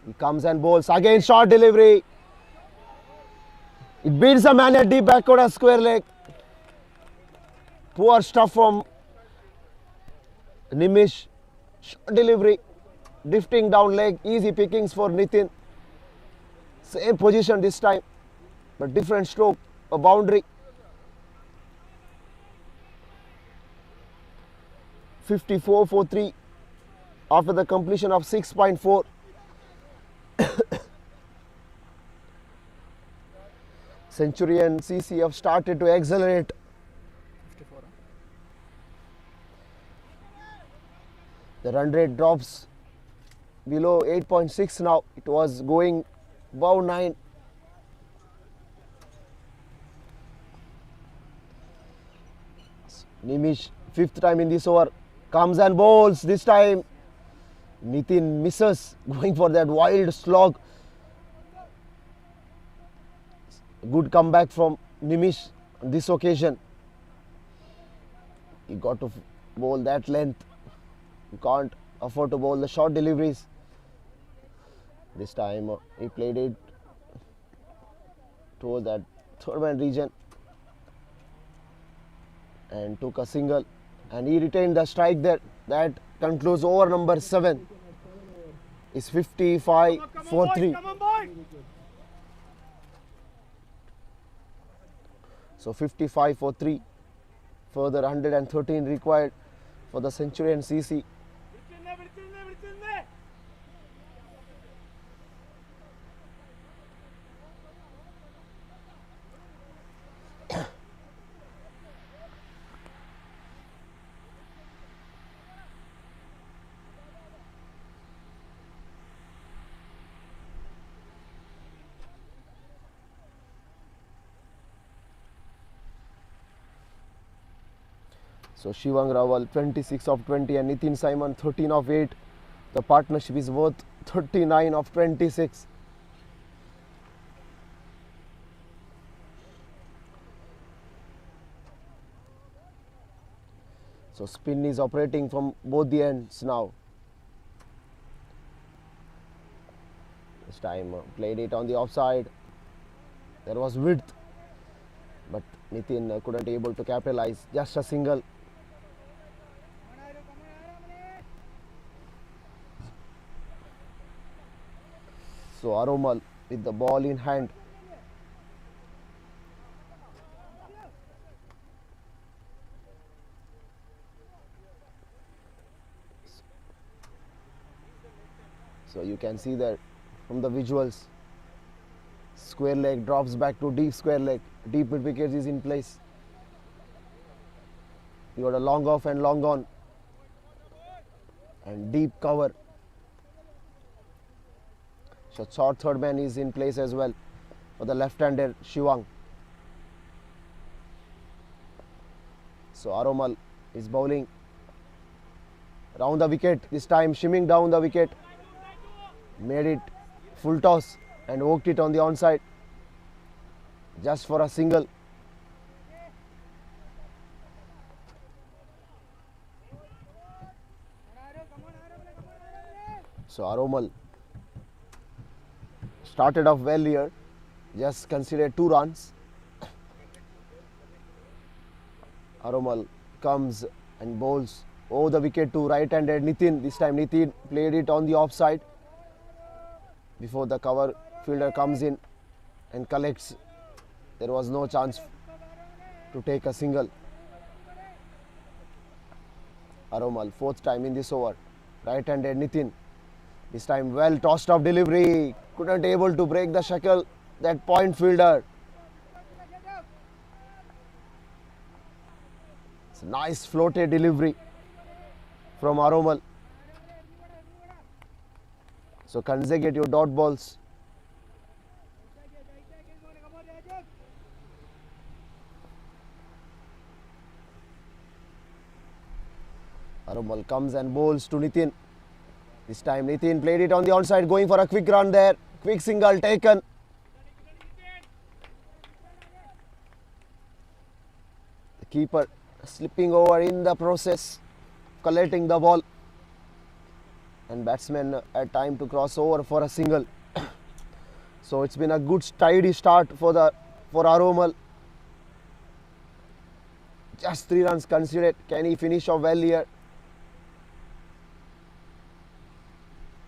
G: He comes and bowls again, short delivery. It beats the man at deep backward a square leg. Poor stuff from Nimish. Short delivery, drifting down leg, easy pickings for Nitin. Same position this time, but different stroke, a boundary. 54 for 3 after the completion of 6.4. Centurion CC have started to accelerate.
C: 54.
G: The run rate drops below 8.6 now. It was going above 9. Nimish, 5th time in this over, comes and bowls. This time Nitin misses, going for that wild slog. Good comeback from Nimish on this occasion. He got to bowl that length. You can't afford to bowl the short deliveries. This time he played it towards that third man region and took a single, and he retained the strike there. That concludes over number 7. It's 55 for 3. So 55 for 3. Further 113 required for the Centurion CC. So Shivang Rawal 26 of 20 and Nitin Simon 13 of 8. The partnership is worth 39 of 26. So spin is operating from both the ends now. This time played it on the offside. There was width, but Nitin couldn't able to capitalize. Just a single. So Aromal with the ball in hand. So you can see that from the visuals. Square leg drops back to deep square leg. Deep mid wicket is in place. You got a long off and long on. And deep cover. So short third man is in place as well for the left-hander Shivang. So Aromal is bowling round the wicket. This time shimming down the wicket. Made it full toss and worked it on the onside. Just for a single. So Aromal started off well here, just considered 2 runs. Aromal comes and bowls over the wicket to right-handed Nitin. This time Nitin played it on the offside before the cover fielder comes in and collects. There was no chance to take a single. Aromal, 4th time in this over. Right-handed Nitin. This time well tossed off delivery. Couldn't able to break the shackle. That point fielder. It's a nice floated delivery from Aromal. So consecutive dot balls. Aromal comes and bowls to Nitin. This time Nitin played it on the onside, going for a quick run there. Quick single taken. The keeper slipping over in the process, collecting the ball. And batsman had time to cross over for a single. So it's been a good tidy start for Aromal. Just 3 runs considered. Can he finish off well here?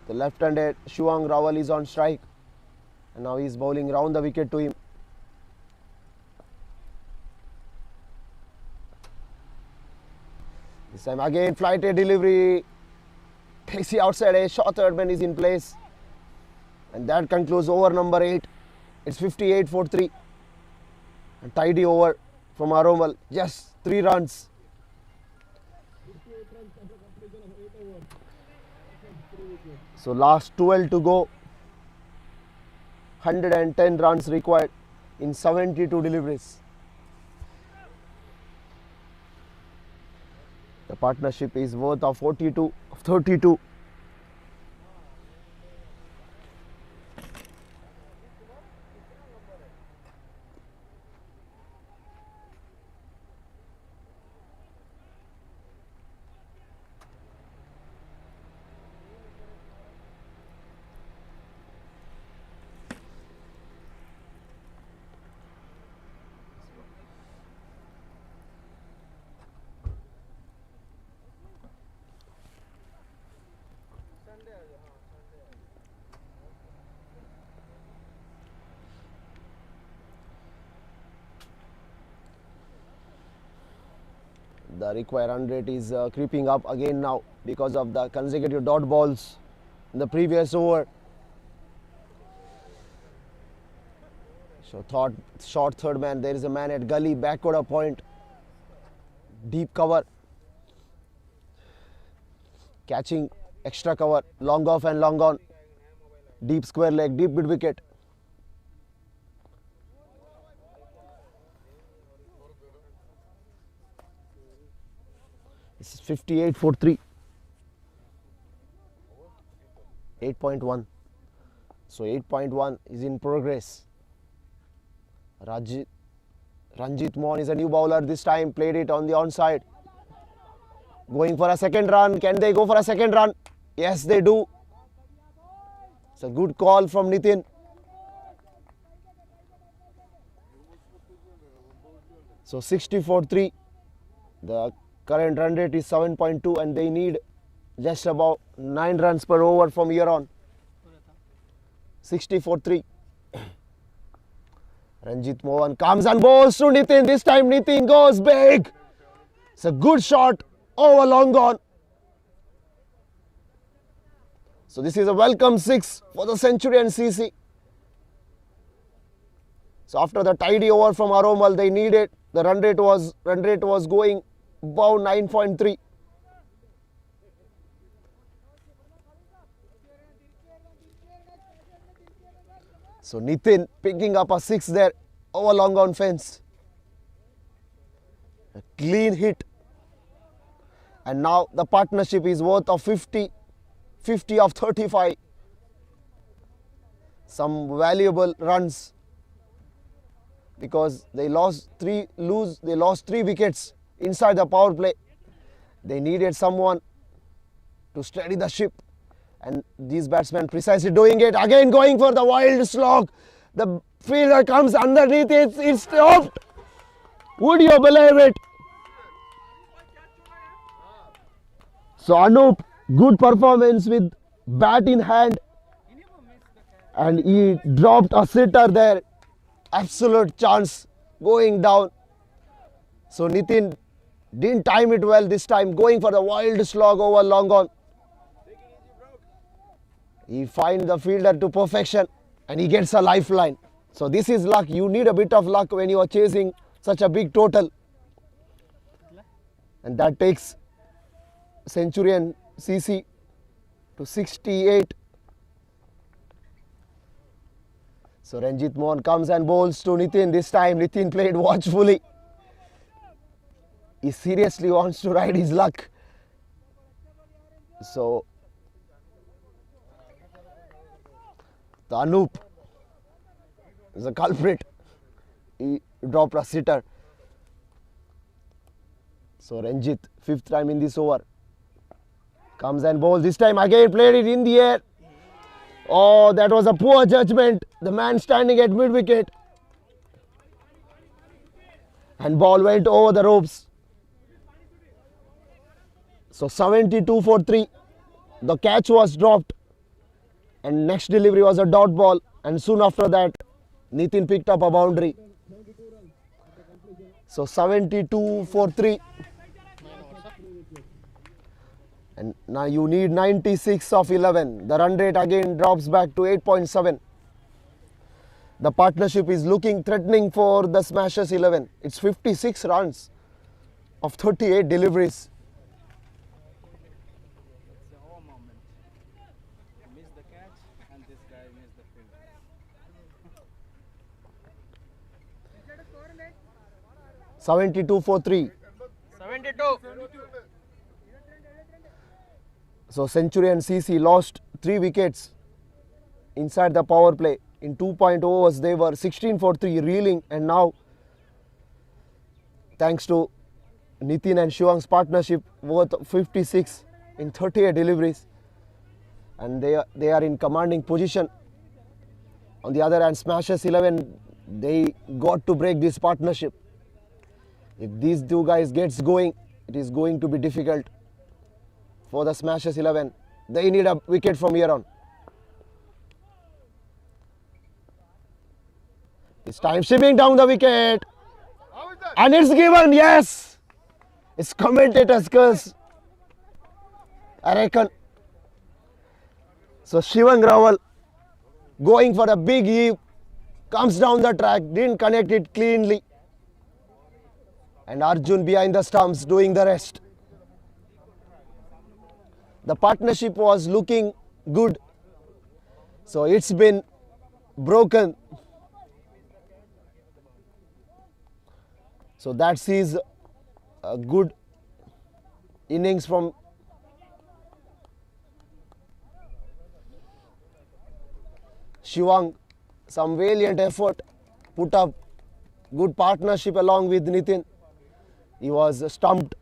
G: The left-handed Shivang Rawal is on strike, and now he is bowling round the wicket to him. This time again flighted delivery. Takes the outside edge. Short third man is in place, and that concludes over number 8. It's 58 for 3. And tidy over from Aromal. Just 3 runs. So last 12 to go. 110 runs required in 72 deliveries. The partnership is worth of 42 of 32. The required run rate is creeping up again now because of the consecutive dot balls in the previous over. So short third man, there is a man at gully, backward of point, deep cover, catching extra cover, long off and long on, deep square leg, deep mid wicket. This is 58 for 3. 8.1. So 8.1 is in progress. Ranjit Mohan is a new bowler this time, played it on the onside. Going for a second run. Can they go for a second run? Yes, they do. It's a good call from Nitin. So 60 for 3. The current run rate is 7.2 and they need just about 9 runs per over from here on. 60 for 3. Ranjit Mohan comes and bowls to Nitin. This time Nitin goes big. It's a good shot. Over long gone. So this is a welcome 6 for the Centurions CC. So after the tidy over from Aromal, they needed, the run rate was going above 9.3. So Nitin picking up a 6 there over long on fence. A clean hit. And now the partnership is worth of 50 of 35. Some valuable runs because they lost 3 wickets inside the power play. They needed someone to steady the ship. And these batsmen precisely doing it. Again going for the wild slog. The fielder comes underneath it. It's stopped. Would you believe it? So Anup, good performance with bat in hand. And he dropped a sitter there. Absolute chance going down. So Nitin didn't time it well this time. Going for the wild slog over long on. He finds the fielder to perfection and he gets a lifeline. So this is luck. You need a bit of luck when you are chasing such a big total. And that takes Centurion CC to 68. So Ranjit Mohan comes and bowls to Nitin. This time Nitin played watchfully. He seriously wants to ride his luck. So the Anup is a culprit. He dropped a sitter. So Ranjit, 5th time in this over, comes and bowls. This time again played it in the air. Oh, that was a poor judgment. The man standing at mid wicket. And ball went over the ropes. So 72 for 3. The catch was dropped. And next delivery was a dot ball. And soon after that, Nitin picked up a boundary. So 72 for 3. And now you need 96 of 11. The run rate again drops back to 8.7. The partnership is looking threatening for the Smashers 11. It's 56 runs of 38 deliveries.
A: It's a home moment. You miss the catch and this guy missed the field.
G: 72 for 3.
A: 72.
G: So Centurion CC lost 3 wickets inside the power play. In 2.0 overs they were 16 for 3 reeling, and now thanks to Nitin and Shivang's partnership worth 56 in 38 deliveries, and they are in commanding position. On the other hand, Smashers 11, they got to break this partnership. If these two guys gets going, it is going to be difficult for the Smashers 11. They need a wicket from here on. It's time shipping down the wicket. And it's given, yes. It's commentator's curse, I reckon. So Shivang Raval going for a big heave, comes down the track, didn't connect it cleanly. And Arjun behind the stumps doing the rest. The partnership was looking good. So it's been broken. So that sees a good innings from Shivang. Some valiant effort, put up good partnership along with Nitin. He was stumped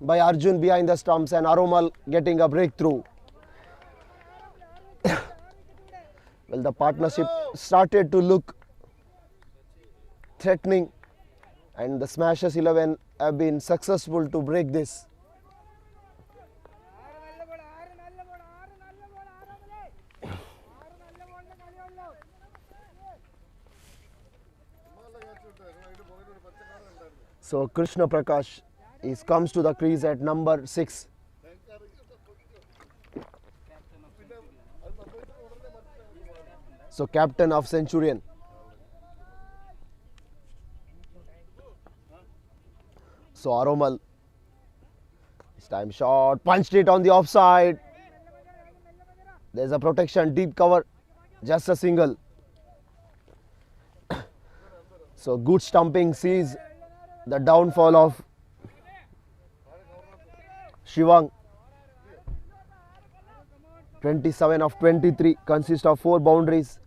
G: by Arjun behind the stumps and Aromal getting a breakthrough. Well, the partnership started to look threatening, and the Smashers 11 have been successful to break this. So Krishna Prakash comes to the crease at number 6. So captain of Centurion. So Aromal, this time shot, punched it on the offside. There's a protection, deep cover, just a single. So good stumping sees the downfall of Shivang. 27 of 23 consists of 4 boundaries.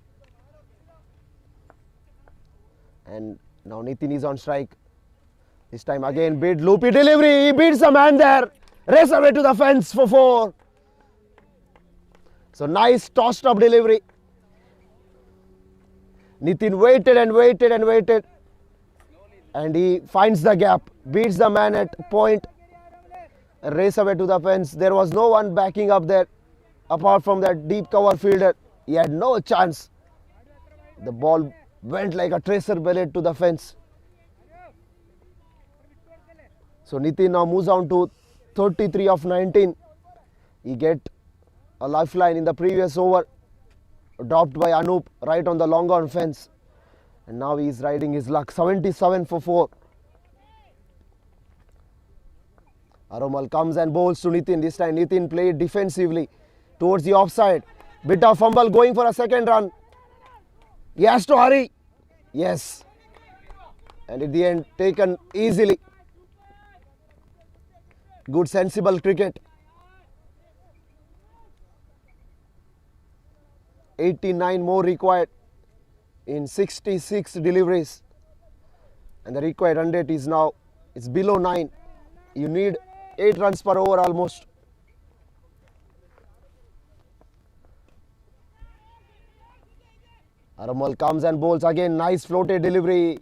G: And now Nitin is on strike. This time again bid loopy delivery. He beats the man there. Race away to the fence for 4. So nice tossed up delivery. Nitin waited and waited and waited. And he finds the gap. Beats the man at point. And race away to the fence. There was no one backing up there. Apart from that deep cover fielder. He had no chance. The ball went like a tracer bullet to the fence. So Nitin now moves on to 33 of 19. He get a lifeline in the previous over, dropped by Anup right on the long on fence. And now he is riding his luck. 77 for 4. Aromal comes and bowls to Nitin. This time Nitin played defensively towards the offside. Bit of fumble, going for a second run. He has to hurry. Yes. And at the end, taken easily. Good sensible cricket. 89 more required in 66 deliveries. And the required run rate is now, it's below 9. You need 8 runs per over almost. Aromal comes and bowls again. Nice floated delivery.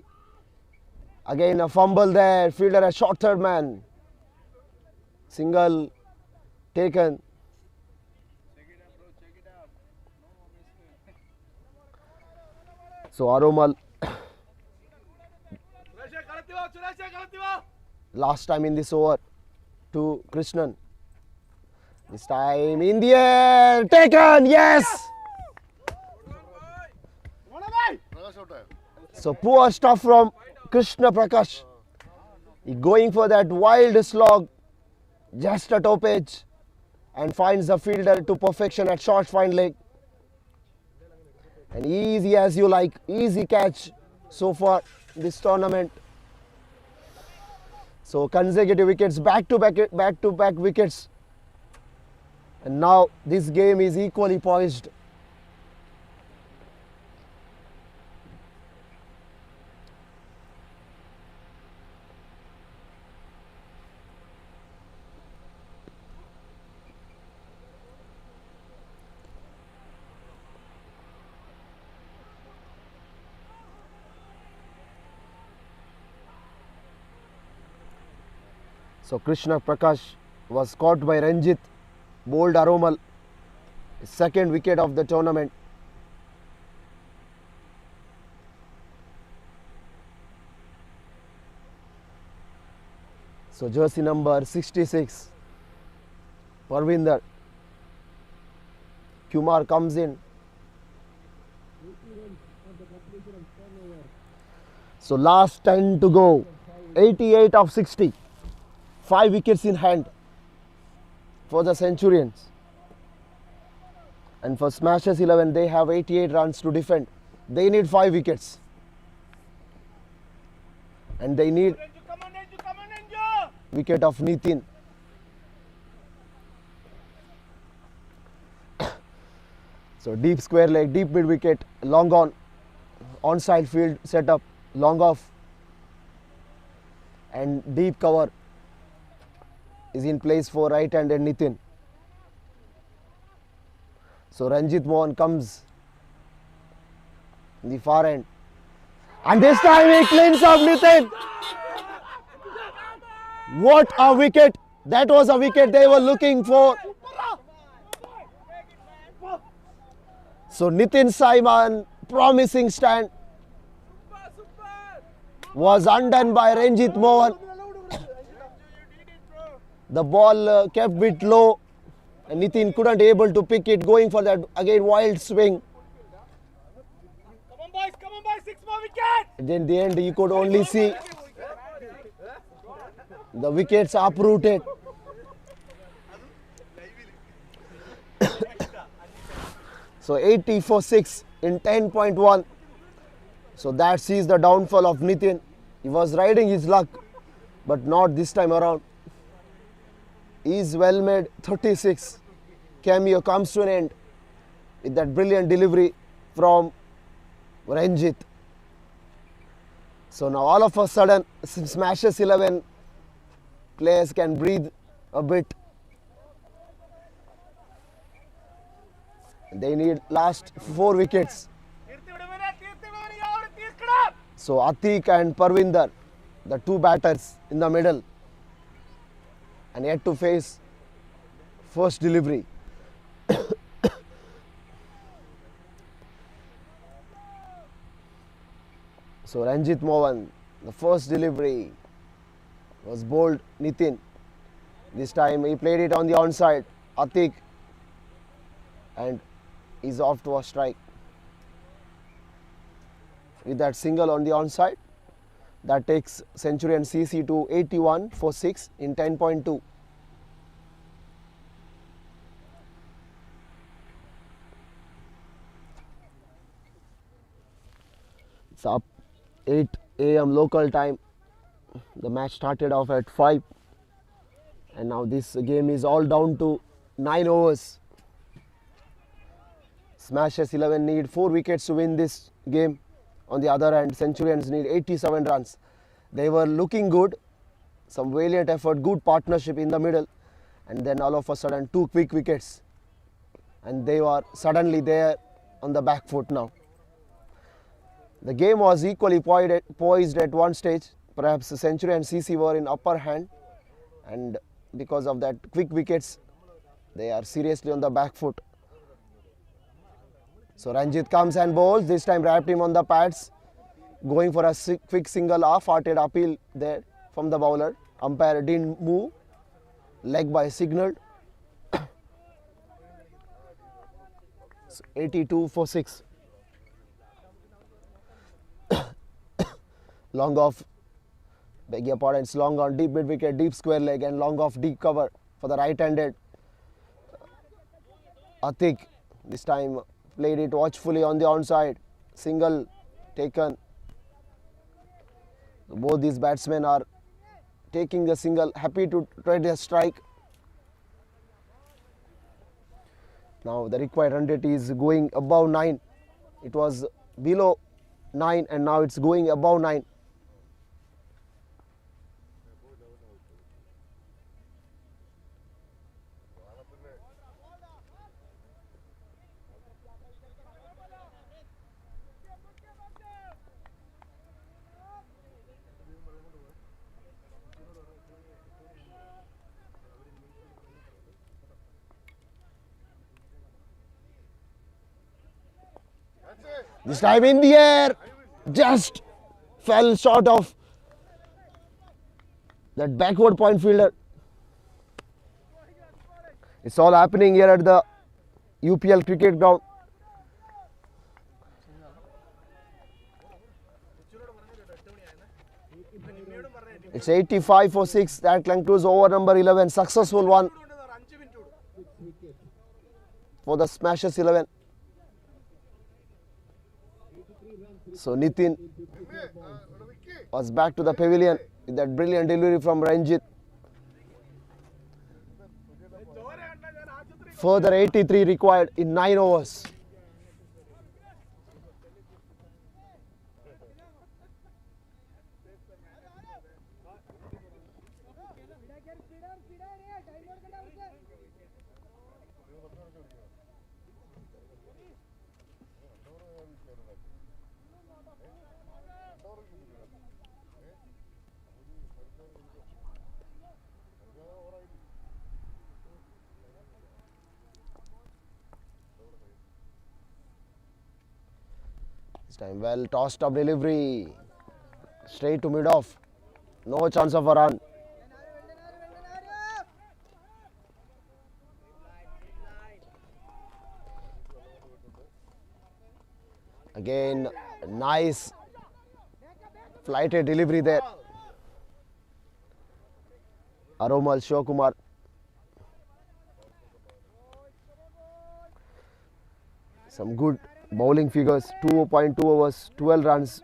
G: Again a fumble there. Fielder a short third man. Single taken. So Aromal last time in this over to Krishnan. This time in the air. Taken. Yes. So poor stuff from Krishna Prakash. He going for that wild slog, just a top edge, and finds the fielder to perfection at short fine leg. And easy as you like, easy catch so far this tournament. So consecutive wickets, back to back wickets. And now this game is equally poised. So Krishna Prakash was caught by Ranjit, bowled Aromal, second wicket of the tournament. So jersey number 66, Parvinder. Kumar comes in. So last 10 to go, 88 of 60, 5 wickets in hand for the Centurions. And for Smashers 11, they have 88 runs to defend. They need 5 wickets. And they need wicket of Nitin. So deep square leg, deep mid wicket, long on, onside field setup, long off, and deep cover is in place for right-handed Nitin. So Ranjit Mohan comes in the far end, and this time he cleans up Nitin. What a wicket! That was a wicket they were looking for. So Nitin Simon, promising stand, was undone by Ranjit Mohan. The ball kept bit low and Nitin couldn't able to pick it, going for that again wild swing.
C: Come on boys, 6 more wickets!
G: And in the end you could only see the wickets uprooted. So 80 for 6 in 10.1. So that sees the downfall of Nitin. He was riding his luck, but not this time around. His well made 36 cameo comes to an end with that brilliant delivery from Ranjit. So now all of a sudden Smashers 11 players can breathe a bit. They need last 4 wickets. So Atik and Parvinder, the 2 batters in the middle, and yet to face first delivery. So Ranjit Mohan, the first delivery was bowled Nitin. This time he played it on the onside. Atik, and is off to a strike. With that single on the onside, that takes Centurion CC to 81 for 6 in 10.2. It's up 8 AM local time. The match started off at 5, and now this game is all down to 9 overs. Smashers 11 need 4 wickets to win this game. On the other hand, Centurions need 87 runs. They were looking good, some valiant effort, good partnership in the middle, and then all of a sudden 2 quick wickets, and they were suddenly there on the back foot now. The game was equally poised at one stage. Perhaps the Centurion and CC were in upper hand, and because of that quick wickets, they are seriously on the back foot. So Ranjit comes and bowls, this time wrapped him on the pads, going for a quick single half-hearted appeal there from the bowler. Umpire didn't move, leg by signalled. So 82 for 6. Long off, beg your pardon, it's long on, deep mid wicket, deep square leg, and long off, deep cover for the right-handed Atik. This time played it watchfully on the onside, single taken. Both these batsmen are taking the single, happy to try their strike. Now the required run rate is going above 9. It was below 9 and now it's going above 9. This time in the air, just fell short of That backward point fielder. It's all happening here at the UPL cricket ground. It's 85 for 6. That concludes over number 11. Successful one for the Smashers 11. So Nitin was back to the pavilion with that brilliant delivery from Ranjit. Further 83 required in 9 overs. This time well tossed up delivery. Straight to mid-off. No chance of a run. Again, nice flighted delivery there. Aromal Shivakumar. Some good bowling figures. 2.2 overs, 12 runs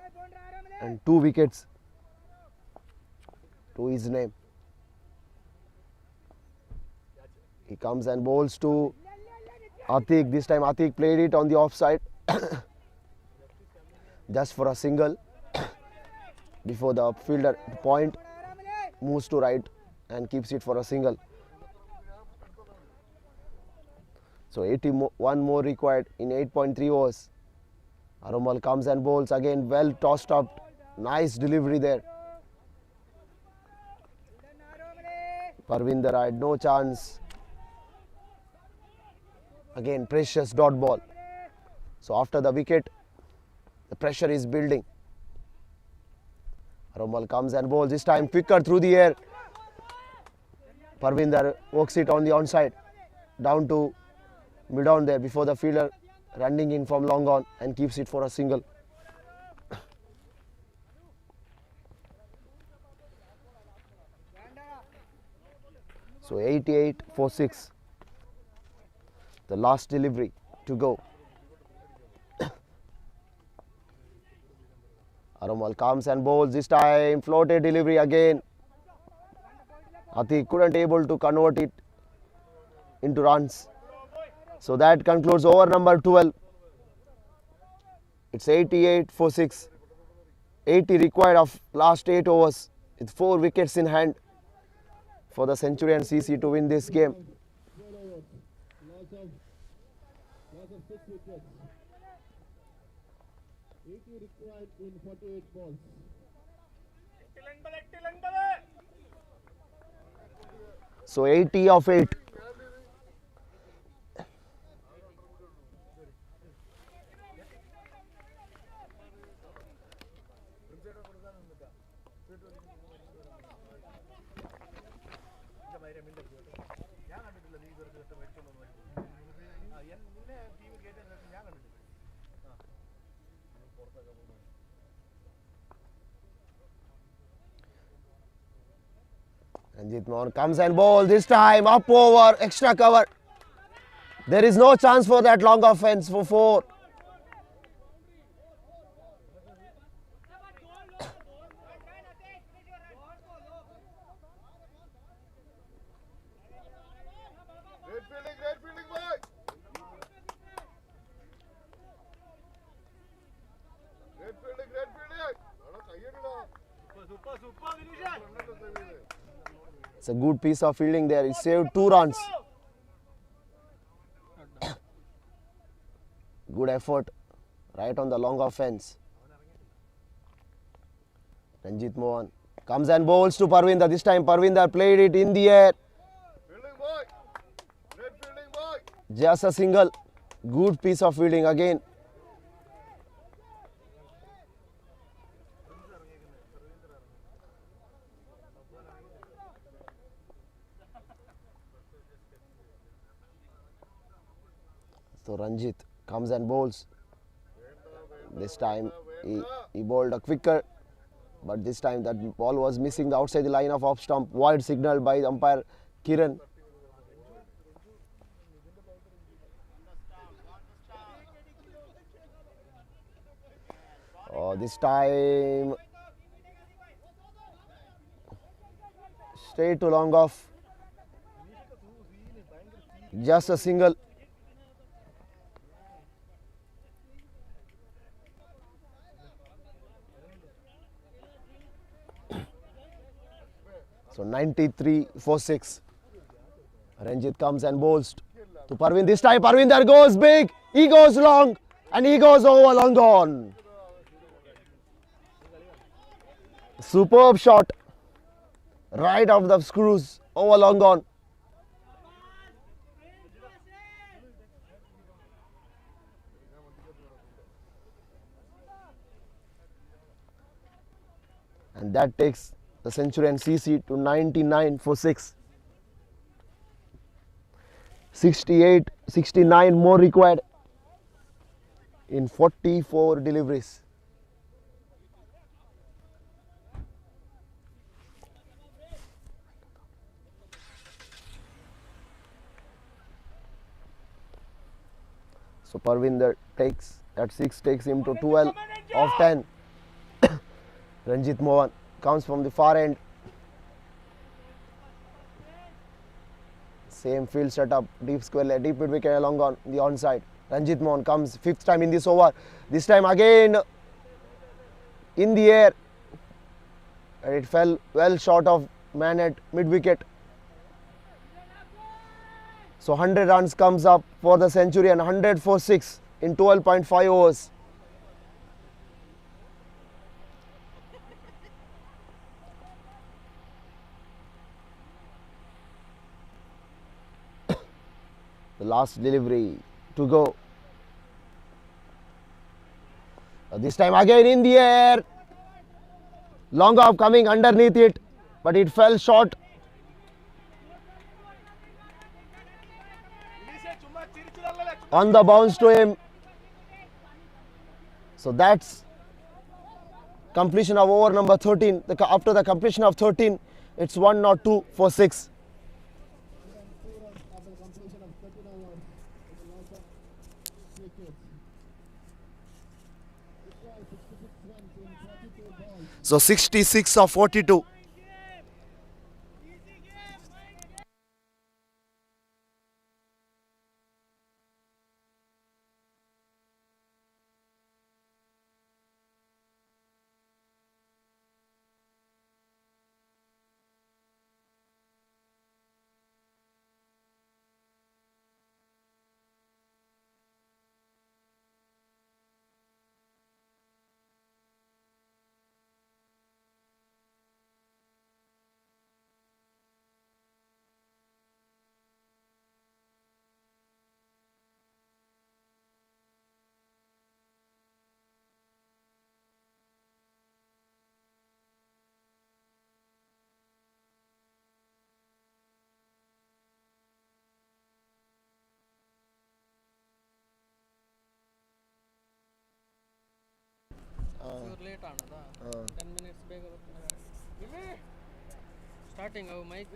G: and 2 wickets to his name. He comes and bowls to Atik. This time Atik played it on the offside. Just for a single before the fielder point moves to right and keeps it for a single. So 81 more required in 8.3 overs. Aromal comes and bowls again, well tossed up, nice delivery there. Parvinder had no chance. Again precious dot ball. So after the wicket, the pressure is building. Aromal comes and bowls, this time quicker through the air. Parvinder works it on the onside, down to mid-on there before the fielder running in from long on and keeps it for a single. So 88 for 6. The last delivery to go. Aromal comes and bowls, this time floated delivery again. Atik couldn't able to convert it into runs. So that concludes over number 12. It's 88 for 6. 80 required of last 8 overs with 4 wickets in hand for the Centurions CC to win this game.
B: Loss of 6 wickets. 80 required in 48 balls.
G: So 80 of 8. Ranjit Mohan comes and bowls, this time up over, extra cover. There is no chance for that long offence for 4. It's a good piece of fielding there. It saved 2 runs. Good effort right on the long offence. Ranjit Mohan comes and bowls to Parvinder. This time Parvinder played it in the air. Just a single. Good piece of fielding again. So Ranjit comes and bowls. This time he bowled a quicker, but this time that ball was missing the outside the line of off stump. Wide signal by the umpire Kiran. This time straight to long off. Just a single. So 93 for 6. Ranjit comes and bowls to Parvin. This time Parvinder goes big. He goes long and he goes over long on. Superb shot. Right off the screws. Over long on. And that takes the Centurion CC to 99 for 6. 68, 69 more required in 44 deliveries. So Parvinder takes at 6, takes him to 12 of 10. Ranjit Mohan comes from the far end. Same field setup, deep square, deep mid wicket along on the onside. Ranjit Mohan comes 5th time in this over. This time again in the air. And it fell well short of man at mid wicket. So 100 runs comes up for the Centurion, 100 for 6 in 12.5 overs. The last delivery to go. This time again in the air. Long off coming underneath it, but it fell short. On the bounce to him. So that's completion of over number 13. After the completion of 13, it's 102 for 6. So 66 of 42.
J: late 10 minutes starting our mic.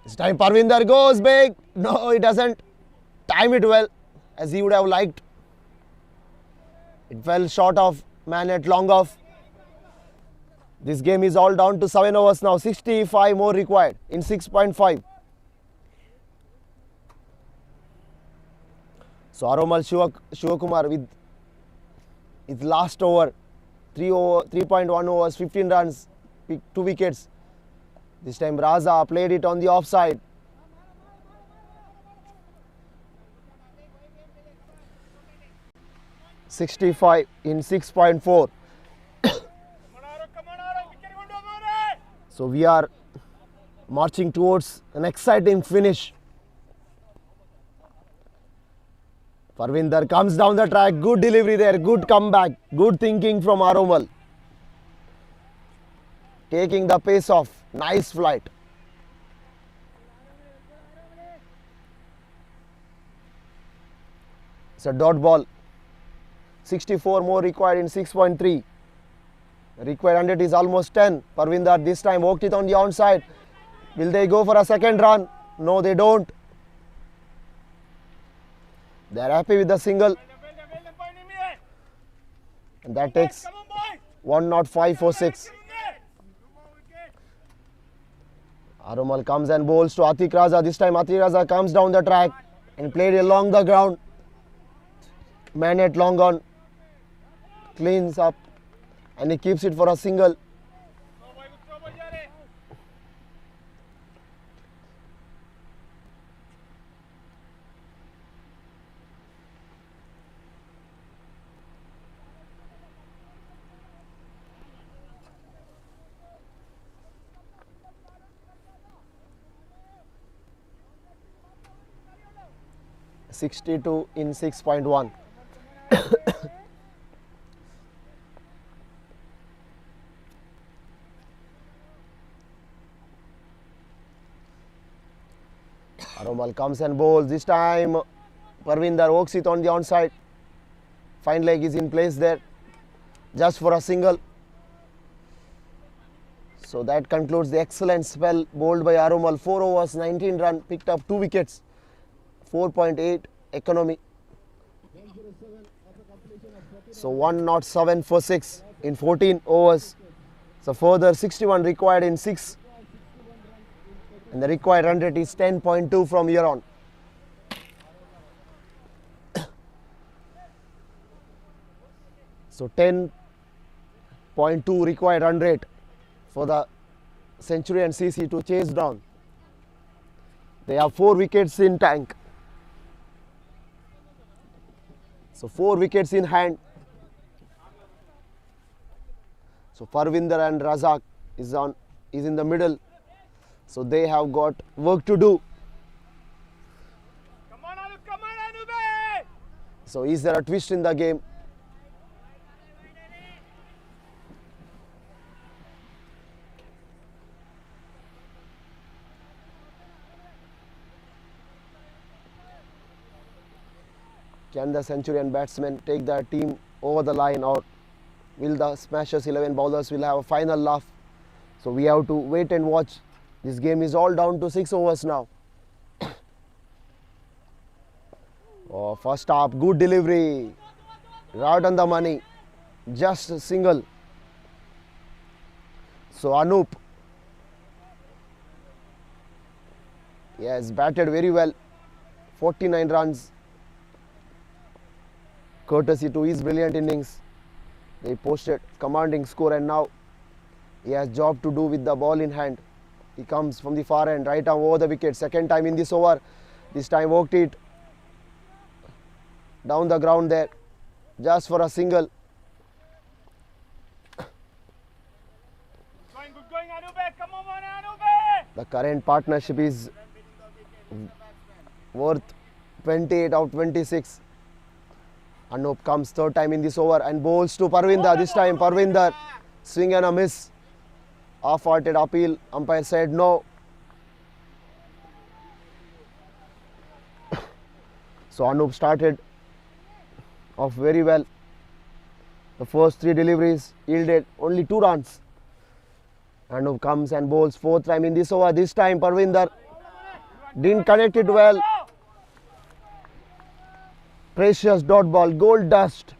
G: This time Parvinder goes big. No, he doesn't time it well as he would have liked. It fell short of man at long off. This game is all down to 7 overs now. 65 more required in 6.5. So Aromal Shivakumar with his last over. 3.1 overs, 15 runs, 2 wickets. This time Raza played it on the offside. 65 in 6.4. So we are marching towards an exciting finish. Parvinder comes down the track, good delivery there, good comeback, good thinking from Aromal. Taking the pace off, nice flight. It's a dot ball. 64 more required in 6.3. Required 100 is almost 10. Parvinder this time walked it on the onside. Will they go for a second run? No, they don't. They are happy with the single. And that takes 105.46. Aromal comes and bowls to Atik Raza. This time Atik Raza comes down the track and played along the ground. Man at long on. Cleans up and he keeps it for a single. (62 in 6.1). Aromal comes and bowls. This time Parvinder walks it on the onside. Fine leg is in place there. Just for a single. So that concludes the excellent spell bowled by Aromal. 4 overs, 19 runs, picked up 2 wickets. 4.8 economy. So 107 for 6 in 14 overs. So further 61 required in 6. And the required run rate is 10.2 from here on. So 10.2 required run rate for the Centurions CC to chase down. They have 4 wickets in tank. So 4 wickets in hand. So Parvinder and Razak is in the middle. So they have got work to do. So is there a twist in the game? Can the Centurion batsmen take their team over the line, or will the Smashers 11 bowlers will have a final laugh? So we have to wait and watch. This game is all down to 6 overs now. Oh, first up, good delivery. Right on the money. Just a single. So Anup. He has batted very well. 49 runs. Courtesy to his brilliant innings. They posted commanding score, and now he has job to do with the ball in hand. He comes from the far end, right arm over the wicket. Second time in this over. This time walked it down the ground there. Just for a single. The current partnership is worth 28 out of 26. Anup comes third time in this over and bowls to Parvinder. This time Parvinder, swing and a miss. Half-hearted appeal. Umpire said no. So Anup started off very well. The first 3 deliveries yielded only 2 runs. Anup comes and bowls fourth time in this over. This time Parvinder didn't connect it well. Precious dot ball, gold dust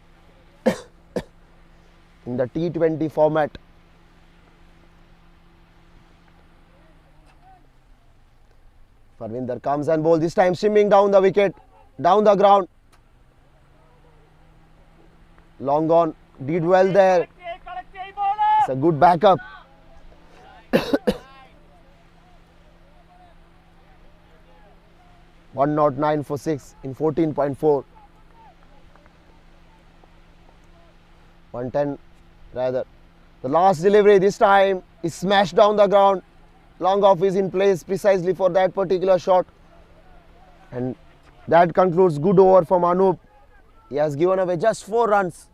G: in the T20 format. Parvinder comes and bowls, this time shimming down the wicket, down the ground. Long on, did well there. It's a good backup. (109 for 6 in 14.4). 110 rather. The last delivery this time is smashed down the ground. Long off is in place precisely for that particular shot. And that concludes good over from Anup. He has given away just 4 runs.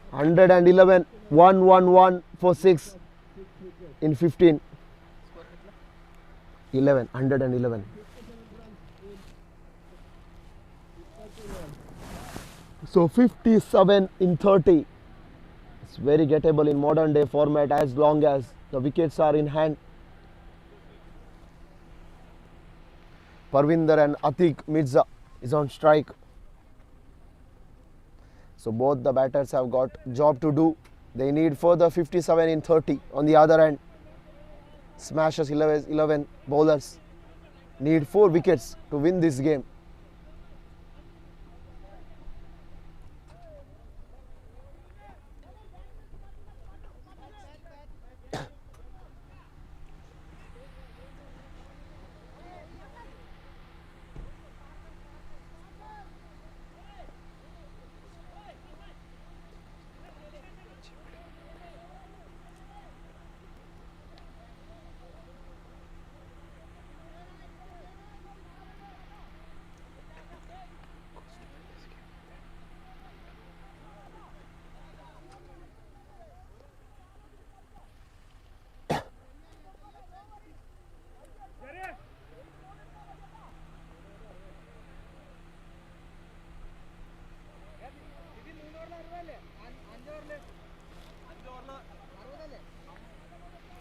G: (111) 1-1-1 for 6 in 15. 111. So 57 in 30. It's very gettable in modern day format as long as the wickets are in hand. Parvinder and Atiq Mirza is on strike. So both the batters have got job to do. They need further 57 in 30. On the other hand, Smashers 11 bowlers need 4 wickets to win this game.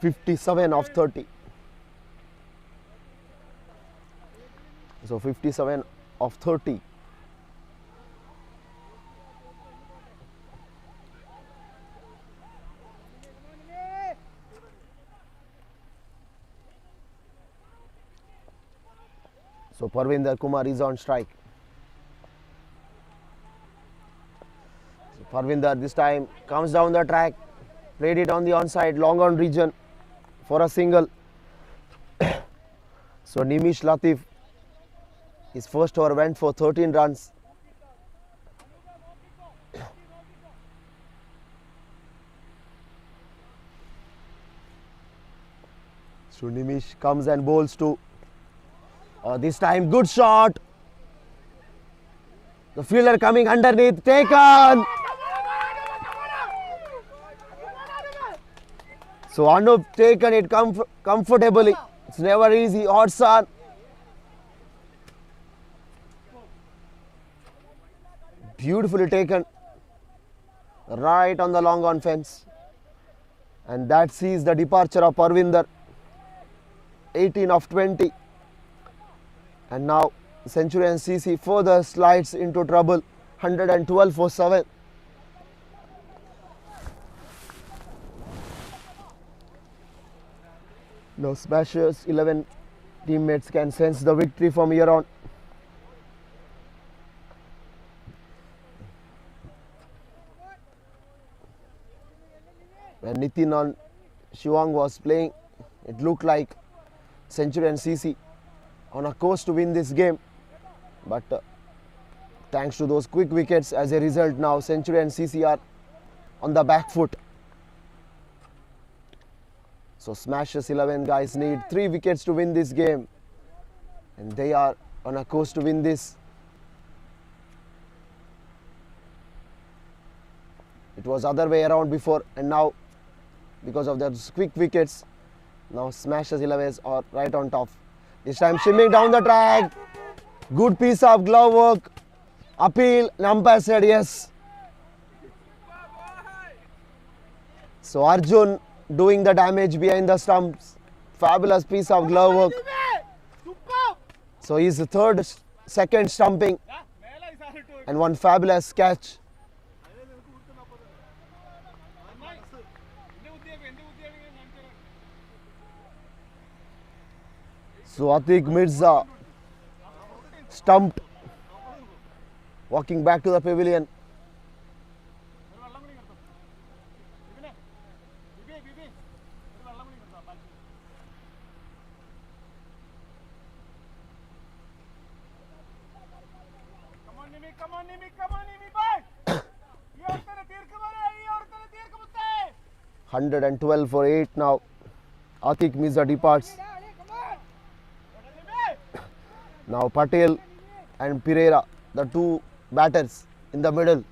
G: (57 of 30). So 57 of 30. So Parvinder Kumar is on strike. So Parvinder this time comes down the track, played it on the onside, long on region for a single. So Nimish Latif, his first over went for 13 runs. So Nimish comes and bowls too. This time good shot. The fielder coming underneath, taken. So Anup taken it comfortably. It's never easy. Odds on. Beautifully taken. Right on the long on fence. And that sees the departure of Parvinder. 18 of 20. And now Centurions CC further slides into trouble. 112 for 7. Now Smashers 11 teammates can sense the victory from here on. When Nitin on Shivang was playing, it looked like Centurions CC on a course to win this game. But thanks to those quick wickets, as a result now Centurions CC are on the back foot. So Smashers 11 guys need 3 wickets to win this game. And they are on a course to win this. It was other way around before, and now because of those quick wickets, now Smashers 11 are right on top. This time shimming down the track. Good piece of glove work. Appeal, umpire said yes. So Arjun doing the damage behind the stumps. Fabulous piece of glove work. So he's the second stumping and one fabulous catch. So Atiq Mirza stumped, walking back to the pavilion. $112 for 8 now. Atik Mirza departs. Now Patel and Pereira, the two batters in the middle.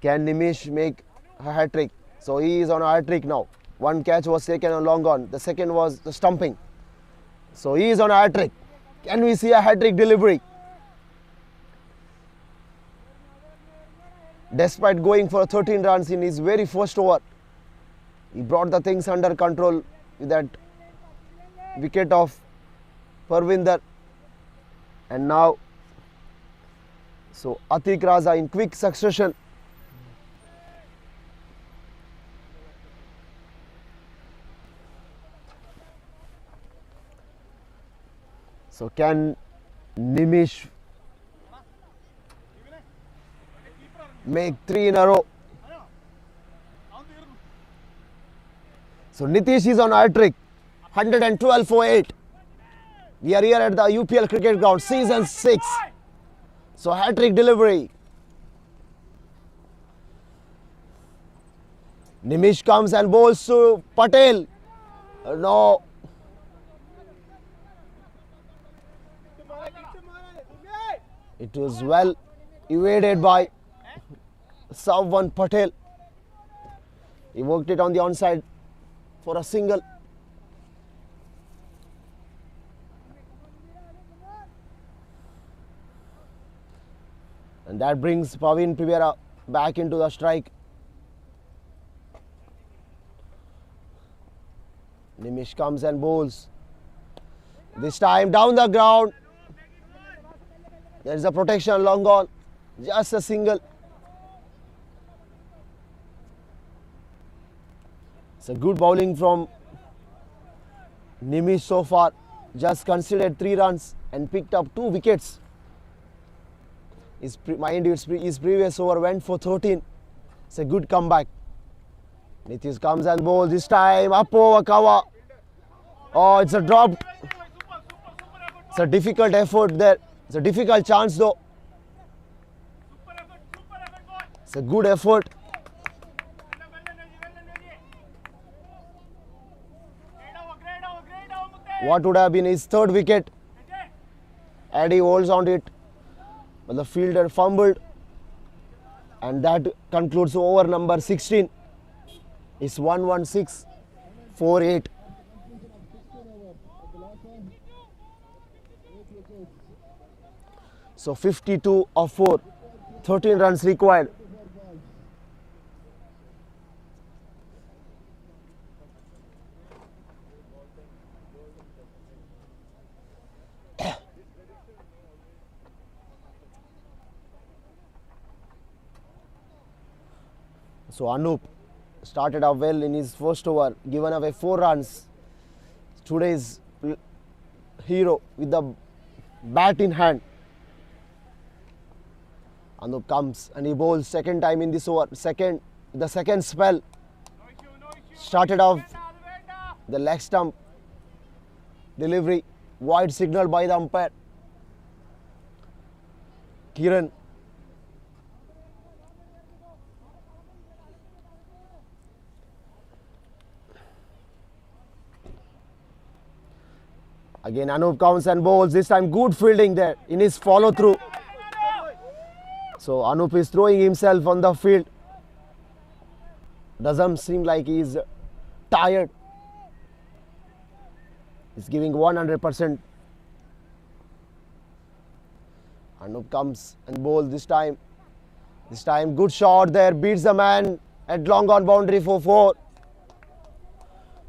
G: Can Nimish make a hat-trick? So he is on a hat-trick now. One catch was taken on long on. The second was the stumping. So he is on a hat-trick. Can we see a hat-trick delivery? Despite going for 13 runs in his very first over, he brought the things under control with that wicket of Parvinder. And now, so Atik Raza in quick succession. So can Nimish make 3 in a row? So Nitish is on a hat-trick. 112 for 8. We are here at the UPL cricket ground, season 6. So hat-trick delivery. Nimish comes and bowls to Patel. No. It was well evaded by Savvan Patel. He worked it on the onside for a single. And that brings Pavin Pereira back into the strike. Nimish comes and bowls. This time down the ground. There is a protection long gone. Just a single. It's a good bowling from Nimish so far. Just conceded 3 runs and picked up 2 wickets. His previous over went for 13. It's a good comeback. Nitish comes and bowls this time. Up over cover. Oh, it's a drop. It's a difficult effort there. It's a difficult chance though. It's a good effort. What would have been his 3rd wicket? Addy holds on to it, but the fielder fumbled, and that concludes over number 16. It's 116 for 8. So 52 of 4, 13 runs required. So Anup started off well in his first over, given away 4 runs. Today's hero with the bat in hand. Anup comes and he bowls second time in this over, the second spell. Started off the leg stump delivery, wide signal by the umpire. Kiran. Again Anup comes and bowls, this time good fielding there in his follow through. So Anup is throwing himself on the field. Doesn't seem like he is tired. He's giving 100%. Anup comes and bowls this time. This time good shot there, beats the man at long on boundary for 4.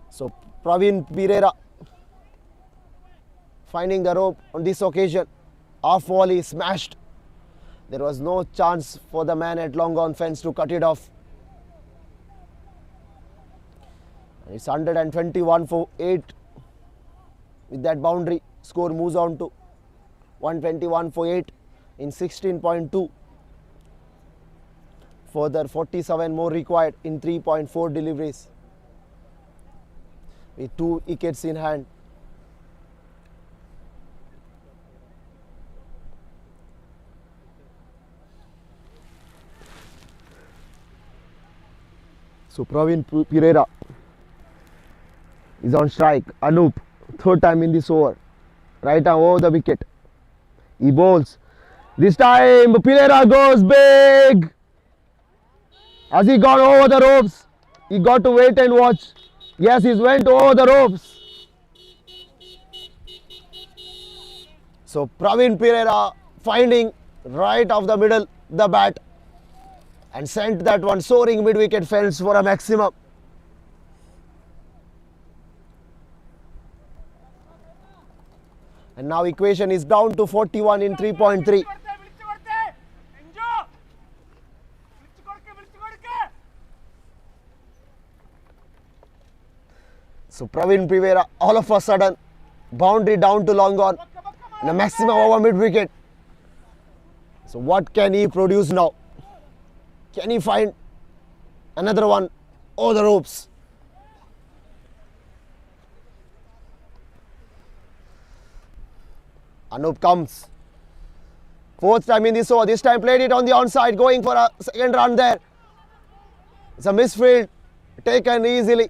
G: So Praveen Pereira finding the rope on this occasion. Off volley smashed. There was no chance for the man at long on fence to cut it off. And it's 121 for 8. With that boundary, score moves on to 121 for 8 in 16.2. Further 47 more required in 3.4 deliveries. With 2 wickets in hand. So Praveen Pereira is on strike. Anup, third time in this over. Right arm over the wicket. He bowls. This time Pereira goes big. Has he gone over the ropes? He got to wait and watch. Yes, he went over the ropes. So Praveen Pereira finding right off the middle the bat and sent that one soaring mid-wicket fence for a maximum. And now equation is down to 41 in 3.3. So Praveen Pereira all of a sudden boundary down to long on and a maximum over mid-wicket. So what can he produce now? Can he find another one over the ropes? Anup comes. Fourth time in this over. This time played it on the onside, going for a second run there. It's a misfield, taken easily.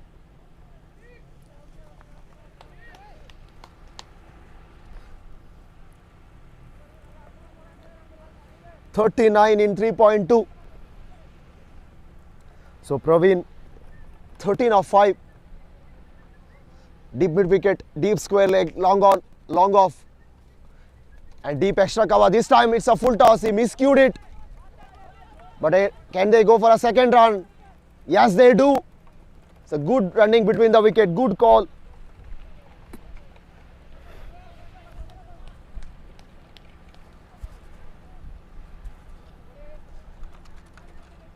G: .39 in 3.2. So Praveen, 13 of 5. Deep mid wicket, deep square leg, long on, long off. And deep extra cover. This time it's a full toss. He miscued it. But can they go for a second run? Yes, they do. It's a good running between the wicket. Good call.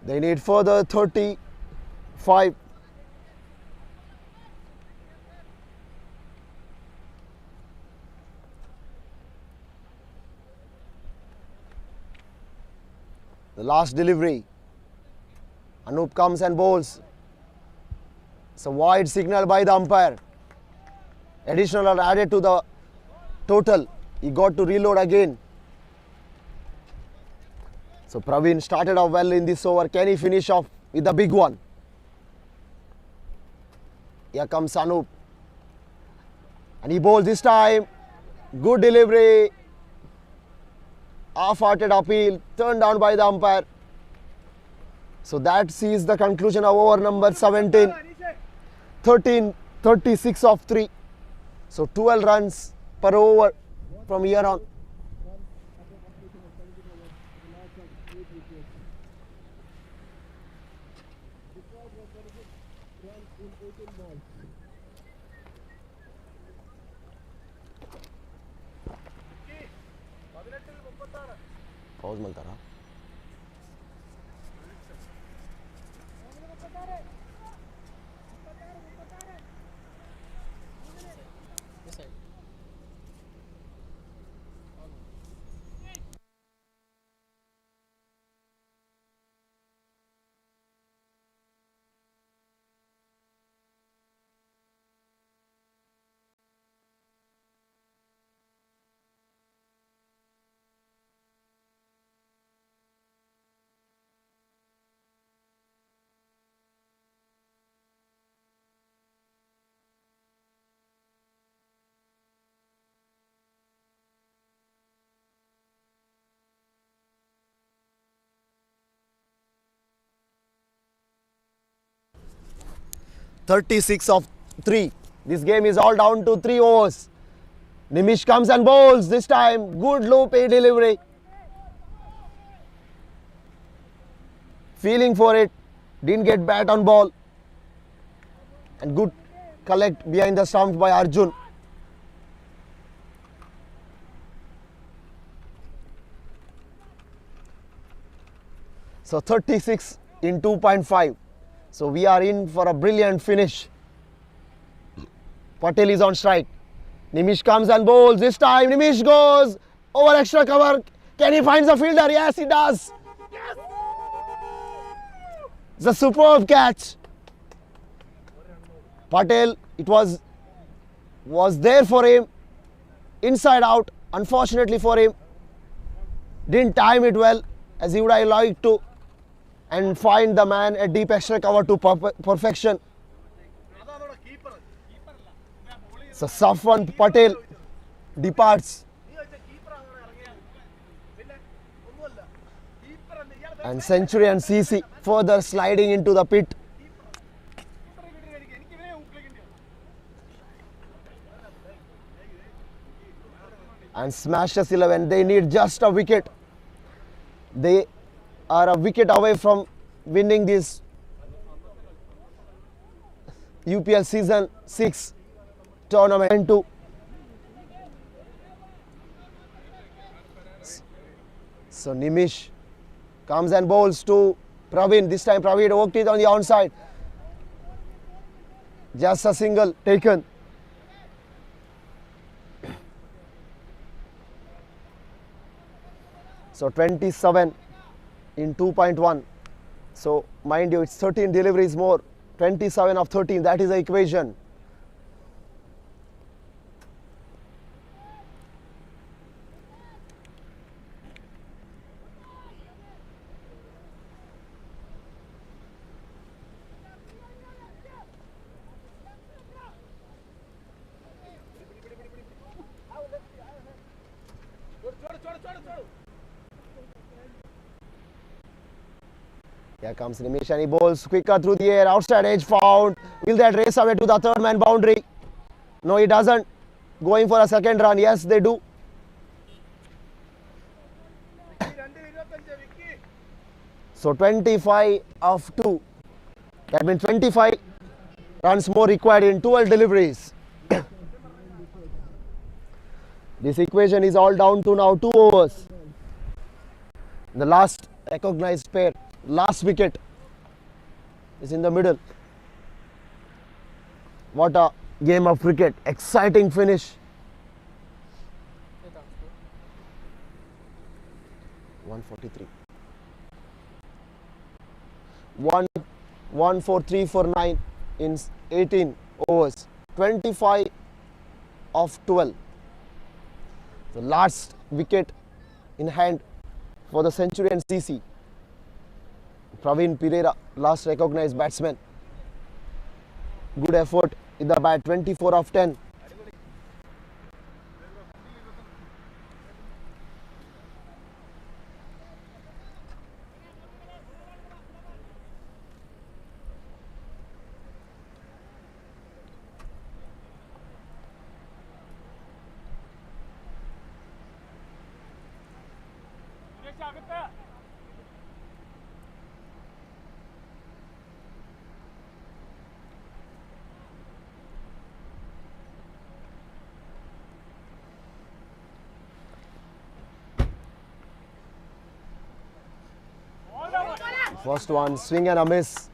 G: They need further 35. The last delivery. Anup comes and bowls. It's a wide signal by the umpire. Additional are added to the total. He got to reload again. So Praveen started off well in this over. Can he finish off with the big one? Here comes Anup. And he bowls this time. Good delivery. Half-hearted appeal. Turned down by the umpire. So that sees the conclusion of over number 17. 36 of 3. So 12 runs per over from here on. Pause maltara.
J: This side.
G: 36 of 3. This game is all down to 3 overs. Nimish comes and bowls. This time, good low pay delivery. Feeling for it. Didn't get bat on ball. And good collect behind the stumps by Arjun. So 36 in 2.5. So we are in for a brilliant finish. Patel is on strike. Nimish comes and bowls. This time Nimish goes over extra cover. Can he find the fielder? Yes, he does. It's a superb catch. Patel, it was there for him. Inside out, unfortunately for him. Didn't time it well as he would have liked to. and find the man a deep extra cover to perfection. So Safwan Patel departs. And Centurions CC further sliding into the pit. And Smashers 11, they need just a wicket. They are a wicket away from winning this UPL Season 6 tournament 2. So Nimish comes and bowls to Praveen. This time Praveen worked it on the onside. Just a single taken. So 27 in 2.1. So mind you, it's 13 deliveries more. 27 of 13, that is the equation. Here comes Nimish and he bowls quicker through the air, outside edge found. Will that race away to the third man boundary? No, he doesn't. Going for a second run. Yes, they do. So 25 of 2. That means 25 runs more required in 12 deliveries. This equation is all down to now 2 overs. The last recognized pair, last wicket is in the middle. What a game of cricket. Exciting finish. 143. 1-4-3 for 9 in 18 overs. 25 of 12. The last wicket in hand for the Centurions CC. Praveen Pereira, last recognized batsman. Good effort in the bat, 24 of 10. First one, swing and a miss.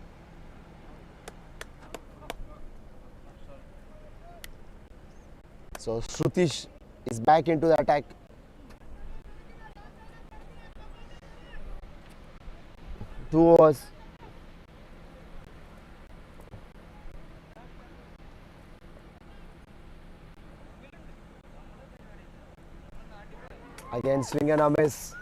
G: So Shrutish is back into the attack. Two overs. Again, swing and a miss.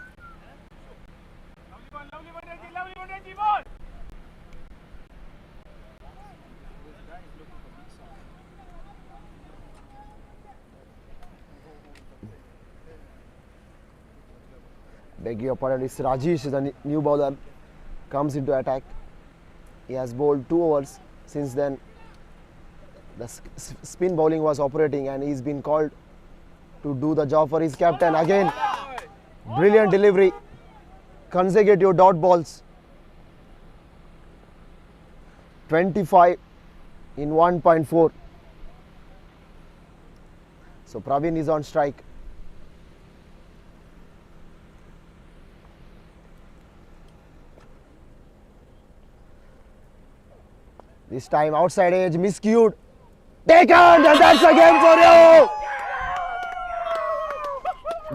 G: Beg your pardon, it's Rajesh, the new bowler, comes into attack. He has bowled 2 overs. Since then, the spin bowling was operating and he's been called to do the job for his captain. Again, brilliant delivery, consecutive dot balls. 25 in 1.4. So Praveen is on strike. This time outside edge, miscued. Taken, and that's a game for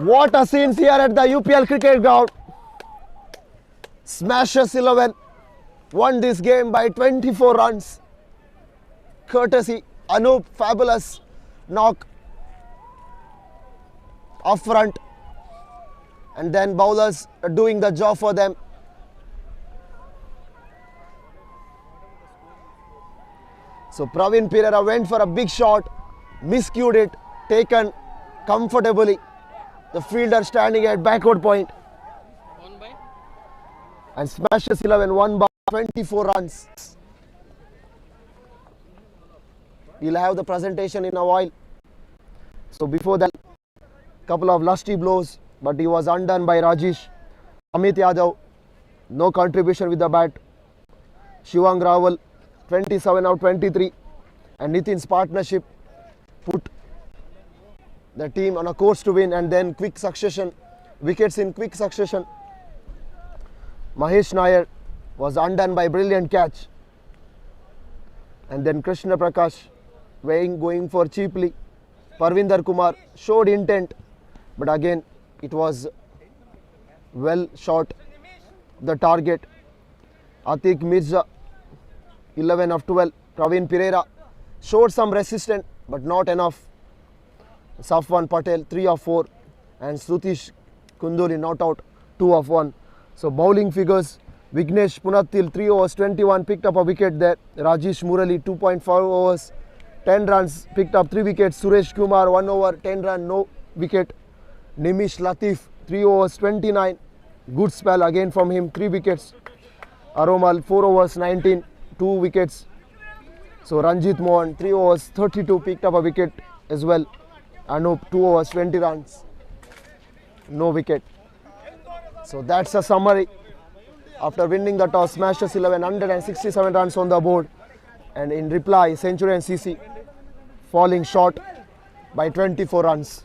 G: you. What a scenes here at the UPL cricket ground. Smashers 11 won this game by 24 runs. Courtesy Anup, fabulous knock up front. And then bowlers doing the job for them. So Praveen Pereira went for a big shot, miscued it, taken comfortably. The fielder standing at backward point.
J: One by.
G: And smashes 11, 1 by 24 runs. We'll have the presentation in a while. So before that, couple of lusty blows, but he was undone by Rajesh. Amit Yadav, no contribution with the bat. Shivang Raval, 27 out 23. And Nitin's partnership put the team on a course to win, and then quick succession, wickets in quick succession. Mahesh Nair was undone by brilliant catch. And then Krishna Prakash going for cheaply. Parvinder Kumar showed intent, but again it was well shot the target. Atiq Mirza, 11 of 12. Praveen Pereira showed some resistance, but not enough. Safwan Patel, 3 of 4. And Srutish Kunduri not out, 2 of 1. So bowling figures, Vignesh Punattil, 3 overs, 21, picked up a wicket there. Rajesh Murali, 2.5 overs, 10 runs, picked up 3 wickets. Suresh Kumar, 1 over, 10 run, no wicket. Nimish Latif, 3 overs, 29. Good spell again from him, 3 wickets. Aromal, 4 overs, 19, 2 wickets. So Ranjit Mohan, 3 overs, 32, picked up a wicket as well. Anup, 2 overs, 20 runs, no wicket. So that's a summary. After winning the toss, Smashers 11, 167 runs on the board. And in reply, Centurions CC falling short by 24 runs.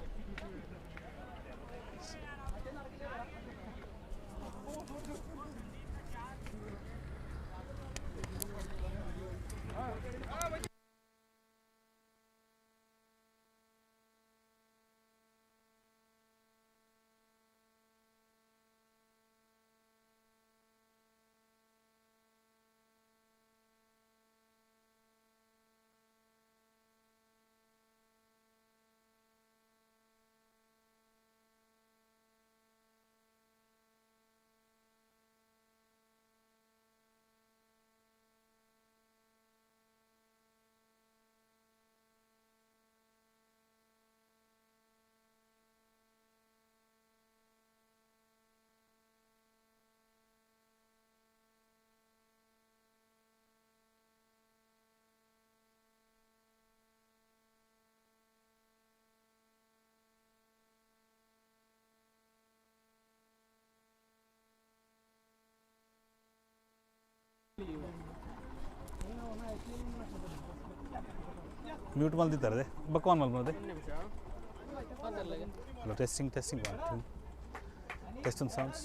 F: Mute ಮಾಡ್ತಿದ್ದಾರೆ ಬಕ್ on ಮಾಡ್ಬೋದು hello testing 1 2 test on sounds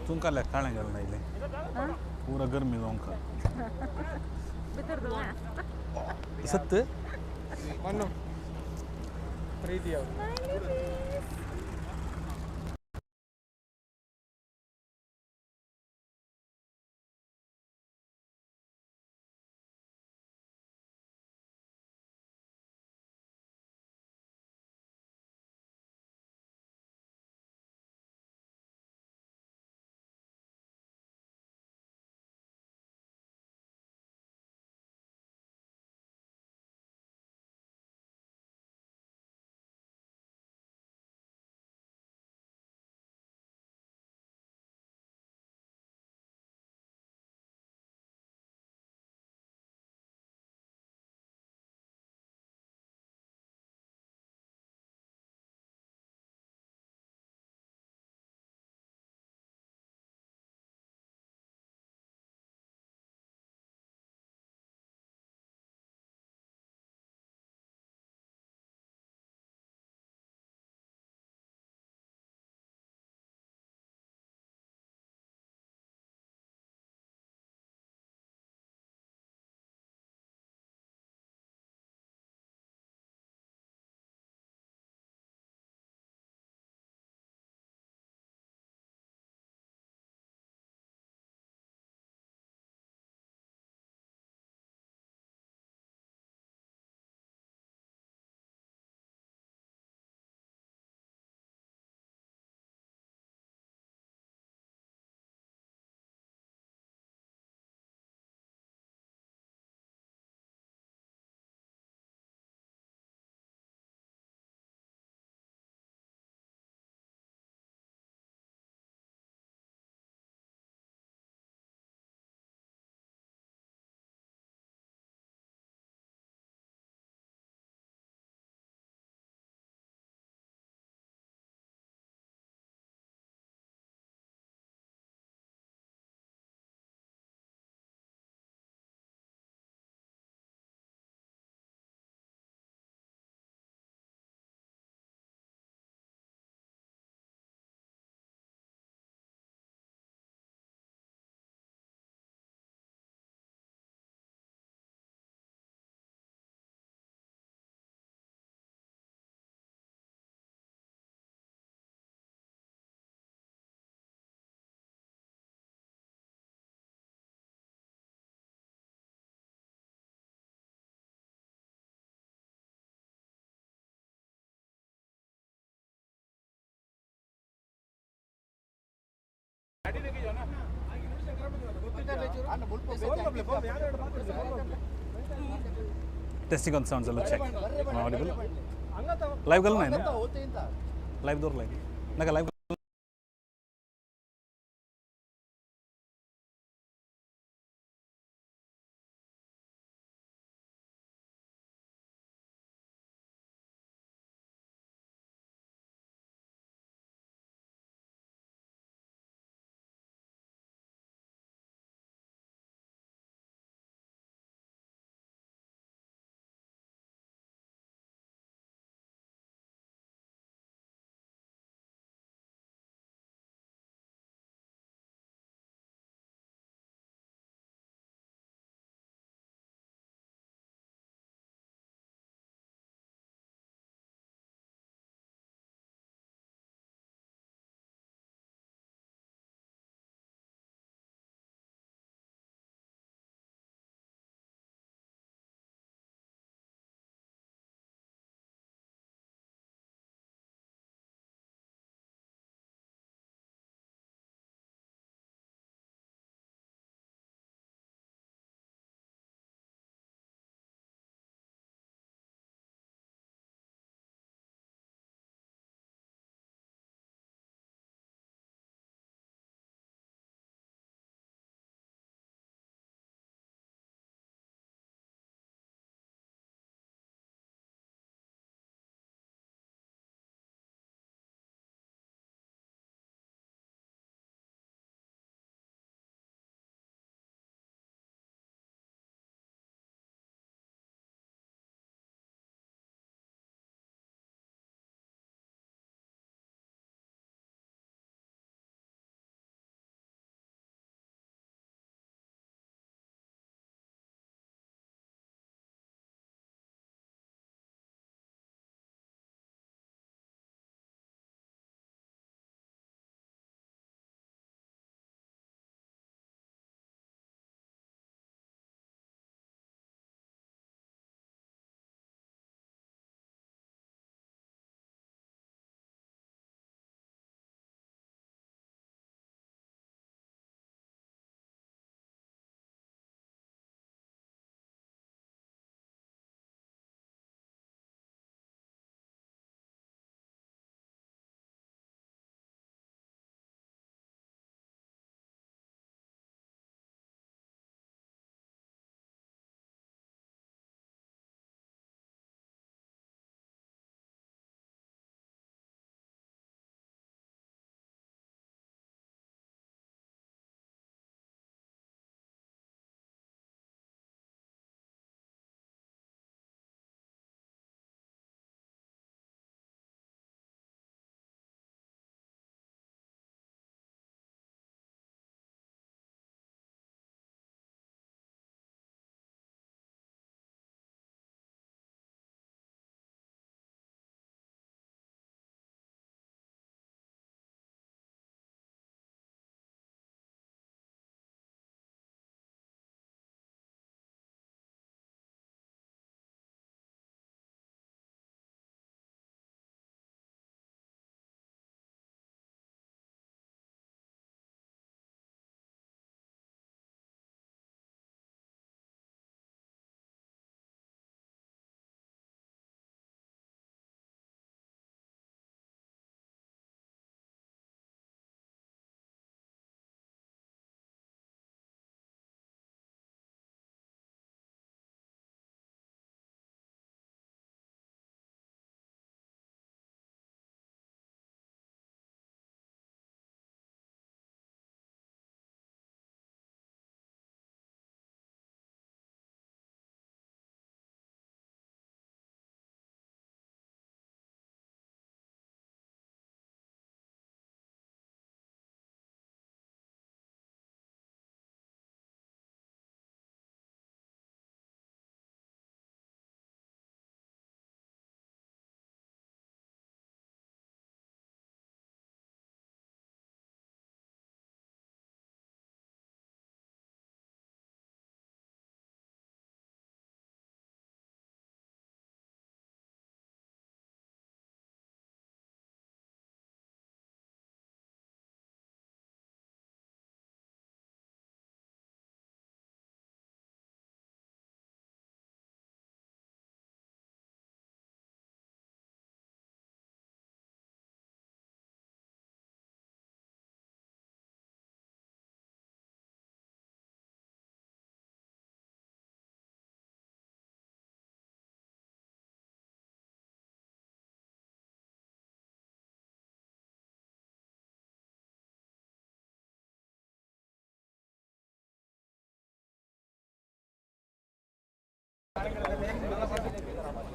F: Tungka lek kanan gal naile. Pura गर्मी zonka.
K: Betul dong.
F: Sette?
C: Mano. Pretty out.
F: Testing on sounds. Let's check. Am I audible? Live gal nahi na? Live door live. Naga live.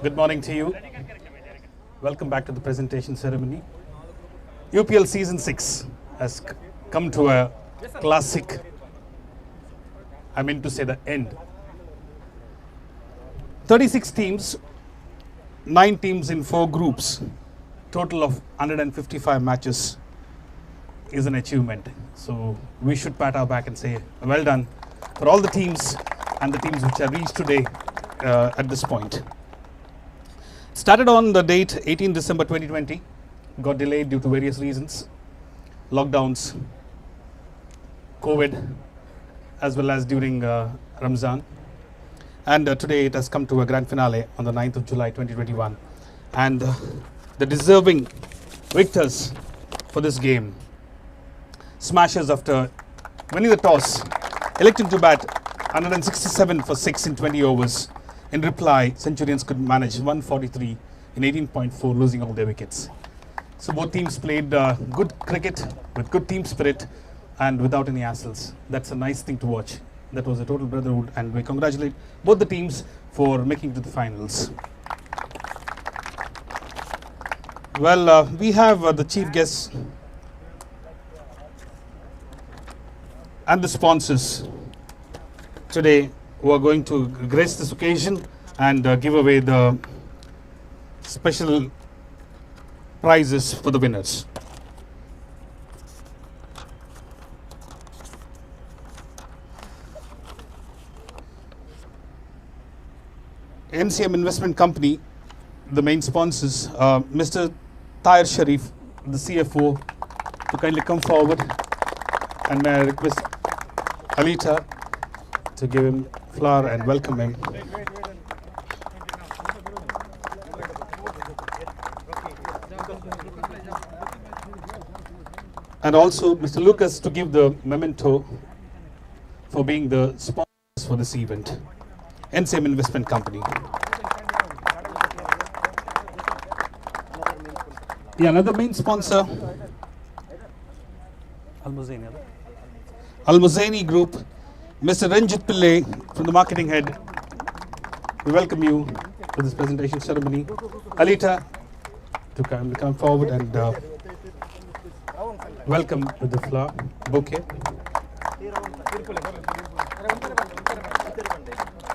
F: Good morning to you. Welcome back to the presentation ceremony. UPL Season 6 has come to a classic, I mean to say the end. 36 teams, 9 teams in 4 groups, total of 155 matches is an achievement. So we should pat our back and say well done for all the teams and the teams which have reached today at this point. Started on the date 18 December 2020, got delayed due to various reasons, lockdowns, COVID, as well as during Ramzan. And today it has come to a grand finale on the 9th of July 2021. And the deserving victors for this game, Smashers, after winning the toss, electing to bat 167 for 6 in 20 overs. In reply, Centurions could manage 143 in 18.4, losing all their wickets. So both teams played good cricket with good team spirit and without any hassles. That's a nice thing to watch. That was a total brotherhood, and we congratulate both the teams for making it to the finals. Well, we have the chief guests and the sponsors today who are going to grace this occasion and give away the special prizes for the winners. MCM Investment Company, the main sponsors, Mr. Tahir Sharif, the CFO, to kindly come forward, and may I request Alita to give him flower and welcome him. And also Mr. Lucas to give the memento for being the sponsors for this event. NCM Investment Company. Yeah, another main sponsor, Al-Muzaini Group, Mr. Ranjit Pillai from the marketing head. We welcome you to this presentation ceremony. Alita to come forward and welcome with the flower bouquet.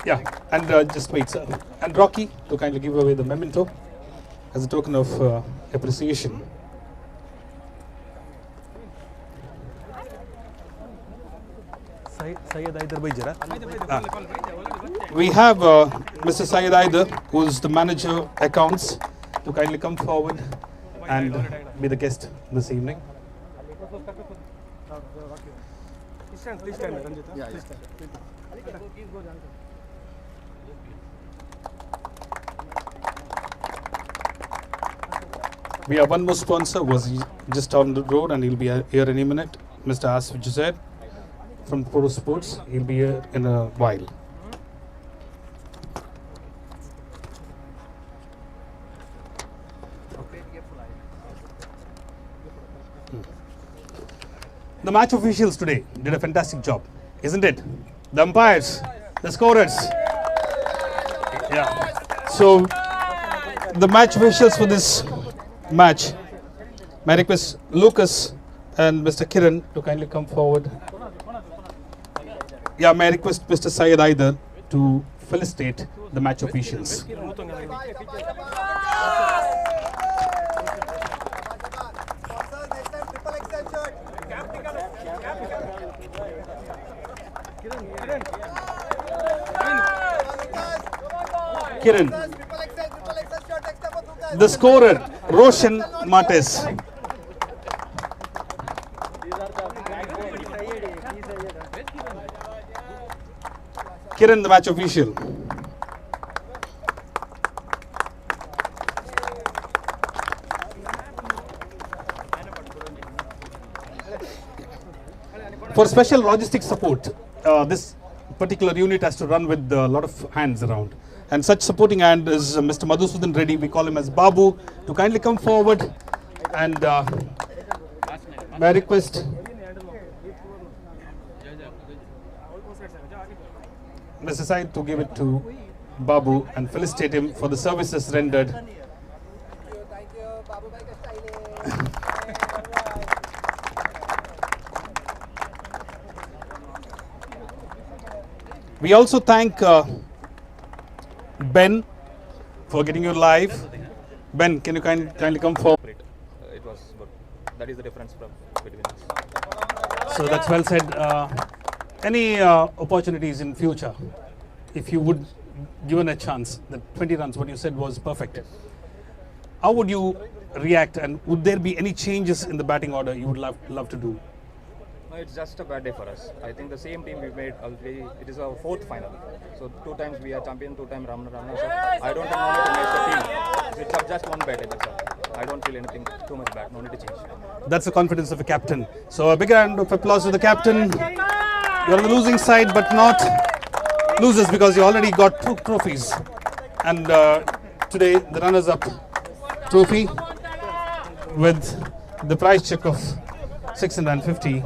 F: Yeah, and just wait, sir. And Rocky to kindly give away the memento as a token of appreciation. We have Mr. Syed Aider, who is the manager accounts, to kindly come forward and be the guest this evening. We have one more sponsor who was just on the road and he'll be here any minute. Mr. Asif Juzair from Pro Sports. He'll be here in a while. The match officials today did a fantastic job, isn't it? The umpires, the scorers. Yeah. So the match officials for this match, may I request Lucas and Mr. Kiran to kindly come forward. Yeah, may I request Mr. Syed Aider to felicitate the match officials. Kiran. The scorer, Roshan Mates. Kiran, the match official. For special logistics support, this particular unit has to run with a lot of hands around. And such supporting hand is Mr. Madhusudan Reddy, we call him as Babu, to kindly come forward and may I request Mr. Said to give it to
B: Babu and felicitate him for the services rendered. We also thank Ben for getting you live. Ben, can you kindly come forward?
I: It was good. That is the difference between us.
B: So that's well said. Any opportunities in future, if you would given a chance, the 20 runs, what you said was perfect. How would you react, and would there be any changes in the batting order you would love to do?
I: No, it's just a bad day for us. I think the same team we made already, it is our 4th final. So 2 times we are champion, 2 times Ramana. So I don't have no need to make the team. It's just one bad day, that's all. I don't feel anything too much bad, no need to change.
B: That's the confidence of a captain. So a big round of applause to the captain. You're on the losing side, but not losers, because you already got 2 trophies. And today the runners-up trophy with the prize check of 650.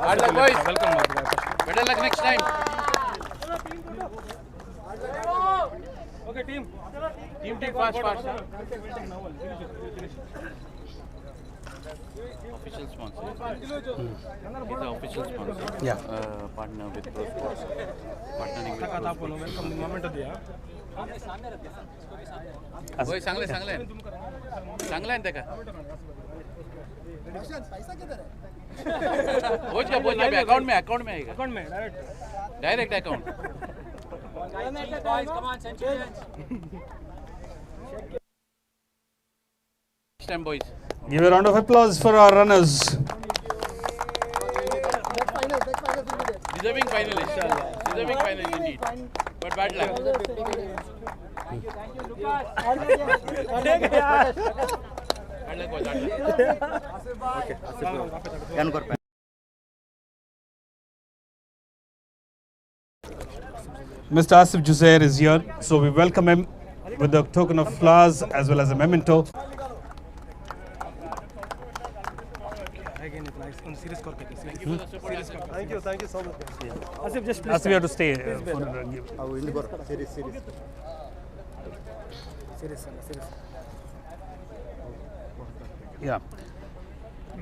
A: Hard luck, boys. Better luck next time.
C: Okay, team.
A: Team, fast. Official sponsor. He's the official sponsor.
B: Yeah.
A: Partner with Pro Sports. Partnering with Pro Sports. Boy, चांगले आहे त्याका. बोल क्या account में आएगा. Direct account.
J: Come on, Centurions.
A: Next time, boys.
B: Give a round of applause for our runners.
A: Deserving finalist. Deserving finalist indeed. But bad luck.
J: Thank you, Lucas.
A: Bad luck, boys. Okay.
B: Mr. Asif Juzair is here, so we welcome him with a token of flowers as well as a memento.
C: Thank you so much. Asif, just please.
B: Asif, you have to stay. Yeah.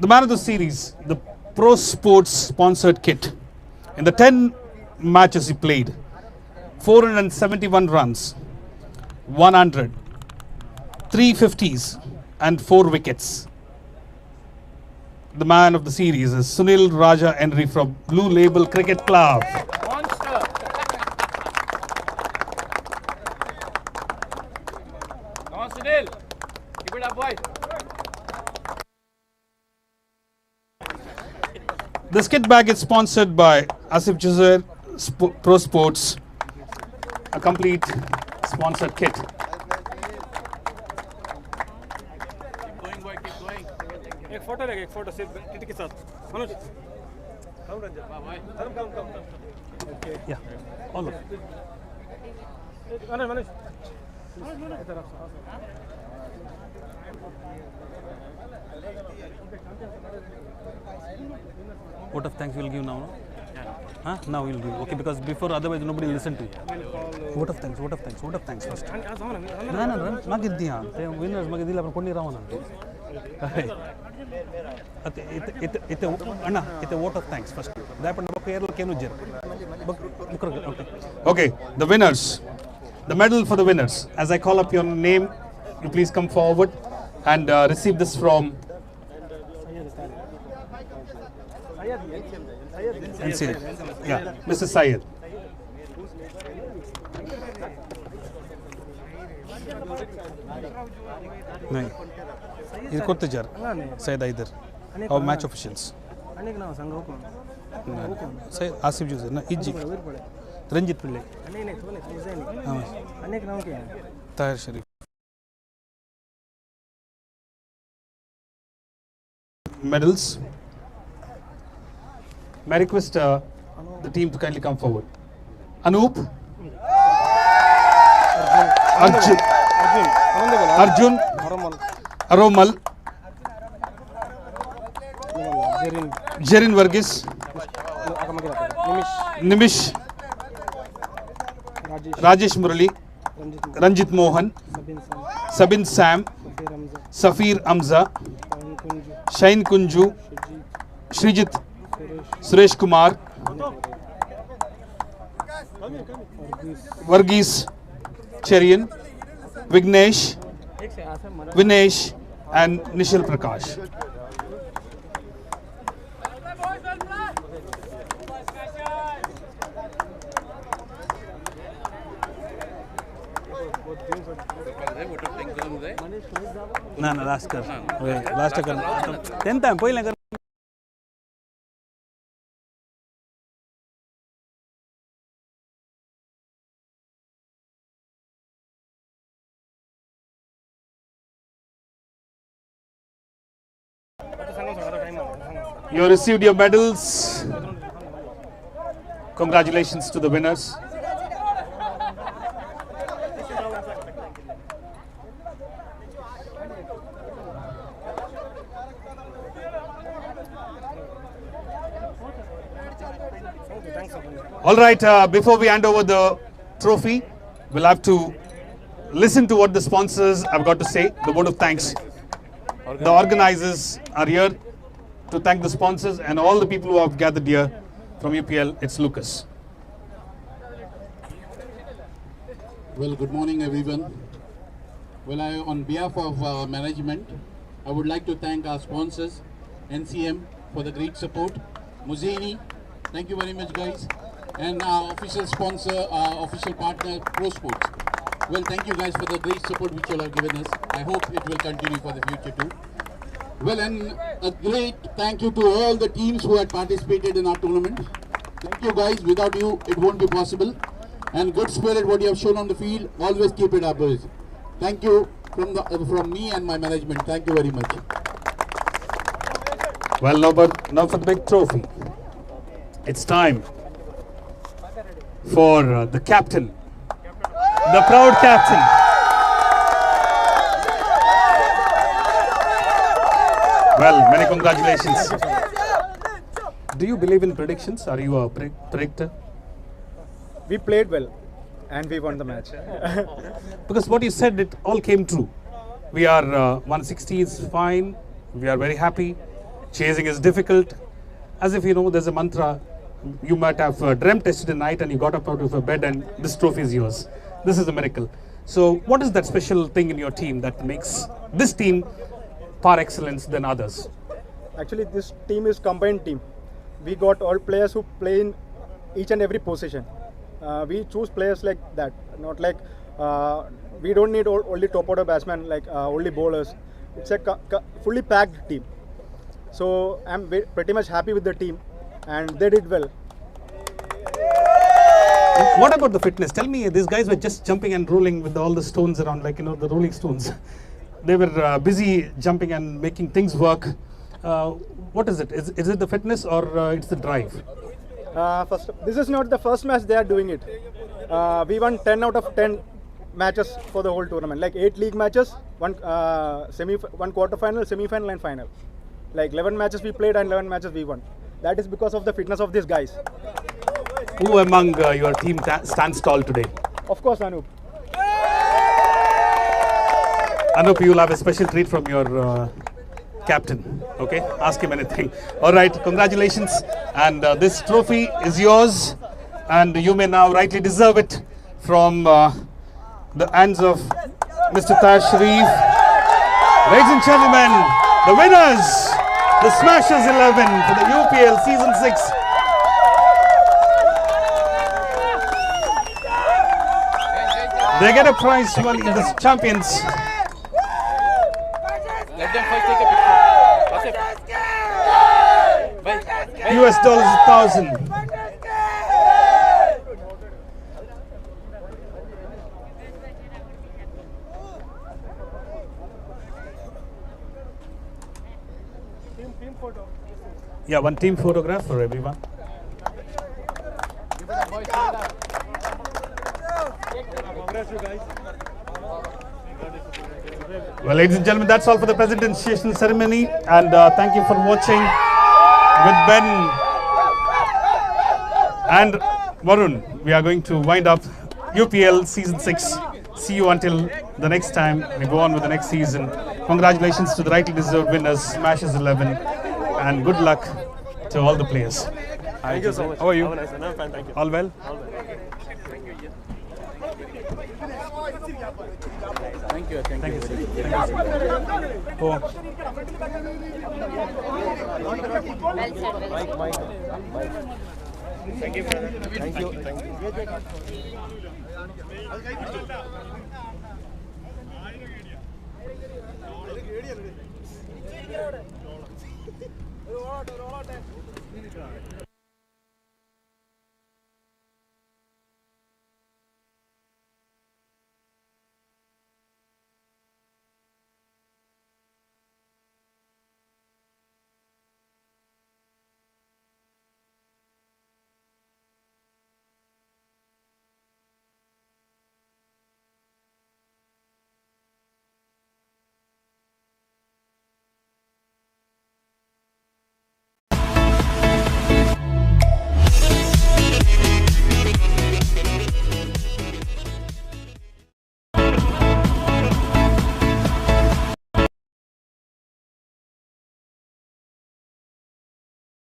B: The man of the series, the Pro Sports sponsored kit. In the 10 matches he played, 471 runs, 100, 350s and 4 wickets. The man of the series is Sunil Raja Henry from Blue Label Cricket Club.
A: Monster. Come on, Sunil. Keep it up, boy.
B: This kit bag is sponsored by Asif Juzair Pro Sports, a complete sponsored kit.
C: एक photo सिर्फ TT के साथ Manoj come Ranjan come okay
B: Yeah, all of it.
C: Manoj
B: Vote of thanks we'll give now, no? Huh? Now we'll give. Okay, because before otherwise nobody will listen to you. Vote of thanks first. No. Magiddiya. Winners magidila apna konni rawana. It's a vote of thanks first. Okay, the winners. The medal for the winners. As I call up your name, you please come forward and receive this from yeah, Mr. Syed. नहीं ये करते jar Syed इधर और match officials Syed Asif Juzer ना इजी Ranjit Pillai Tahir Sharif medals. May I request the team to kindly come forward. Anoop.
F: Arjun, Aromal, Jerin Varghese, Nimish, Rajesh Murali, Ranjit Mohan, Sabin Sam, Safir Amza, Shain Kunju, Srijit, Suresh Kumar, Varghese Cherian, Vignesh, Vinesh and Nishal Prakash. No, last कर last कर 10th time पहिला कर You received your medals. Congratulations to the winners. All right, before we hand over the trophy, we'll have to listen to what the sponsors have got to say, the word of thanks. The organizers are here to thank the sponsors and all the people who have gathered here from UPL. It's Lucas.
L: Well, good morning everyone. Well, on behalf of management, I would like to thank our sponsors, NCM, for the great support. Muzaini, thank you very much guys. And our official sponsor, our official partner, Pro Sports. Well, thank you guys for the great support which you all have given us. I hope it will continue for the future too. Well, and a great thank you to all the teams who had participated in our tournament. Thank you guys, without you it won't be possible. And good spirit what you have shown on the field, always keep it up boys. Thank you from me and my management. Thank you very much.
F: Well, now for the big trophy. It's time for the captain, the proud captain. Well, many congratulations. Do you believe in predictions? Are you a predictor?
C: We played well and we won the match.
F: Because what you said, it all came true. We are 160 is fine. We are very happy. Chasing is difficult. As if, you know, there's a mantra. You might have dreamt yesterday night and you got up out of your bed and this trophy is yours. This is a miracle. So what is that special thing in your team that makes this team par excellence than others?
C: Actually, this team is combined team. We got all players who play in each and every position. We choose players like that, not like we don't need only top order batsmen, like only bowlers. It's a fully packed team. So I'm pretty much happy with the team and they did well.
F: What about the fitness? Tell me, these guys were just jumping and rolling with all the stones around, like, you know, the rolling stones. They were busy jumping and making things work. What is it? Is it the fitness or it's the drive?
C: This is not the first match they are doing it. We won 10 out of 10 matches for the whole tournament. Like 8 league matches, one quarter final, semi-final and final. Like 11 matches we played and 11 matches we won. That is because of the fitness of these guys.
F: Who among your team stands tall today?
C: Of course, Anup.
F: Anup, you'll have a special treat from your captain. Okay, ask him anything. All right, congratulations. And this trophy is yours. And you may now rightly deserve it from the hands of Mr. Taj Sharif. Ladies and gentlemen, the winners, the Smashers 11 for the UPL Season 6. They get a prize money in the champions.
A: Let them first take a picture.
F: US dollars 1,000. Yeah, one team photograph for everyone.
C: Congrats, you guys.
F: Well, ladies and gentlemen, that's all for the presentation ceremony, and thank you for watching with Ben and Varun. We are going to wind up UPL Season 6. See you until the next time. We go on with the next season. Congratulations to the rightly deserved winners, Smashers 11, and good luck to all the players.
M: Thank you so much.
F: How are you?
M: Have a nice day. I'm fine, thank you.
F: All well?
M: All well.
A: Thank you.
F: Thank you, sir. Thank you, sir. Go on.
M: Mike. Thank you, brother.
G: Thank you.